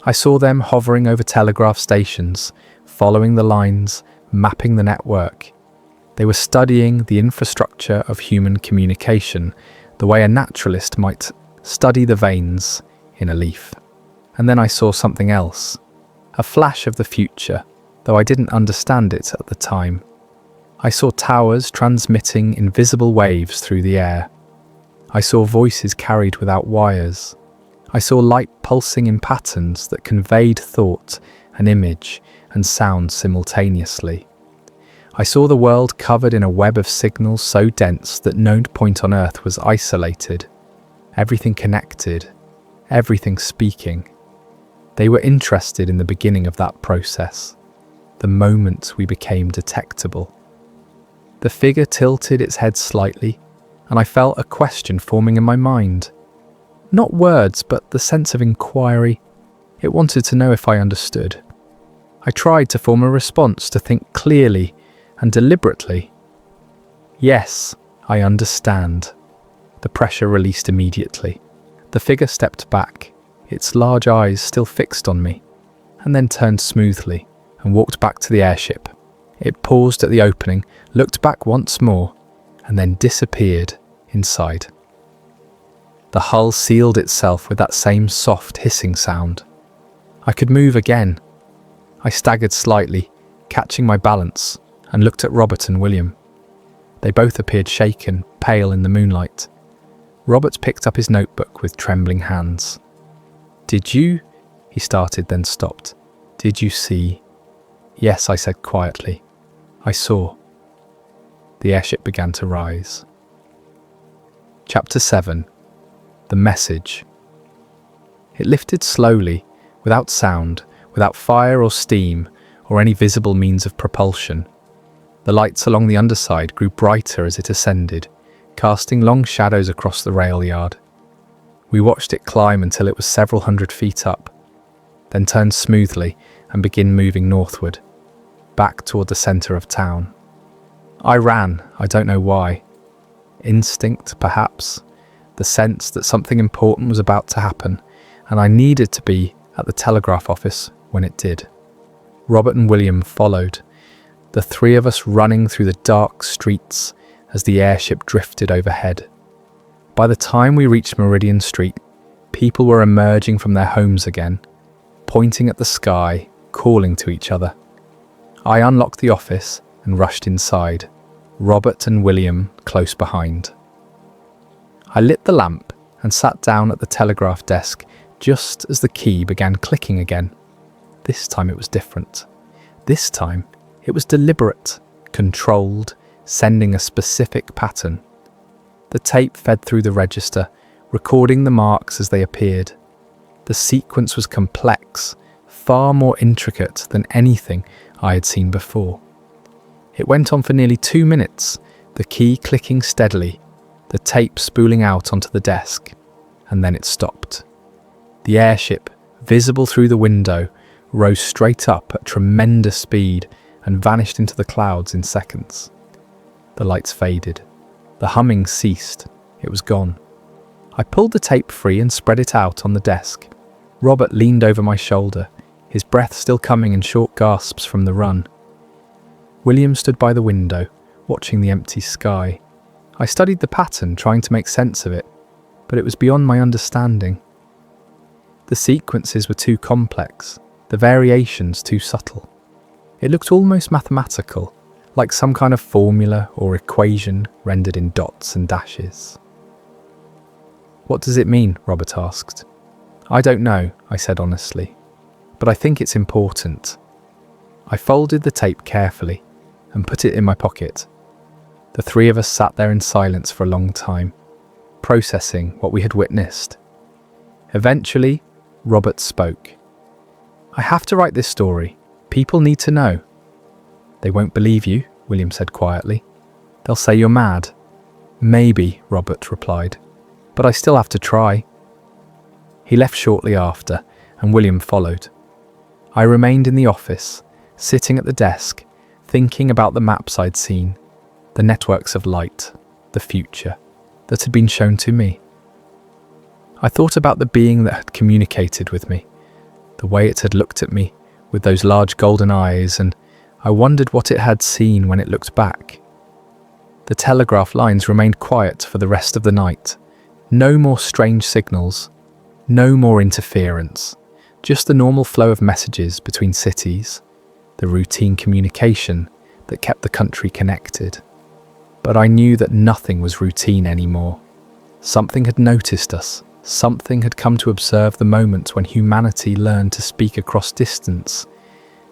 I saw them hovering over telegraph stations, following the lines, mapping the network. They were studying the infrastructure of human communication, the way a naturalist might study the veins in a leaf. And then I saw something else, a flash of the future, though I didn't understand it at the time. I saw towers transmitting invisible waves through the air. I saw voices carried without wires. I saw light pulsing in patterns that conveyed thought and image and sound simultaneously. I saw the world covered in a web of signals so dense that no point on Earth was isolated. Everything connected, everything speaking. They were interested in the beginning of that process, the moment we became detectable. The figure tilted its head slightly, and I felt a question forming in my mind. Not words, but the sense of inquiry. It wanted to know if I understood. I tried to form a response, to think clearly and deliberately. Yes, I understand. The pressure released immediately. The figure stepped back, its large eyes still fixed on me, and then turned smoothly and walked back to the airship. It paused at the opening, looked back once more, and then disappeared inside. The hull sealed itself with that same soft hissing sound. I could move again. I staggered slightly, catching my balance, and looked at Robert and William. They both appeared shaken, pale in the moonlight. Robert picked up his notebook with trembling hands. "Did you?" he started, then stopped. "Did you see?" "Yes," I said quietly. "I saw." The airship began to rise. Chapter 7. The Message. It lifted slowly, without sound, without fire or steam, or any visible means of propulsion. The lights along the underside grew brighter as it ascended, casting long shadows across the rail yard. We watched it climb until it was several hundred feet up, then turn smoothly and begin moving northward, back toward the centre of town. I ran, I don't know why. Instinct, perhaps, the sense that something important was about to happen, and I needed to be at the telegraph office when it did. Robert and William followed, the three of us running through the dark streets as the airship drifted overhead. By the time we reached Meridian Street, people were emerging from their homes again, pointing at the sky, calling to each other. I unlocked the office and rushed inside, Robert and William close behind. I lit the lamp and sat down at the telegraph desk just as the key began clicking again. This time it was different. This time it was deliberate, controlled, sending a specific pattern. The tape fed through the register, recording the marks as they appeared. The sequence was complex, far more intricate than anything I had seen before. It went on for nearly 2 minutes, the key clicking steadily, the tape spooling out onto the desk, and then it stopped. The airship, visible through the window, rose straight up at tremendous speed and vanished into the clouds in seconds. The lights faded. The humming ceased. It was gone. I pulled the tape free and spread it out on the desk. Robert leaned over my shoulder, his breath still coming in short gasps from the run. William stood by the window, watching the empty sky. I studied the pattern, trying to make sense of it, but it was beyond my understanding. The sequences were too complex, the variations too subtle. It looked almost mathematical, like some kind of formula or equation rendered in dots and dashes. "What does it mean?" Robert asked. "I don't know," I said honestly, "but I think it's important." I folded the tape carefully and put it in my pocket. The three of us sat there in silence for a long time, processing what we had witnessed. Eventually, Robert spoke. "I have to write this story. People need to know." "They won't believe you," William said quietly. "They'll say you're mad." "Maybe," Robert replied, "but I still have to try." He left shortly after, and William followed. I remained in the office, sitting at the desk, thinking about the maps I'd seen, the networks of light, the future, that had been shown to me. I thought about the being that had communicated with me, the way it had looked at me with those large golden eyes, and I wondered what it had seen when it looked back. The telegraph lines remained quiet for the rest of the night. No more strange signals, no more interference, just the normal flow of messages between cities, the routine communication that kept the country connected. But I knew that nothing was routine anymore. Something had noticed us. Something had come to observe the moment when humanity learned to speak across distance,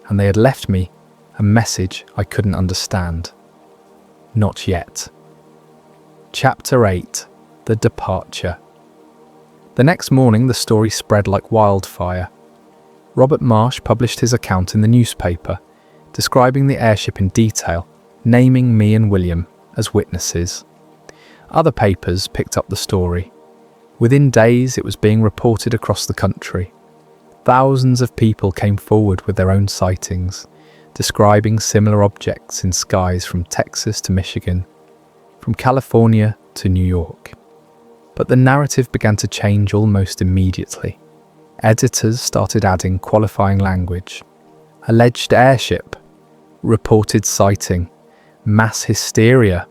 and they had left me a message I couldn't understand. Not yet. Chapter 8. The Departure. The next morning the story spread like wildfire. Robert Marsh published his account in the newspaper, describing the airship in detail, naming me and William as witnesses. Other papers picked up the story. Within days it was being reported across the country. Thousands of people came forward with their own sightings, describing similar objects in skies from Texas to Michigan, from California to New York. But the narrative began to change almost immediately. Editors started adding qualifying language. Alleged airship, reported sighting, mass hysteria.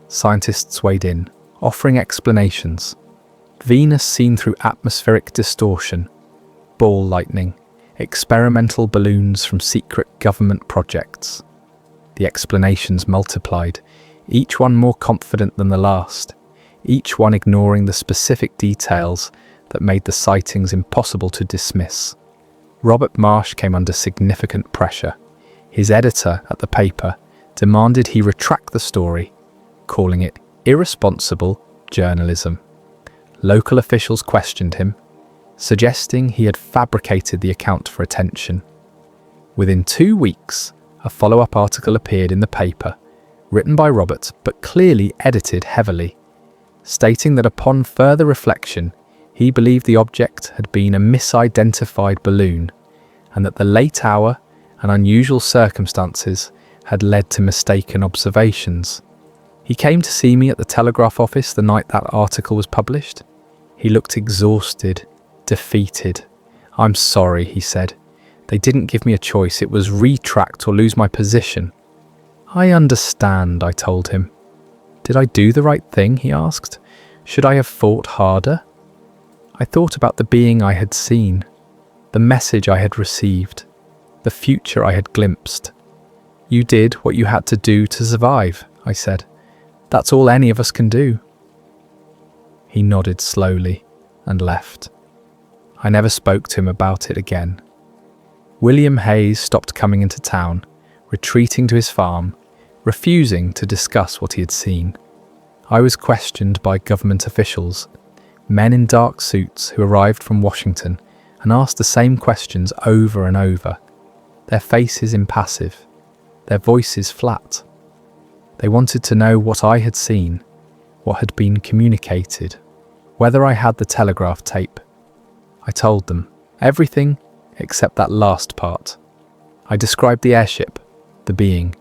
Scientists weighed in, offering explanations. Venus seen through atmospheric distortion, ball lightning, experimental balloons from secret government projects. The explanations multiplied, each one more confident than the last, each one ignoring the specific details that made the sightings impossible to dismiss. Robert Marsh came under significant pressure. His editor at the paper demanded he retract the story, calling it irresponsible journalism. Local officials questioned him, suggesting he had fabricated the account for attention. Within 2 weeks, a follow-up article appeared in the paper, written by Robert but clearly edited heavily, stating that upon further reflection, he believed the object had been a misidentified balloon, and that the late hour and unusual circumstances had led to mistaken observations. He came to see me at the telegraph office the night that article was published. He looked exhausted, defeated. "I'm sorry," he said. "They didn't give me a choice. It was retract or lose my position." "I understand," I told him. "Did I do the right thing?" he asked. "Should I have fought harder?" I thought about the being I had seen, the message I had received, the future I had glimpsed. "You did what you had to do to survive," I said. "That's all any of us can do." He nodded slowly and left. I never spoke to him about it again. William Hayes stopped coming into town, retreating to his farm, refusing to discuss what he had seen. I was questioned by government officials, men in dark suits who arrived from Washington and asked the same questions over and over, their faces impassive, their voices flat. They wanted to know what I had seen, what had been communicated, whether I had the telegraph tape. I told them everything except that last part. I described the airship, the being,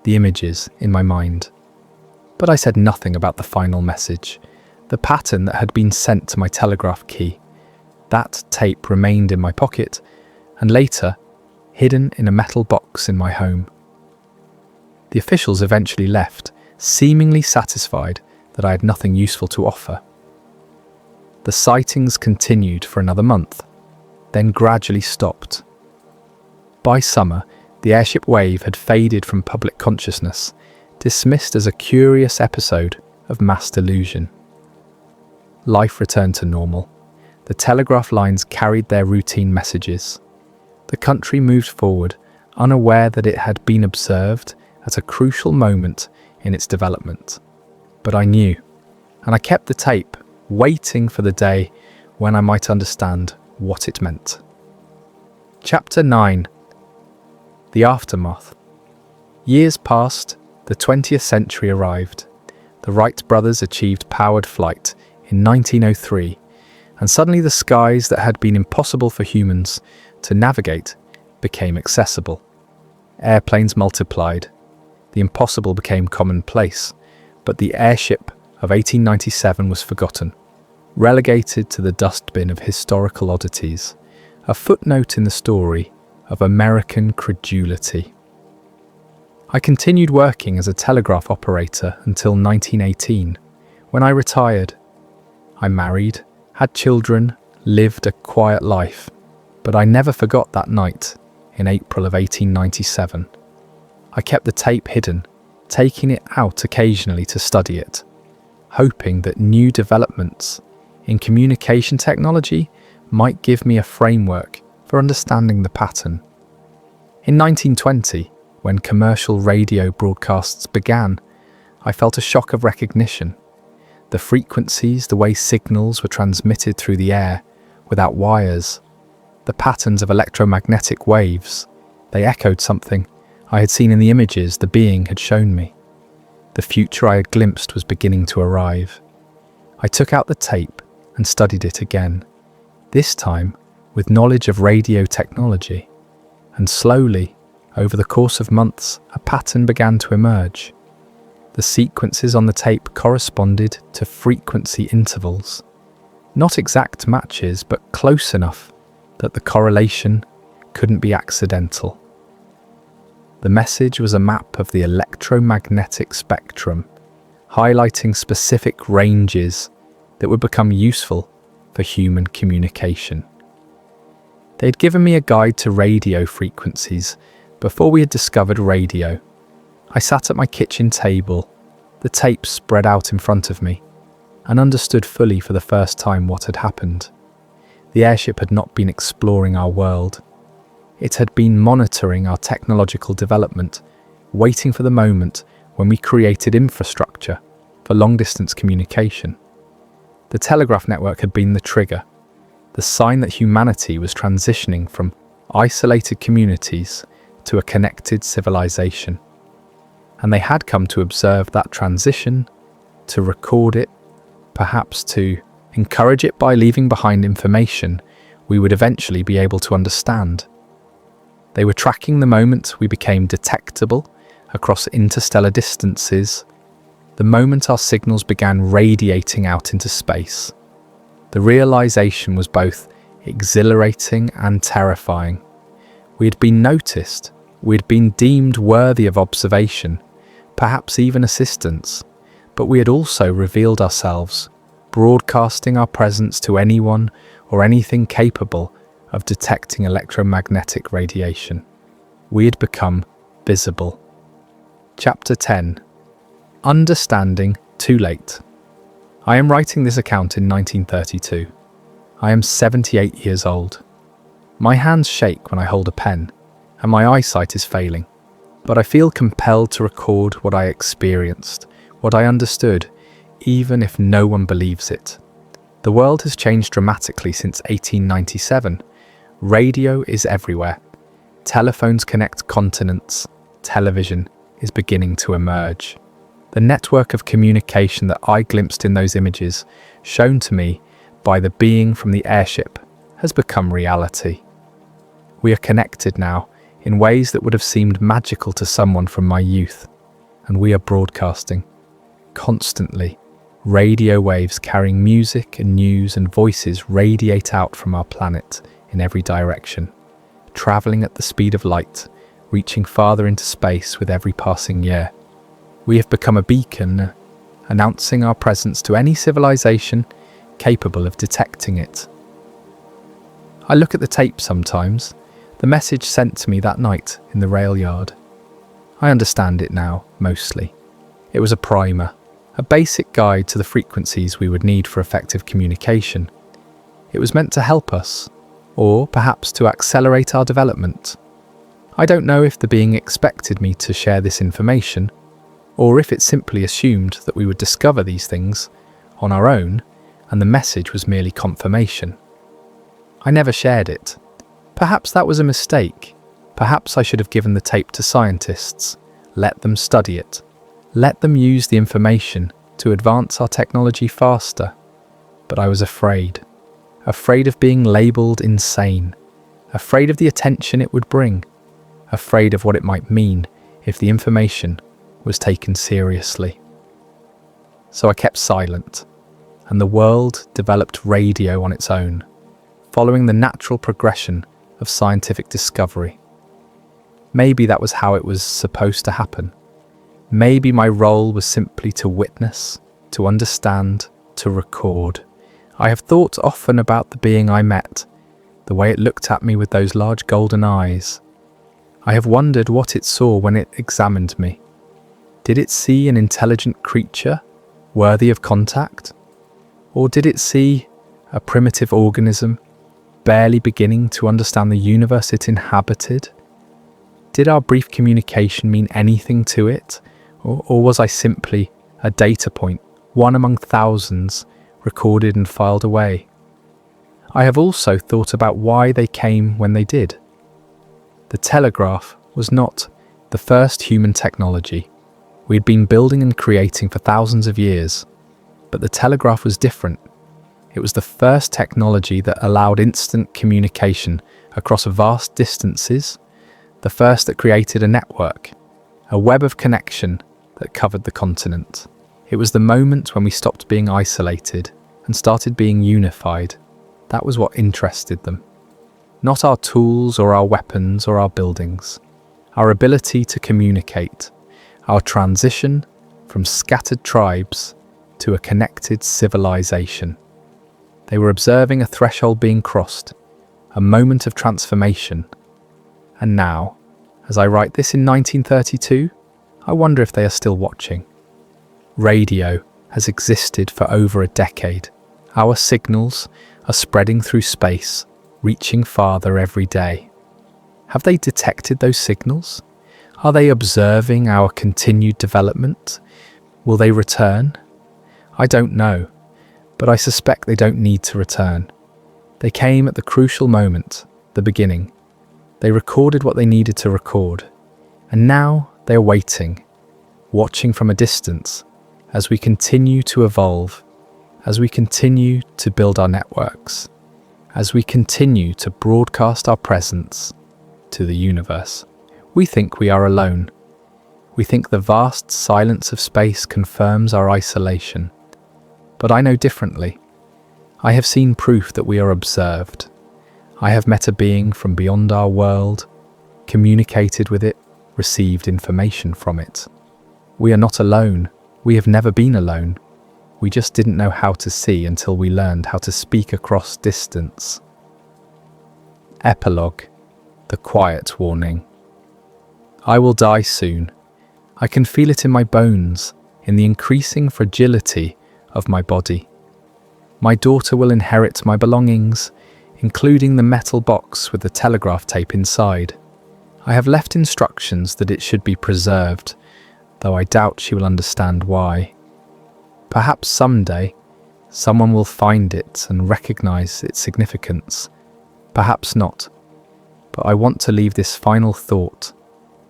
the images in my mind. But I said nothing about the final message, The pattern that had been sent to my telegraph key. That tape remained in my pocket and later hidden in a metal box in my home. The officials eventually left, seemingly satisfied that I had nothing useful to offer. The sightings continued for another month, then gradually stopped. By summer, the airship wave had faded from public consciousness, dismissed as a curious episode of mass delusion. Life returned to normal. The telegraph lines carried their routine messages. The country moved forward, unaware that it had been observed at a crucial moment in its development. But I knew, and I kept the tape, waiting for the day when I might understand what it meant. Chapter 9. The Aftermath. Years passed, the 20th century arrived. The Wright brothers achieved powered flight in 1903, and suddenly the skies that had been impossible for humans to navigate became accessible. Airplanes multiplied. The impossible became commonplace, but the airship of 1897 was forgotten, relegated to the dustbin of historical oddities, a footnote in the story of American credulity. I continued working as a telegraph operator until 1918, when I retired. I married, had children, lived a quiet life, but I never forgot that night in April of 1897. I kept the tape hidden, taking it out occasionally to study it, hoping that new developments in communication technology might give me a framework for understanding the pattern. In 1920, when commercial radio broadcasts began, I felt a shock of recognition. The frequencies, the way signals were transmitted through the air without wires, the patterns of electromagnetic waves, they echoed something I had seen in the images the being had shown me. The future I had glimpsed was beginning to arrive. I took out the tape and studied it again, this time with knowledge of radio technology. And slowly, over the course of months, a pattern began to emerge. The sequences on the tape corresponded to frequency intervals. Not exact matches, but close enough that the correlation couldn't be accidental. The message was a map of the electromagnetic spectrum, highlighting specific ranges that would become useful for human communication. They'd given me a guide to radio frequencies before we had discovered radio. I sat at my kitchen table, the tape spread out in front of me, and understood fully for the first time what had happened. The airship had not been exploring our world. It had been monitoring our technological development, waiting for the moment when we created infrastructure for long-distance communication. The telegraph network had been the trigger, the sign that humanity was transitioning from isolated communities to a connected civilization. And they had come to observe that transition, to record it, perhaps to encourage it by leaving behind information we would eventually be able to understand. They were tracking the moment we became detectable across interstellar distances, the moment our signals began radiating out into space. The realization was both exhilarating and terrifying. We had been noticed, we had been deemed worthy of observation, perhaps even assistance, but we had also revealed ourselves, broadcasting our presence to anyone or anything capable of detecting electromagnetic radiation. We had become visible. Chapter 10. Understanding Too Late. I am writing this account in 1932. I am 78 years old. My hands shake when I hold a pen, and my eyesight is failing. But I feel compelled to record what I experienced, what I understood, even if no one believes it. The world has changed dramatically since 1897. Radio is everywhere. Telephones connect continents. Television is beginning to emerge. The network of communication that I glimpsed in those images, shown to me by the being from the airship, has become reality. We are connected now in ways that would have seemed magical to someone from my youth, and we are broadcasting constantly, Radio waves carrying music and news and voices radiate out from our planet in every direction, travelling at the speed of light, reaching farther into space with every passing year. We have become a beacon, announcing our presence to any civilization capable of detecting it. I look at the tape sometimes, the message sent to me that night in the rail yard. I understand it now, mostly. It was a primer, a basic guide to the frequencies we would need for effective communication. It was meant to help us, or perhaps to accelerate our development. I don't know if the being expected me to share this information, or if it simply assumed that we would discover these things on our own, and the message was merely confirmation. I never shared it. Perhaps that was a mistake. Perhaps I should have given the tape to scientists, let them study it, let them use the information to advance our technology faster. But I was afraid of being labelled insane, afraid of the attention it would bring, afraid of what it might mean if the information was taken seriously. So I kept silent, and the world developed radio on its own, following the natural progression of scientific discovery. Maybe that was how it was supposed to happen. Maybe my role was simply to witness, to understand, to record. I have thought often about the being I met, the way it looked at me with those large golden eyes. I have wondered what it saw when it examined me. Did it see an intelligent creature, worthy of contact? Or did it see a primitive organism, barely beginning to understand the universe it inhabited? Did our brief communication mean anything to it, or was I simply a data point, one among thousands, recorded and filed away? I have also thought about why they came when they did. The telegraph was not the first human technology. We had been building and creating for thousands of years, but the telegraph was different. It was the first technology that allowed instant communication across vast distances, the first that created a network, a web of connection that covered the continent. It was the moment when we stopped being isolated and started being unified. That was what interested them. Not our tools or our weapons or our buildings. Our ability to communicate. Our transition from scattered tribes to a connected civilization. They were observing a threshold being crossed, a moment of transformation. And now, as I write this in 1932, I wonder if they are still watching. Radio has existed for over a decade. Our signals are spreading through space, reaching farther every day. Have they detected those signals? Are they observing our continued development? Will they return? I don't know, but I suspect they don't need to return. They came at the crucial moment, the beginning. They recorded what they needed to record, and now they are waiting, watching from a distance as we continue to evolve, as we continue to build our networks, as we continue to broadcast our presence to the universe. We think we are alone. We think the vast silence of space confirms our isolation. But I know differently. I have seen proof that we are observed. I have met a being from beyond our world, communicated with it, received information from it. We are not alone. We have never been alone. We just didn't know how to see until we learned how to speak across distance. Epilogue. The quiet warning. I will die soon. I can feel it in my bones, in the increasing fragility of my body. My daughter will inherit my belongings, including the metal box with the telegraph tape inside. I have left instructions that it should be preserved, though I doubt she will understand why. Perhaps someday, someone will find it and recognize its significance. Perhaps not. But I want to leave this final thought,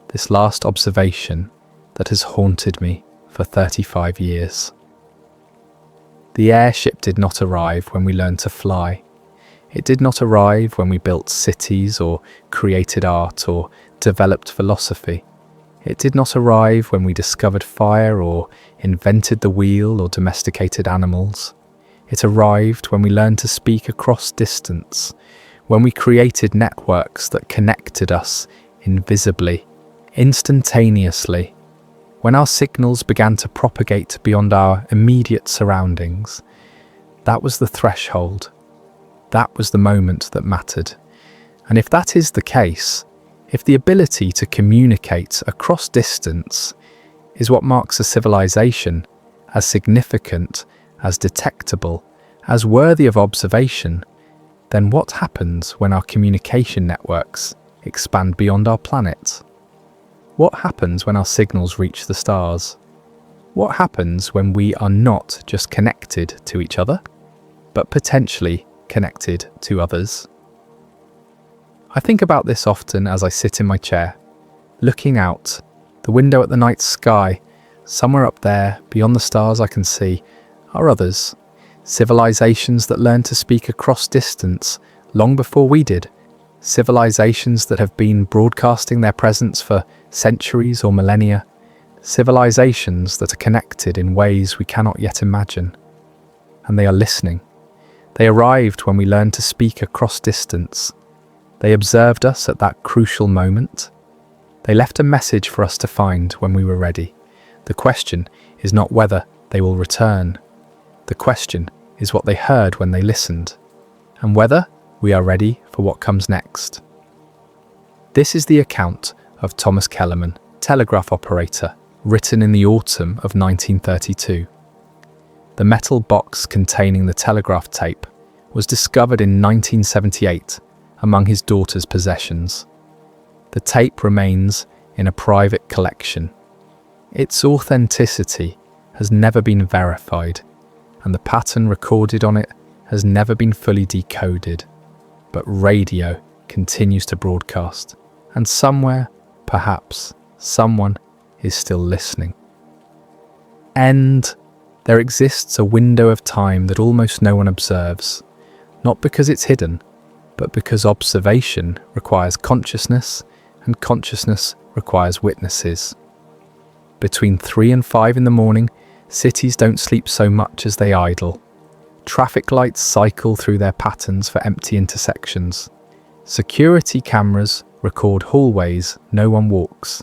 this last observation that has haunted me for 35 years. The airship did not arrive when we learned to fly. It did not arrive when we built cities or created art or developed philosophy. It did not arrive when we discovered fire or invented the wheel or domesticated animals. It arrived when we learned to speak across distance, when we created networks that connected us invisibly, instantaneously, when our signals began to propagate beyond our immediate surroundings. That was the threshold. That was the moment that mattered. And if that is the case, if the ability to communicate across distance is what marks a civilization as significant, as detectable, as worthy of observation, then what happens when our communication networks expand beyond our planet? What happens when our signals reach the stars? What happens when we are not just connected to each other, but potentially connected to others? I think about this often as I sit in my chair, looking out the window at the night sky. Somewhere up there, beyond the stars I can see, are others, civilizations that learned to speak across distance long before we did, civilizations that have been broadcasting their presence for centuries or millennia, civilizations that are connected in ways we cannot yet imagine. And they are listening. They arrived when we learned to speak across distance. They observed us at that crucial moment. They left a message for us to find when we were ready. The question is not whether they will return. The question is what they heard when they listened, and whether we are ready for what comes next. This is the account of Thomas Kellerman, telegraph operator, written in the autumn of 1932. The metal box containing the telegraph tape was discovered in 1978 among his daughter's possessions. The tape remains in a private collection. Its authenticity has never been verified, and the pattern recorded on it has never been fully decoded. But radio continues to broadcast, and somewhere, perhaps, someone is still listening. There exists a window of time that almost no one observes, not because it's hidden, but because observation requires consciousness, and consciousness requires witnesses. Between 3 and 5 in the morning, cities don't sleep so much as they idle. Traffic lights cycle through their patterns for empty intersections. Security cameras record hallways no one walks.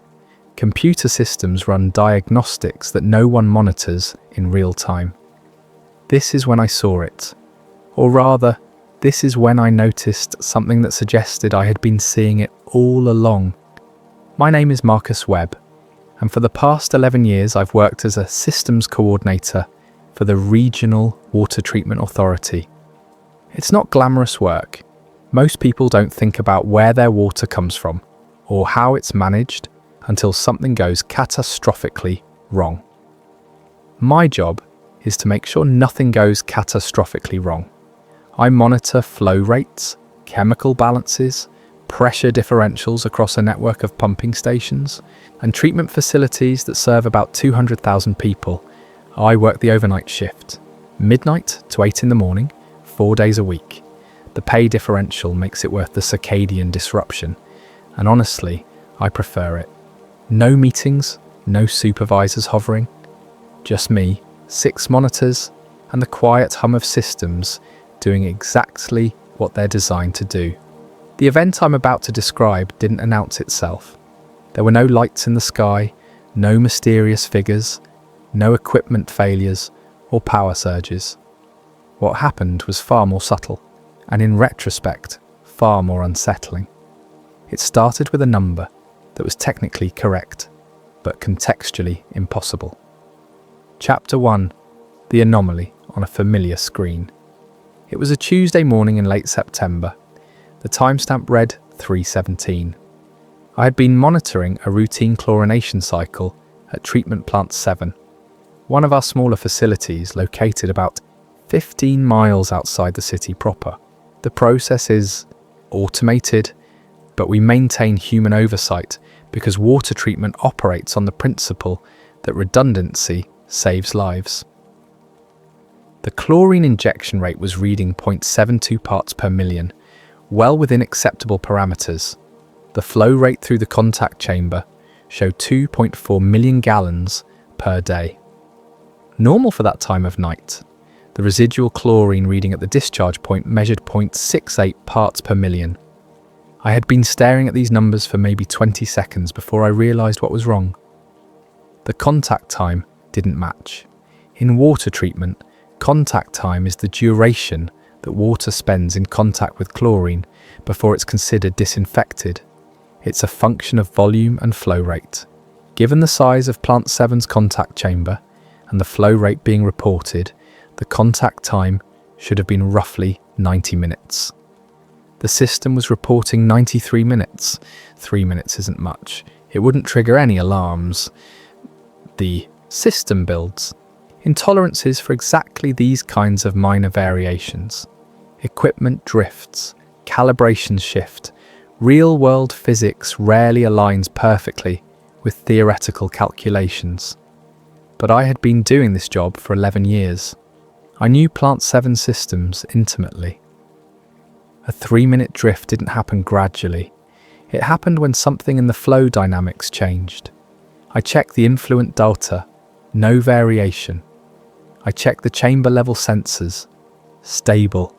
Computer systems run diagnostics that no one monitors in real time. This is when I saw it. Or rather, this is when I noticed something that suggested I had been seeing it all along. My name is Marcus Webb, and for the past 11 years I've worked as a systems coordinator for the Regional Water Treatment Authority. It's not glamorous work. Most people don't think about where their water comes from or how it's managed until something goes catastrophically wrong. My job is to make sure nothing goes catastrophically wrong. I monitor flow rates, chemical balances, pressure differentials across a network of pumping stations, and treatment facilities that serve about 200,000 people. I work the overnight shift, midnight to 8 in the morning, 4 days a week. The pay differential makes it worth the circadian disruption, and honestly, I prefer it. No meetings, no supervisors hovering, just me, 6 monitors, and the quiet hum of systems doing exactly what they're designed to do. The event I'm about to describe didn't announce itself. There were no lights in the sky, no mysterious figures, no equipment failures or power surges. What happened was far more subtle, and in retrospect, far more unsettling. It started with a number that was technically correct, but contextually impossible. Chapter 1. The Anomaly on a Familiar Screen. It was a Tuesday morning in late September. The timestamp read 3:17. I had been monitoring a routine chlorination cycle at Treatment Plant 7, one of our smaller facilities located about 15 miles outside the city proper. The process is automated, but we maintain human oversight because water treatment operates on the principle that redundancy saves lives. The chlorine injection rate was reading 0.72 parts per million, well within acceptable parameters. The flow rate through the contact chamber showed 2.4 million gallons per day. Normal for that time of night. The residual chlorine reading at the discharge point measured 0.68 parts per million. I had been staring at these numbers for maybe 20 seconds before I realised what was wrong. The contact time didn't match. In water treatment, contact time is the duration that water spends in contact with chlorine before it's considered disinfected. It's a function of volume and flow rate. Given the size of Plant 7's contact chamber and the flow rate being reported, the contact time should have been roughly 90 minutes. The system was reporting 93 minutes. 3 minutes isn't much. It wouldn't trigger any alarms. The system builds in tolerances for exactly these kinds of minor variations. Equipment drifts, calibrations shift. Real-world physics rarely aligns perfectly with theoretical calculations. But I had been doing this job for 11 years. I knew Plant 7 systems intimately. A 3-minute drift didn't happen gradually. It happened when something in the flow dynamics changed. I checked the influent data, no variation. I checked the chamber level sensors, stable.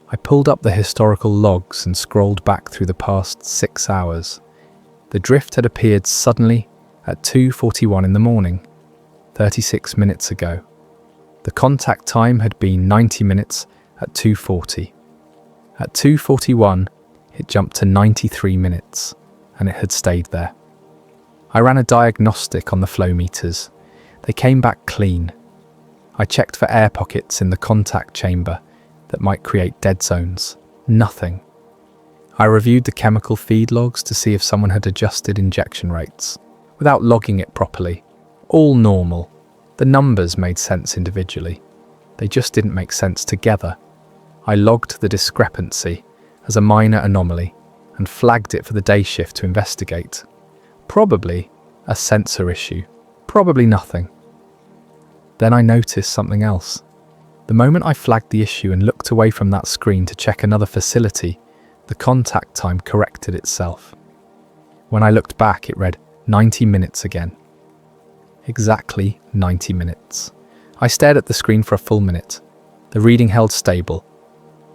I pulled up the historical logs and scrolled back through the past 6 hours. The drift had appeared suddenly at 2:41 in the morning, 36 minutes ago. The contact time had been 90 minutes at 2:40. At 2:41, it jumped to 93 minutes, and it had stayed there. I ran a diagnostic on the flow meters. They came back clean. I checked for air pockets in the contact chamber that might create dead zones. Nothing. I reviewed the chemical feed logs to see if someone had adjusted injection rates, without logging it properly. All normal. The numbers made sense individually. They just didn't make sense together. I logged the discrepancy as a minor anomaly and flagged it for the day shift to investigate. Probably a sensor issue. Probably nothing. Then I noticed something else. The moment I flagged the issue and looked away from that screen to check another facility, the contact time corrected itself. When I looked back, it read 90 minutes again. Exactly 90 minutes. I stared at the screen for a full minute. The reading held stable.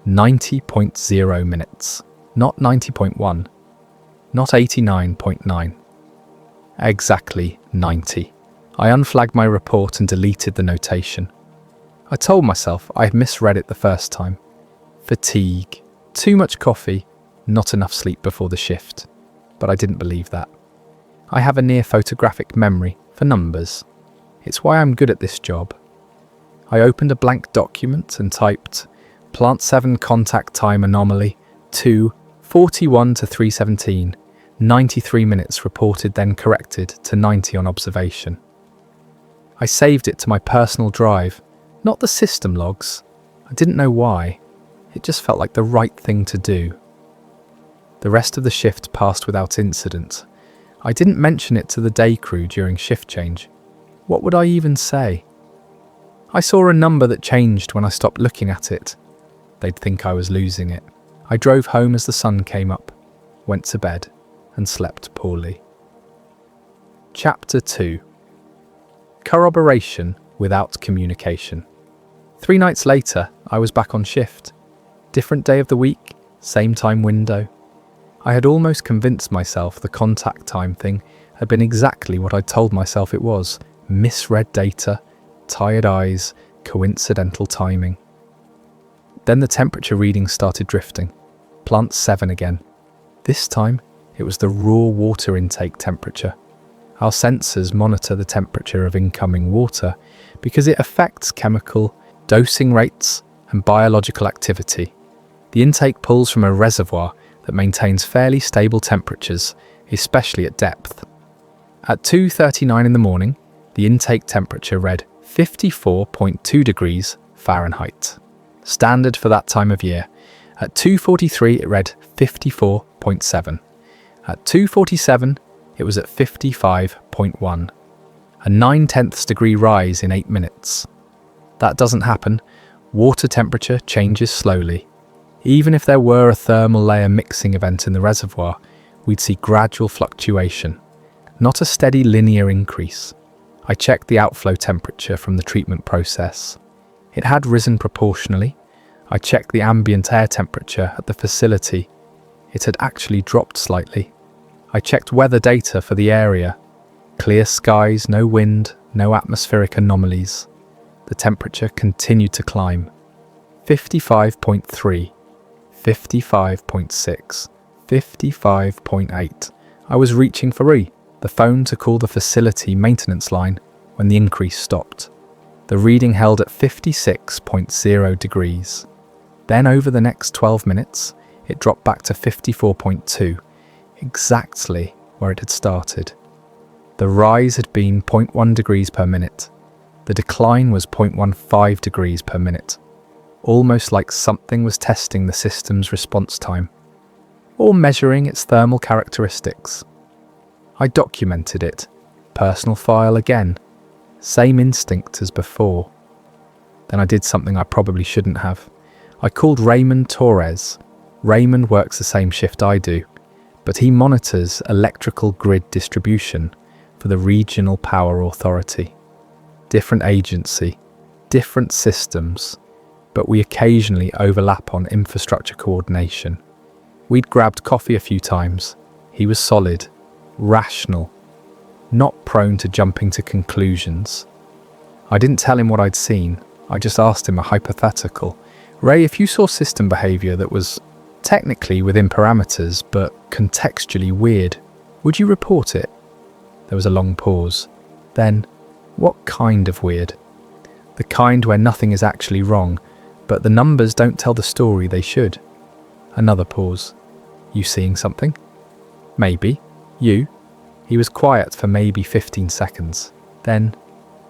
90.0 minutes. Not 90.1. Not 89.9. Exactly 90. I unflagged my report and deleted the notation. I told myself I had misread it the first time. Fatigue. Too much coffee. Not enough sleep before the shift. But I didn't believe that. I have a near photographic memory for numbers. It's why I'm good at this job. I opened a blank document and typed Plant 7 contact time anomaly 2:41 to 3:17. 93 minutes reported, then corrected to 90 on observation. I saved it to my personal drive, not the system logs. I didn't know why. It just felt like the right thing to do. The rest of the shift passed without incident. I didn't mention it to the day crew during shift change. What would I even say? I saw a number that changed when I stopped looking at it. They'd think I was losing it. I drove home as the sun came up, went to bed, and slept poorly. Chapter 2. Corroboration without communication. 3 nights later, I was back on shift. Different day of the week, same time window. I had almost convinced myself the contact time thing had been exactly what I'd told myself it was. Misread data, tired eyes, coincidental timing. Then the temperature readings started drifting. Plant 7 again. This time, it was the raw water intake temperature. Our sensors monitor the temperature of incoming water because it affects chemical, dosing rates, and biological activity. The intake pulls from a reservoir that maintains fairly stable temperatures, especially at depth. At 2:39 in the morning, the intake temperature read 54.2 degrees Fahrenheit. Standard for that time of year. At 2:43 it read 54.7. At 2:47 it was at 55.1. A 9/10 degree rise in 8 minutes. That doesn't happen. Water temperature changes slowly. Even if there were a thermal layer mixing event in the reservoir, we'd see gradual fluctuation. not a steady linear increase. I checked the outflow temperature from the treatment process. It had risen proportionally. I checked the ambient air temperature at the facility. It had actually dropped slightly. I checked weather data for the area. Clear skies, no wind, no atmospheric anomalies. The temperature continued to climb. 55.3, 55.6, 55.8. I was reaching for the phone to call the facility maintenance line when the increase stopped. The reading held at 56.0 degrees. Then over the next 12 minutes, it dropped back to 54.2, exactly where it had started. The rise had been 0.1 degrees per minute. The decline was 0.15 degrees per minute, almost like something was testing the system's response time, or measuring its thermal characteristics. I documented it, personal file again, same instinct as before. Then I did something I probably shouldn't have. I called Raymond Torres. Raymond works the same shift I do, but he monitors electrical grid distribution for the Regional Power Authority. Different agency, different systems, but we occasionally overlap on infrastructure coordination. We'd grabbed coffee a few times. He was solid, rational, not prone to jumping to conclusions. I didn't tell him what I'd seen. I just asked him a hypothetical. Ray, if you saw system behavior that was technically within parameters, but contextually weird, would you report it? There was a long pause. Then, what kind of weird? The kind where nothing is actually wrong, but the numbers don't tell the story they should. Another pause. You seeing something? Maybe. You? He was quiet for maybe 15 seconds. Then,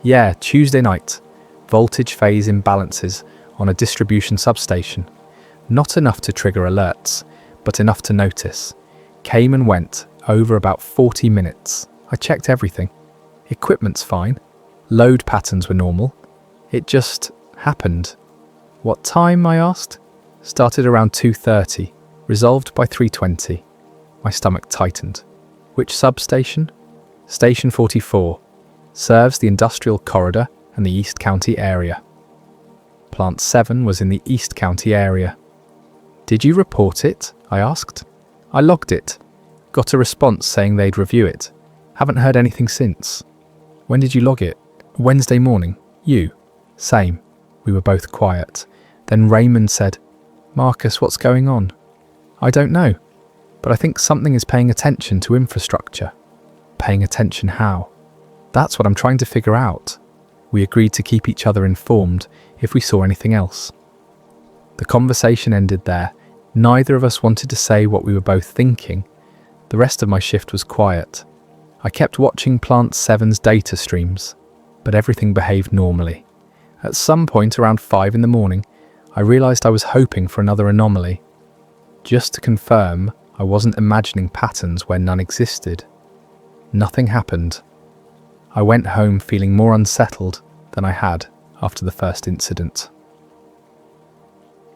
yeah, Tuesday night. Voltage phase imbalances on a distribution substation. Not enough to trigger alerts, but enough to notice. Came and went over about 40 minutes. I checked everything. Equipment's fine. Load patterns were normal. It just happened. What time, I asked? Started around 2:30, resolved by 3:20. My stomach tightened. Which substation? Station 44. Serves the industrial corridor and the East County area. Plant 7 was in the East County area. Did you report it? I asked. I logged it. Got a response saying they'd review it. Haven't heard anything since. When did you log it? Wednesday morning. You? Same. We were both quiet. Then Raymond said, Marcus, what's going on? I don't know, but I think something is paying attention to infrastructure. Paying attention how? That's what I'm trying to figure out. We agreed to keep each other informed if we saw anything else. The conversation ended there. Neither of us wanted to say what we were both thinking. The rest of my shift was quiet. I kept watching Plant 7's data streams, but everything behaved normally. At some point around 5 in the morning, I realised I was hoping for another anomaly. Just to confirm, I wasn't imagining patterns where none existed. Nothing happened. I went home feeling more unsettled than I had after the first incident.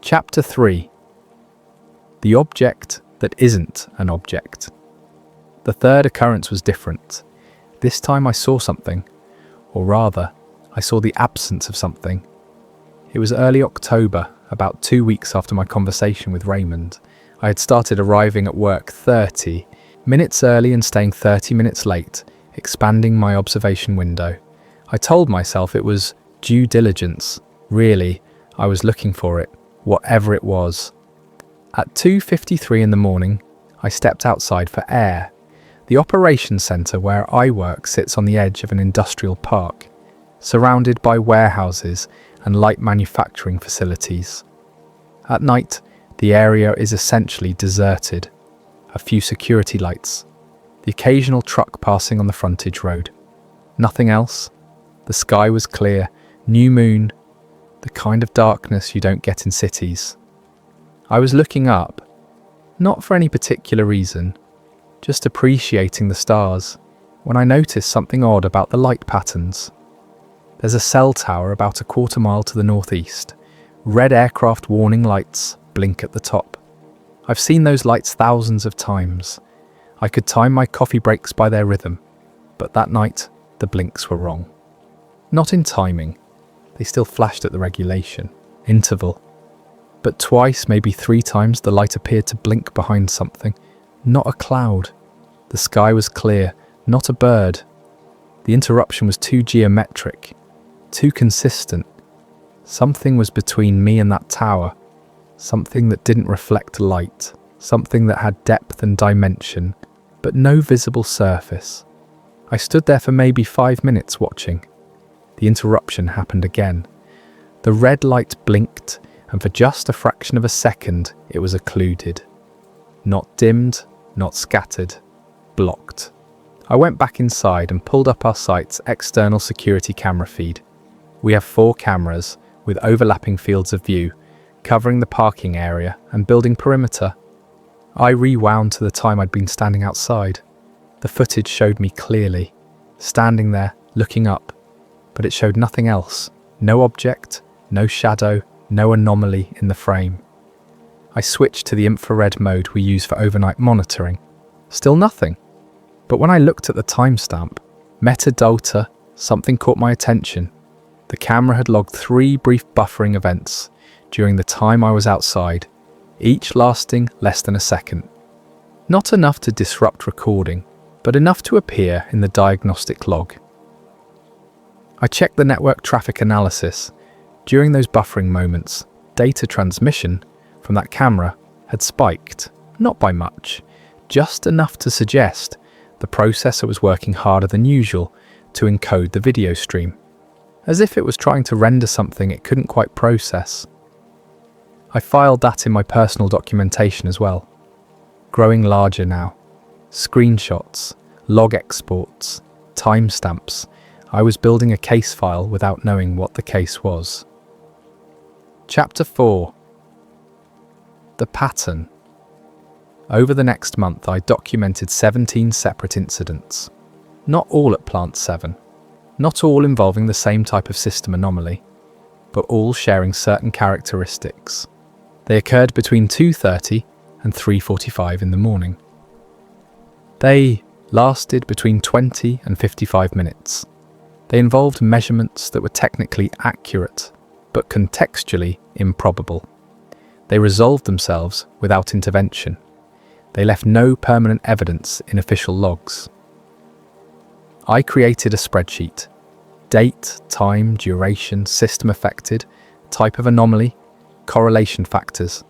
Chapter 3. The object that isn't an object. The third occurrence was different. This time I saw something, or rather, I saw the absence of something. It was early October, about 2 weeks after my conversation with Raymond. I had started arriving at work 30 minutes early and staying 30 minutes late, expanding my observation window. I told myself it was due diligence. Really, I was looking for it, whatever it was. At 2:53 in the morning, I stepped outside for air. The operations centre where I work sits on the edge of an industrial park, surrounded by warehouses and light manufacturing facilities. At night, the area is essentially deserted. A few security lights, the occasional truck passing on the frontage road. Nothing else. The sky was clear, new moon, the kind of darkness you don't get in cities. I was looking up, not for any particular reason, just appreciating the stars, when I noticed something odd about the light patterns. There's a cell tower about a quarter mile to the northeast. Red aircraft warning lights blink at the top. I've seen those lights thousands of times. I could time my coffee breaks by their rhythm. But that night, the blinks were wrong. Not in timing. They still flashed at the regulation interval. But twice, maybe 3 times, the light appeared to blink behind something. Not a cloud. The sky was clear, not a bird. The interruption was too geometric, too consistent. Something was between me and that tower. Something that didn't reflect light. Something that had depth and dimension, but no visible surface. I stood there for maybe 5 minutes watching. The interruption happened again. The red light blinked, and for just a fraction of a second, it was occluded. Not dimmed, not scattered, blocked. I went back inside and pulled up our site's external security camera feed. We have 4 cameras with overlapping fields of view, covering the parking area and building perimeter. I rewound to the time I'd been standing outside. The footage showed me clearly, standing there, looking up, but it showed nothing else. No object, no shadow, no anomaly in the frame. I switched to the infrared mode we use for overnight monitoring. Still nothing. But when I looked at the timestamp, metadata, something caught my attention. The camera had logged 3 brief buffering events during the time I was outside, each lasting less than a second. Not enough to disrupt recording, but enough to appear in the diagnostic log. I checked the network traffic analysis. During those buffering moments, data transmission from that camera had spiked, not by much, just enough to suggest the processor was working harder than usual to encode the video stream, as if it was trying to render something it couldn't quite process. I filed that in my personal documentation as well. Growing larger now. Screenshots, log exports, timestamps. I was building a case file without knowing what the case was. Chapter 4. The pattern. Over the next month, I documented 17 separate incidents. Not all at Plant 7. Not all involving the same type of system anomaly, but all sharing certain characteristics. They occurred between 2:30 and 3:45 in the morning. They lasted between 20 and 55 minutes. They involved measurements that were technically accurate, but contextually improbable. They resolved themselves without intervention. They left no permanent evidence in official logs. I created a spreadsheet. Date, time, duration, system affected, type of anomaly, correlation factors.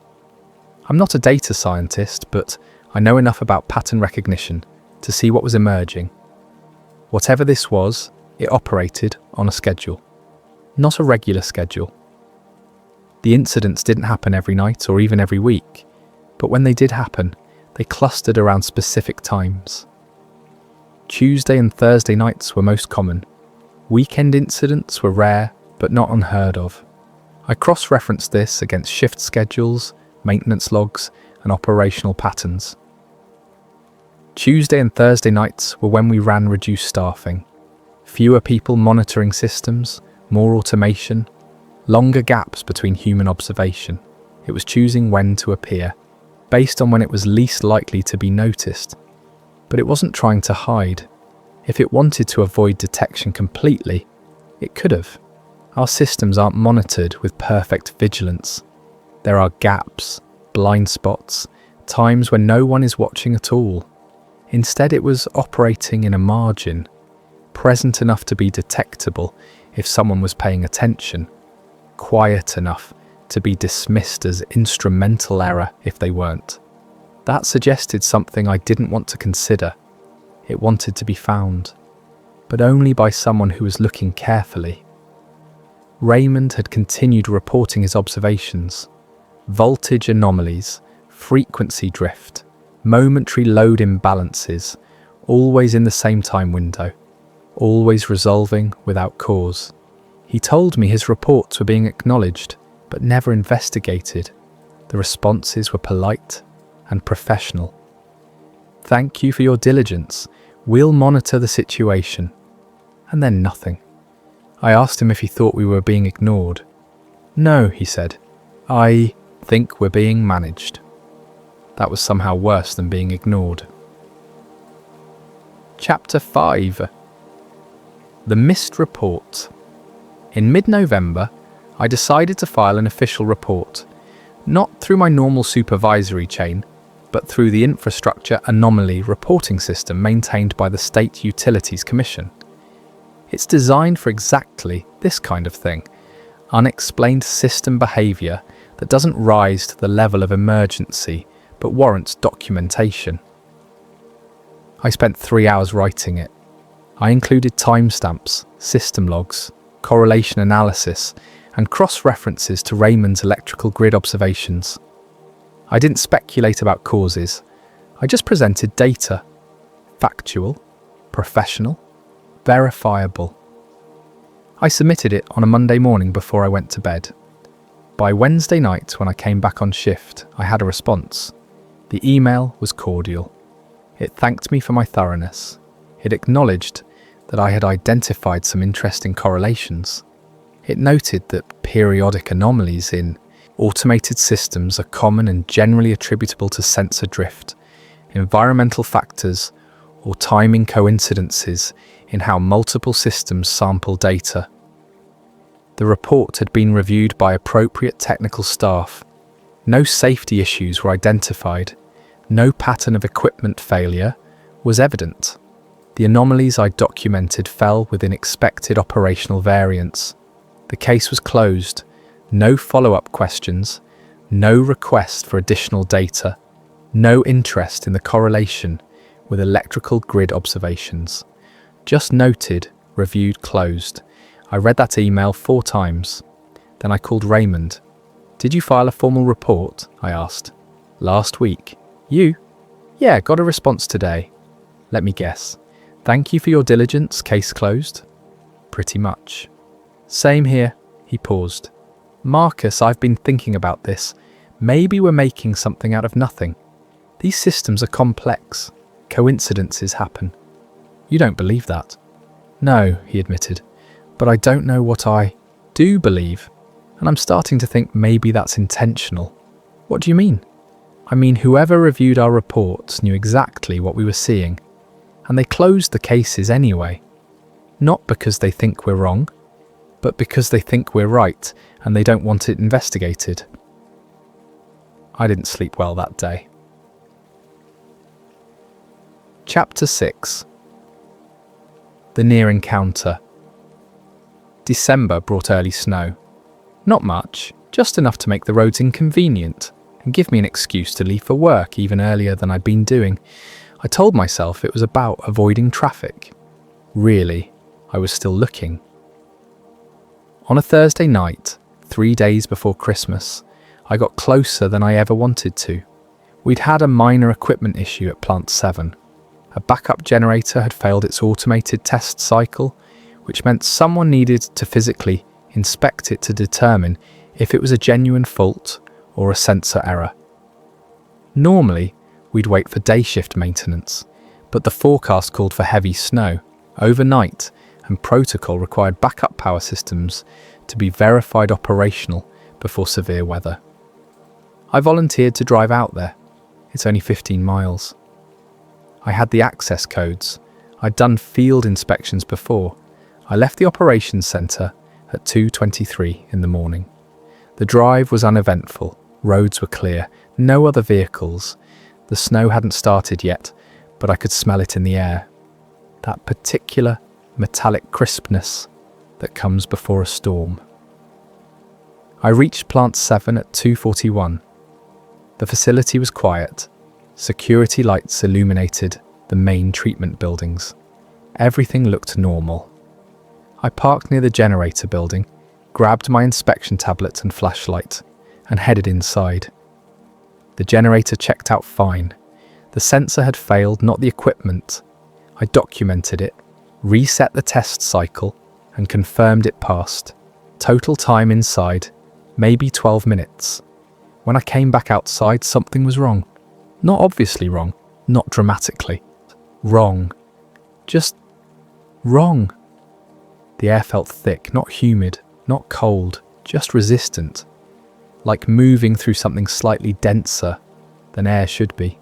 I'm not a data scientist, but I know enough about pattern recognition to see what was emerging. Whatever this was, it operated on a schedule. Not a regular schedule. The incidents didn't happen every night or even every week, but when they did happen, they clustered around specific times. Tuesday and Thursday nights were most common. Weekend incidents were rare, but not unheard of. I cross-referenced this against shift schedules, maintenance logs, and operational patterns. Tuesday and Thursday nights were when we ran reduced staffing. Fewer people monitoring systems, more automation, longer gaps between human observation. It was choosing when to appear, based on when it was least likely to be noticed. But it wasn't trying to hide. If it wanted to avoid detection completely, it could have. Our systems aren't monitored with perfect vigilance. There are gaps, blind spots, times when no one is watching at all. Instead, it was operating in a margin, present enough to be detectable if someone was paying attention, quiet enough to be dismissed as instrumental error if they weren't. That suggested something I didn't want to consider. It wanted to be found, but only by someone who was looking carefully. Raymond had continued reporting his observations. Voltage anomalies, frequency drift, momentary load imbalances, always in the same time window, always resolving without cause. He told me his reports were being acknowledged, but never investigated. The responses were polite and professional. "Thank you for your diligence. We'll monitor the situation." And then nothing. I asked him if he thought we were being ignored. "No," he said. "I think we're being managed." That was somehow worse than being ignored. Chapter 5. The missed report. In mid-November, I decided to file an official report, not through my normal supervisory chain, but through the Infrastructure Anomaly Reporting System maintained by the State Utilities Commission. It's designed for exactly this kind of thing, unexplained system behaviour that doesn't rise to the level of emergency but warrants documentation. I spent 3 hours writing it. I included timestamps, system logs, correlation analysis, and cross-references to Raymond's electrical grid observations. I didn't speculate about causes. I just presented data. Factual, professional, verifiable. I submitted it on a Monday morning before I went to bed. By Wednesday night, when I came back on shift, I had a response. The email was cordial. It thanked me for my thoroughness. It acknowledged that I had identified some interesting correlations. It noted that periodic anomalies in automated systems are common and generally attributable to sensor drift, environmental factors, or timing coincidences in how multiple systems sample data. The report had been reviewed by appropriate technical staff. No safety issues were identified. No pattern of equipment failure was evident. The anomalies I documented fell within expected operational variance. The case was closed. No follow-up questions, no request for additional data, no interest in the correlation with electrical grid observations. Just noted, reviewed, closed. I read that email 4 times. Then I called Raymond. "Did you file a formal report?" I asked. "Last week." "You?" "Yeah, got a response today." "Let me guess. Thank you for your diligence, case closed?" "Pretty much." "Same here." He paused. "Marcus, I've been thinking about this. Maybe we're making something out of nothing. These systems are complex. Coincidences happen." "You don't believe that?" "No," he admitted. "But I don't know what I do believe. And I'm starting to think maybe that's intentional." "What do you mean?" "I mean, whoever reviewed our reports knew exactly what we were seeing. And they closed the cases anyway. Not because they think we're wrong, but because they think we're right and they don't want it investigated." I didn't sleep well that day. Chapter 6. The Near Encounter. December brought early snow. Not much, just enough to make the roads inconvenient and give me an excuse to leave for work even earlier than I'd been doing. I told myself it was about avoiding traffic. Really, I was still looking. On a Thursday night, 3 days before Christmas, I got closer than I ever wanted to. We'd had a minor equipment issue at Plant 7. A backup generator had failed its automated test cycle, which meant someone needed to physically inspect it to determine if it was a genuine fault or a sensor error. Normally, we'd wait for day shift maintenance, but the forecast called for heavy snow overnight, and protocol required backup power systems to be verified operational before severe weather. I volunteered to drive out there. It's only 15 miles. I had the access codes. I'd done field inspections before. I left the operations centre at 2:23 in the morning. The drive was uneventful. Roads were clear. No other vehicles. The snow hadn't started yet, but I could smell it in the air. That particular metallic crispness that comes before a storm. I reached Plant 7 at 2:41. The facility was quiet. Security lights illuminated the main treatment buildings. Everything looked normal. I parked near the generator building, grabbed my inspection tablet and flashlight, and headed inside. The generator checked out fine. The sensor had failed, not the equipment. I documented it, reset the test cycle, and confirmed it passed. Total time inside, maybe 12 minutes. When I came back outside, something was wrong. Not obviously wrong, not dramatically. Wrong. Just wrong. The air felt thick, not humid, not cold, just resistant. Like moving through something slightly denser than air should be.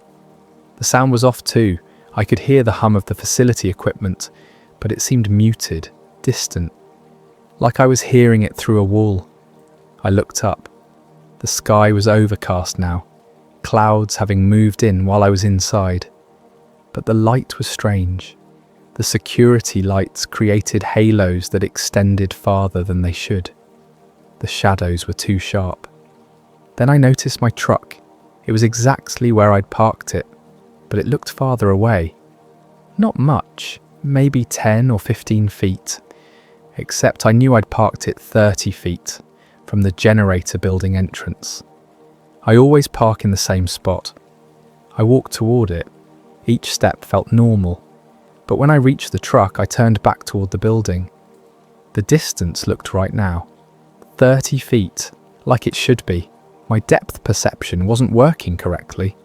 The sound was off too. I could hear the hum of the facility equipment, but it seemed muted, distant, like I was hearing it through a wall. I looked up. The sky was overcast now, clouds having moved in while I was inside. But the light was strange. The security lights created halos that extended farther than they should. The shadows were too sharp. Then I noticed my truck. It was exactly where I'd parked it, but it looked farther away. Not much, maybe 10 or 15 feet, except I knew I'd parked it 30 feet from the generator building entrance. I always park in the same spot. I walked toward it. Each step felt normal, but when I reached the truck, I turned back toward the building. The distance looked right now. 30 feet, like it should be. My depth perception wasn't working correctly.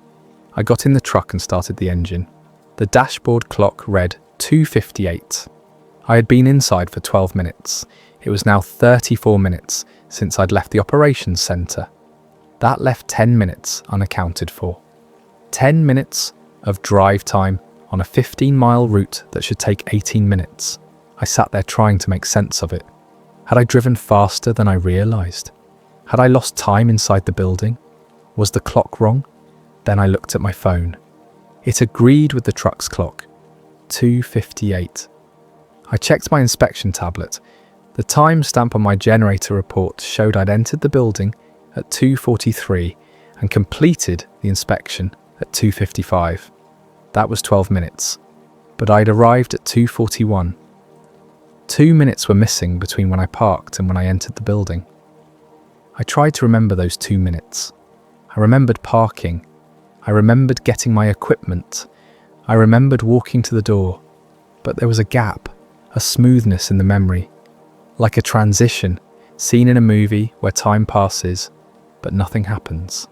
I got in the truck and started the engine. The dashboard clock read 2:58. I had been inside for 12 minutes. It was now 34 minutes since I'd left the operations centre. That left 10 minutes unaccounted for. 10 minutes of drive time on a 15-mile route that should take 18 minutes. I sat there trying to make sense of it. Had I driven faster than I realised? Had I lost time inside the building? Was the clock wrong? Then I looked at my phone. It agreed with the truck's clock. 2:58. I checked my inspection tablet. The timestamp on my generator report showed I'd entered the building at 2:43 and completed the inspection at 2:55. That was 12 minutes, but I'd arrived at 2:41. 2 minutes were missing between when I parked and when I entered the building. I tried to remember those 2 minutes. I remembered parking. I remembered getting my equipment. I remembered walking to the door. But there was a gap, a smoothness in the memory, like a transition seen in a movie where time passes, but nothing happens.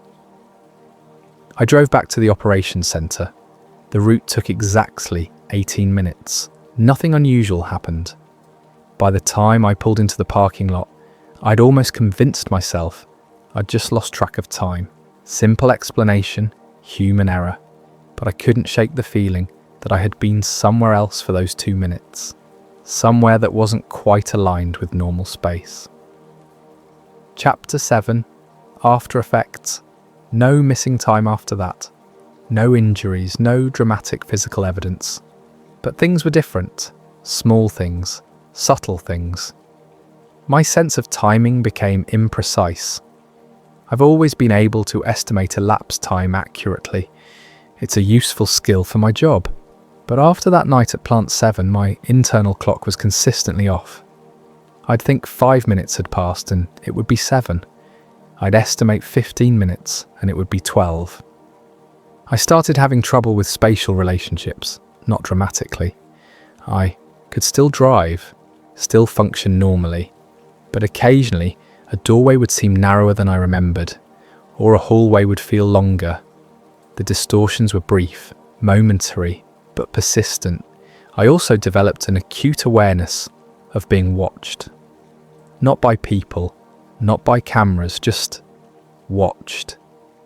I drove back to the operations centre. The route took exactly 18 minutes. Nothing unusual happened. By the time I pulled into the parking lot, I'd almost convinced myself I'd just lost track of time. Simple explanation, human error. But I couldn't shake the feeling that I had been somewhere else for those 2 minutes. Somewhere that wasn't quite aligned with normal space. Chapter 7. After Effects. No missing time after that. No injuries, no dramatic physical evidence. But things were different. Small things, subtle things. My sense of timing became imprecise. I've always been able to estimate elapsed time accurately. It's a useful skill for my job. But after that night at Plant 7, my internal clock was consistently off. I'd think 5 minutes had passed and it would be 7. I'd estimate 15 minutes and it would be 12. I started having trouble with spatial relationships, not dramatically. I could still drive, still function normally, but occasionally a doorway would seem narrower than I remembered, or a hallway would feel longer. The distortions were brief, momentary, but persistent. I also developed an acute awareness of being watched. Not by people, not by cameras, just watched.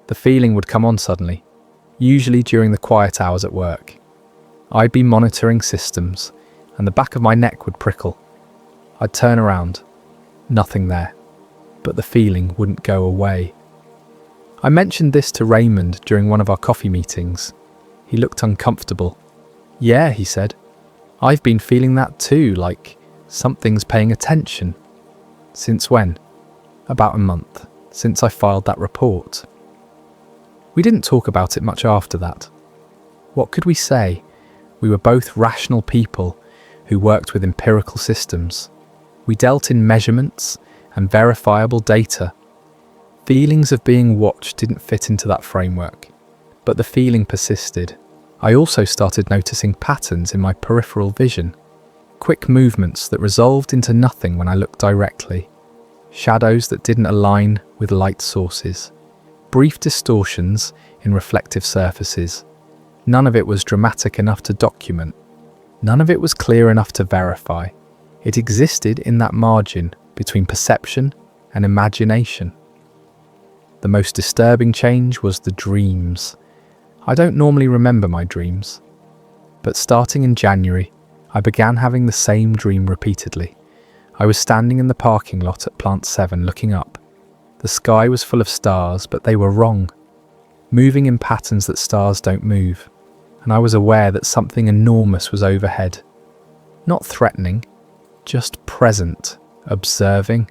The feeling would come on suddenly, usually during the quiet hours at work. I'd be monitoring systems, and the back of my neck would prickle. I'd turn around, nothing there, but the feeling wouldn't go away. I mentioned this to Raymond during one of our coffee meetings. He looked uncomfortable. "Yeah," he said, "I've been feeling that too, like something's paying attention." "Since when?" "About a month, since I filed that report." We didn't talk about it much after that. What could we say? We were both rational people who worked with empirical systems. We dealt in measurements and verifiable data. Feelings of being watched didn't fit into that framework, but the feeling persisted. I also started noticing patterns in my peripheral vision, quick movements that resolved into nothing when I looked directly, shadows that didn't align with light sources, brief distortions in reflective surfaces. None of it was dramatic enough to document. None of it was clear enough to verify. It existed in that margin between perception and imagination. The most disturbing change was the dreams. I don't normally remember my dreams, but starting in January, I began having the same dream repeatedly. I was standing in the parking lot at Plant 7 looking up. The sky was full of stars, but they were wrong, moving in patterns that stars don't move, and I was aware that something enormous was overhead. Not threatening, just present, observing.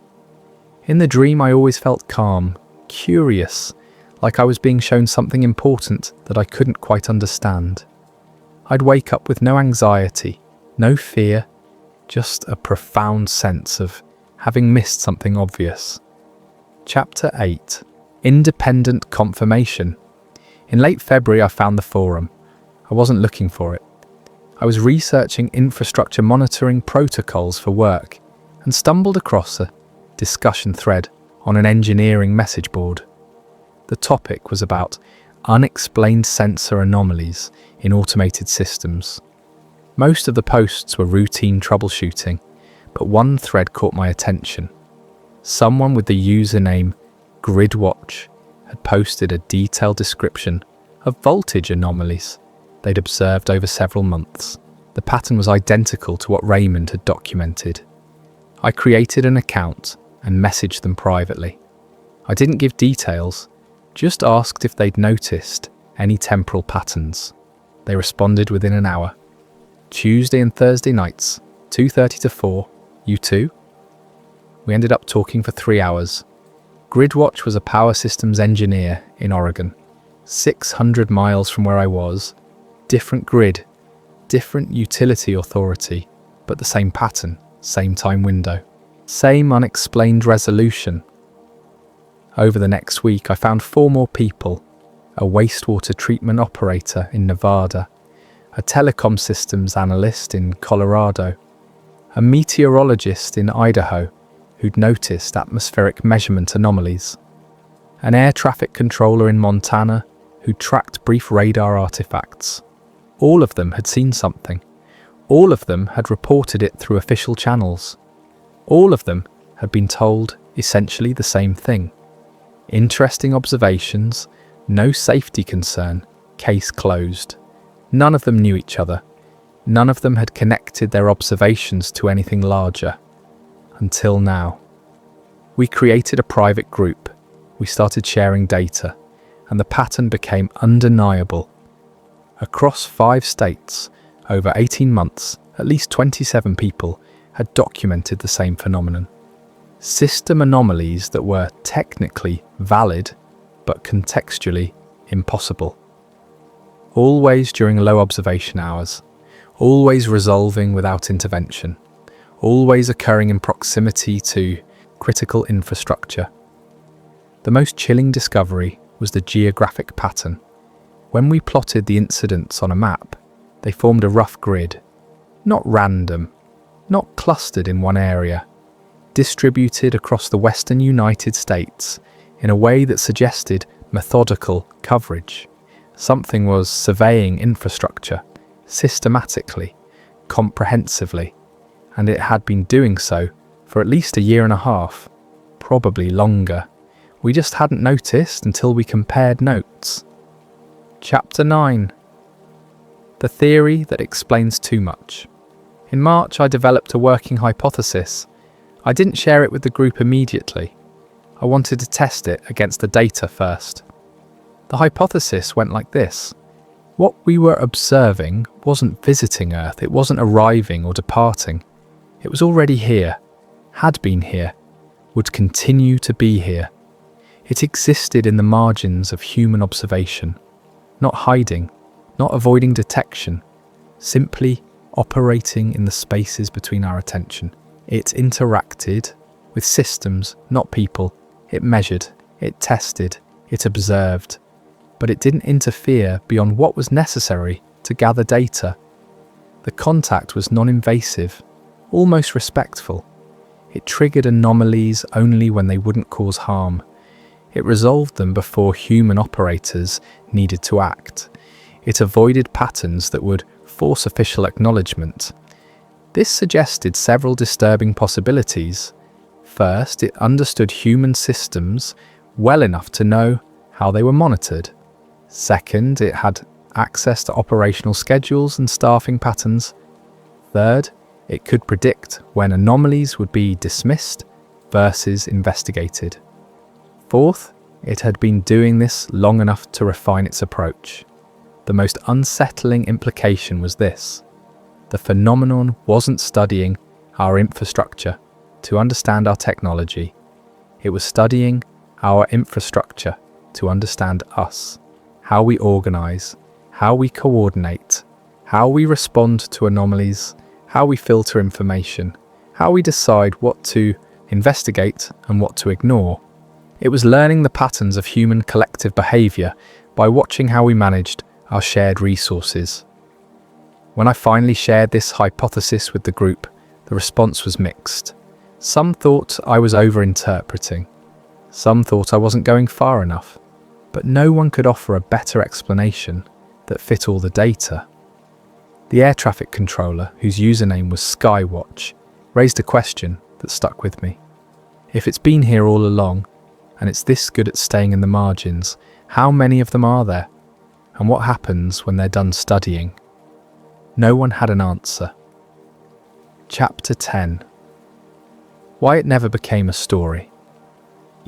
In the dream I always felt calm, curious, like I was being shown something important that I couldn't quite understand. I'd wake up with no anxiety, no fear, just a profound sense of having missed something obvious. Chapter 8. Independent Confirmation. In late February I found the forum. I wasn't looking for it. I was researching infrastructure monitoring protocols for work and stumbled across a discussion thread on an engineering message board. The topic was about unexplained sensor anomalies in automated systems. Most of the posts were routine troubleshooting, but one thread caught my attention. Someone with the username GridWatch had posted a detailed description of voltage anomalies they'd observed over several months. The pattern was identical to what Raymond had documented. I created an account and messaged them privately. I didn't give details, just asked if they'd noticed any temporal patterns. They responded within an hour. Tuesday and Thursday nights, 2:30 to 4, you too? We ended up talking for 3 hours. GridWatch was a power systems engineer in Oregon, 600 miles from where I was. Different grid, different utility authority, but the same pattern, same time window, same unexplained resolution. Over the next week, I found 4 more people: a wastewater treatment operator in Nevada, a telecom systems analyst in Colorado, a meteorologist in Idaho who'd noticed atmospheric measurement anomalies, an air traffic controller in Montana who tracked brief radar artifacts. All of them had seen something. All of them had reported it through official channels. All of them had been told essentially the same thing. Interesting observations, no safety concern, case closed. None of them knew each other. None of them had connected their observations to anything larger. Until now. We created a private group. We started sharing data, and the pattern became undeniable. Across 5 states, over 18 months, at least 27 people had documented the same phenomenon. System anomalies that were technically valid, but contextually impossible. Always during low observation hours, always resolving without intervention, always occurring in proximity to critical infrastructure. The most chilling discovery was the geographic pattern. When we plotted the incidents on a map, they formed a rough grid, not random, not clustered in one area, distributed across the western United States in a way that suggested methodical coverage. Something was surveying infrastructure, systematically, comprehensively, and it had been doing so for at least a year and a half, probably longer. We just hadn't noticed until we compared notes. Chapter 9. The theory that explains too much. In March, I developed a working hypothesis. I didn't share it with the group immediately. I wanted to test it against the data first. The hypothesis went like this. What we were observing wasn't visiting Earth, it wasn't arriving or departing. It was already here, had been here, would continue to be here. It existed in the margins of human observation, not hiding, not avoiding detection, simply operating in the spaces between our attention. It interacted with systems, not people. It measured, it tested, it observed, but it didn't interfere beyond what was necessary to gather data. The contact was non-invasive, almost respectful. It triggered anomalies only when they wouldn't cause harm. It resolved them before human operators needed to act. It avoided patterns that would force official acknowledgement. This suggested several disturbing possibilities. First, it understood human systems well enough to know how they were monitored. Second, it had access to operational schedules and staffing patterns. Third, it could predict when anomalies would be dismissed versus investigated. Fourth, it had been doing this long enough to refine its approach. The most unsettling implication was this: the phenomenon wasn't studying our infrastructure to understand our technology. It was studying our infrastructure to understand us, how we organize, how we coordinate, how we respond to anomalies, how we filter information, how we decide what to investigate and what to ignore. It was learning the patterns of human collective behavior by watching how we managed our shared resources. When I finally shared this hypothesis with the group, the response was mixed. Some thought I was overinterpreting. Some thought I wasn't going far enough. But no one could offer a better explanation that fit all the data. The air traffic controller, whose username was Skywatch, raised a question that stuck with me. If it's been here all along, and it's this good at staying in the margins, how many of them are there? And what happens when they're done studying? No one had an answer. Chapter 10. Why it never became a story.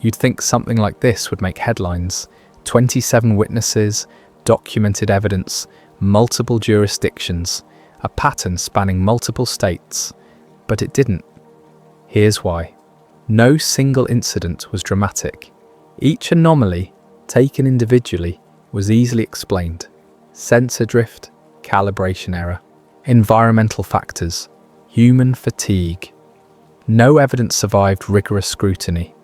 You'd think something like this would make headlines. 27 witnesses, documented evidence, multiple jurisdictions, a pattern spanning multiple states. But it didn't. Here's why. No single incident was dramatic. Each anomaly, taken individually, was easily explained. Sensor drift, calibration error, environmental factors, human fatigue. No evidence survived rigorous scrutiny.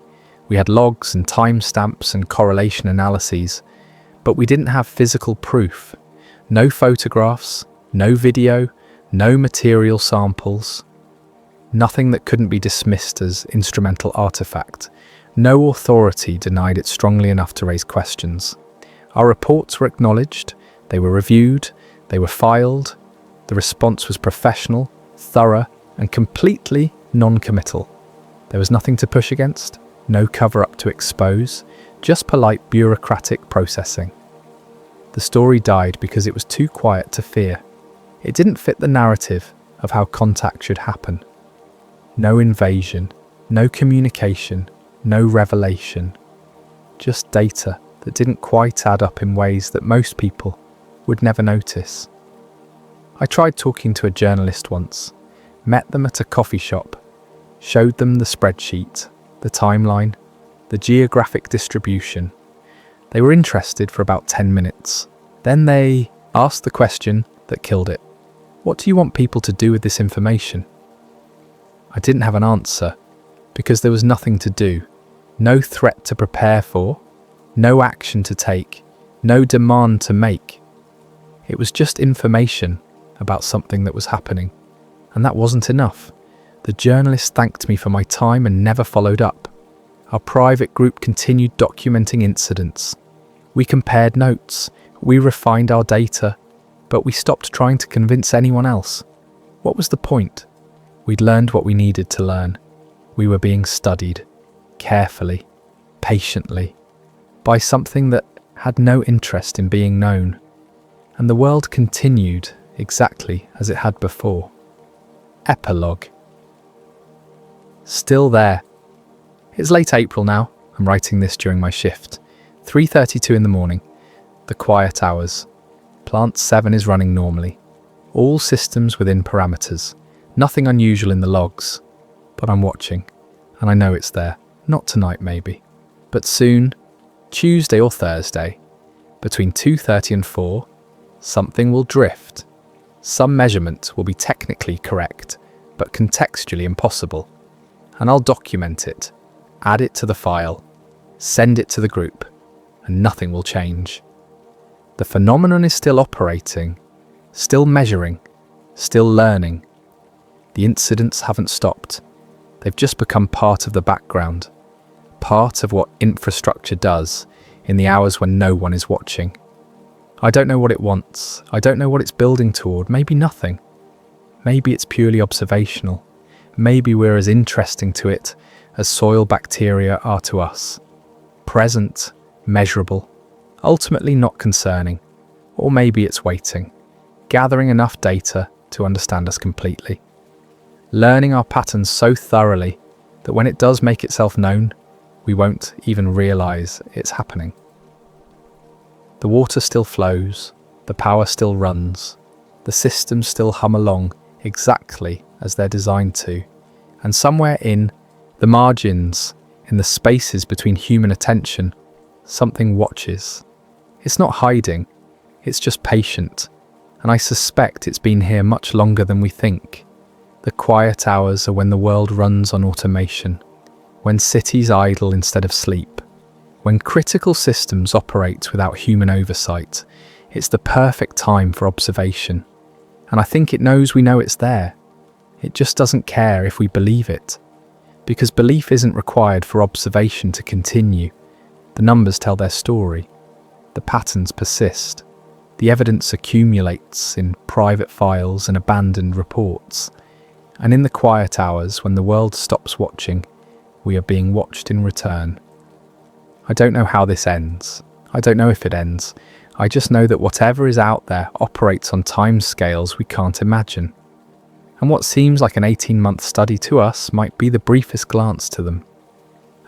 We had logs and timestamps and correlation analyses, but we didn't have physical proof. No photographs, no video, no material samples. Nothing that couldn't be dismissed as instrumental artifact. No authority denied it strongly enough to raise questions. Our reports were acknowledged, they were reviewed, they were filed. The response was professional, thorough, and completely non-committal. There was nothing to push against, no cover-up to expose, just polite bureaucratic processing. The story died because it was too quiet to fear. It didn't fit the narrative of how contact should happen. No invasion, no communication, no revelation. Just data that didn't quite add up in ways that most people would never notice. I tried talking to a journalist once, met them at a coffee shop, showed them the spreadsheet, the timeline, the geographic distribution. They were interested for about 10 minutes. Then they asked the question that killed it. What do you want people to do with this information? I didn't have an answer because there was nothing to do, no threat to prepare for, no action to take, no demand to make. It was just information about something that was happening, and that wasn't enough. The journalist thanked me for my time and never followed up. Our private group continued documenting incidents. We compared notes, we refined our data, but we stopped trying to convince anyone else. What was the point? We'd learned what we needed to learn. We were being studied, carefully, patiently, by something that had no interest in being known. And the world continued exactly as it had before. Epilogue. Still there. It's late April now. I'm writing this during my shift. 3:32 in the morning. The quiet hours. Plant 7 is running normally. All systems within parameters. Nothing unusual in the logs. But I'm watching, and I know it's there. Not tonight maybe, but soon, Tuesday or Thursday, between 2:30 and 4, something will drift. Some measurement will be technically correct, but contextually impossible. And I'll document it, add it to the file, send it to the group, and nothing will change. The phenomenon is still operating, still measuring, still learning. The incidents haven't stopped. They've just become part of the background, part of what infrastructure does in the hours when no one is watching. I don't know what it wants. I don't know what it's building toward. Maybe nothing. Maybe it's purely observational. Maybe we're as interesting to it as soil bacteria are to us. Present, measurable, ultimately not concerning. Or maybe it's waiting, gathering enough data to understand us completely. Learning our patterns so thoroughly that when it does make itself known, we won't even realize it's happening. The water still flows, the power still runs, the systems still hum along exactly as they're designed to, and somewhere in the margins, in the spaces between human attention, something watches. It's not hiding, it's just patient, and I suspect it's been here much longer than we think. The quiet hours are when the world runs on automation, when cities idle instead of sleep, when critical systems operate without human oversight. It's the perfect time for observation, and I think it knows we know it's there. It just doesn't care if we believe it, because belief isn't required for observation to continue. The numbers tell their story. The patterns persist. The evidence accumulates in private files and abandoned reports. And in the quiet hours, when the world stops watching, we are being watched in return. I don't know how this ends. I don't know if it ends. I just know that whatever is out there operates on timescales we can't imagine. And what seems like an 18-month study to us might be the briefest glance to them.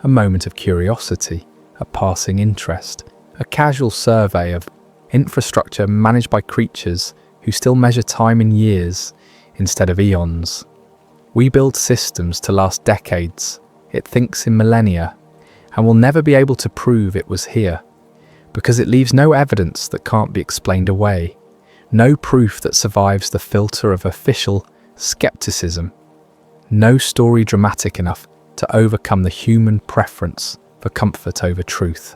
A moment of curiosity, a passing interest, a casual survey of infrastructure managed by creatures who still measure time in years instead of eons. We build systems to last decades. It thinks in millennia, and will never be able to prove it was here, because it leaves no evidence that can't be explained away, no proof that survives the filter of official skepticism, no story dramatic enough to overcome the human preference for comfort over truth.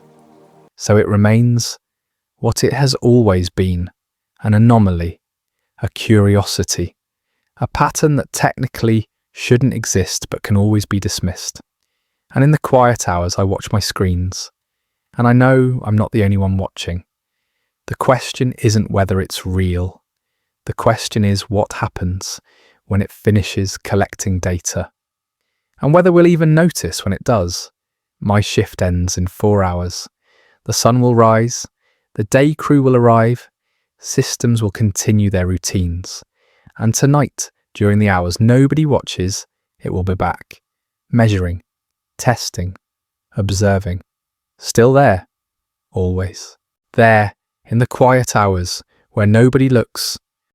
So it remains what it has always been, an anomaly, a curiosity, a pattern that technically shouldn't exist but can always be dismissed. And in the quiet hours I watch my screens, and I know I'm not the only one watching. The question isn't whether it's real. The question is what happens when it finishes collecting data, and whether we'll even notice when it does. My shift ends in 4 hours. The sun will rise, the day crew will arrive, systems will continue their routines, and tonight, during the hours nobody watches, it will be back, measuring, testing, observing, still there, always. There, in the quiet hours, where nobody looks,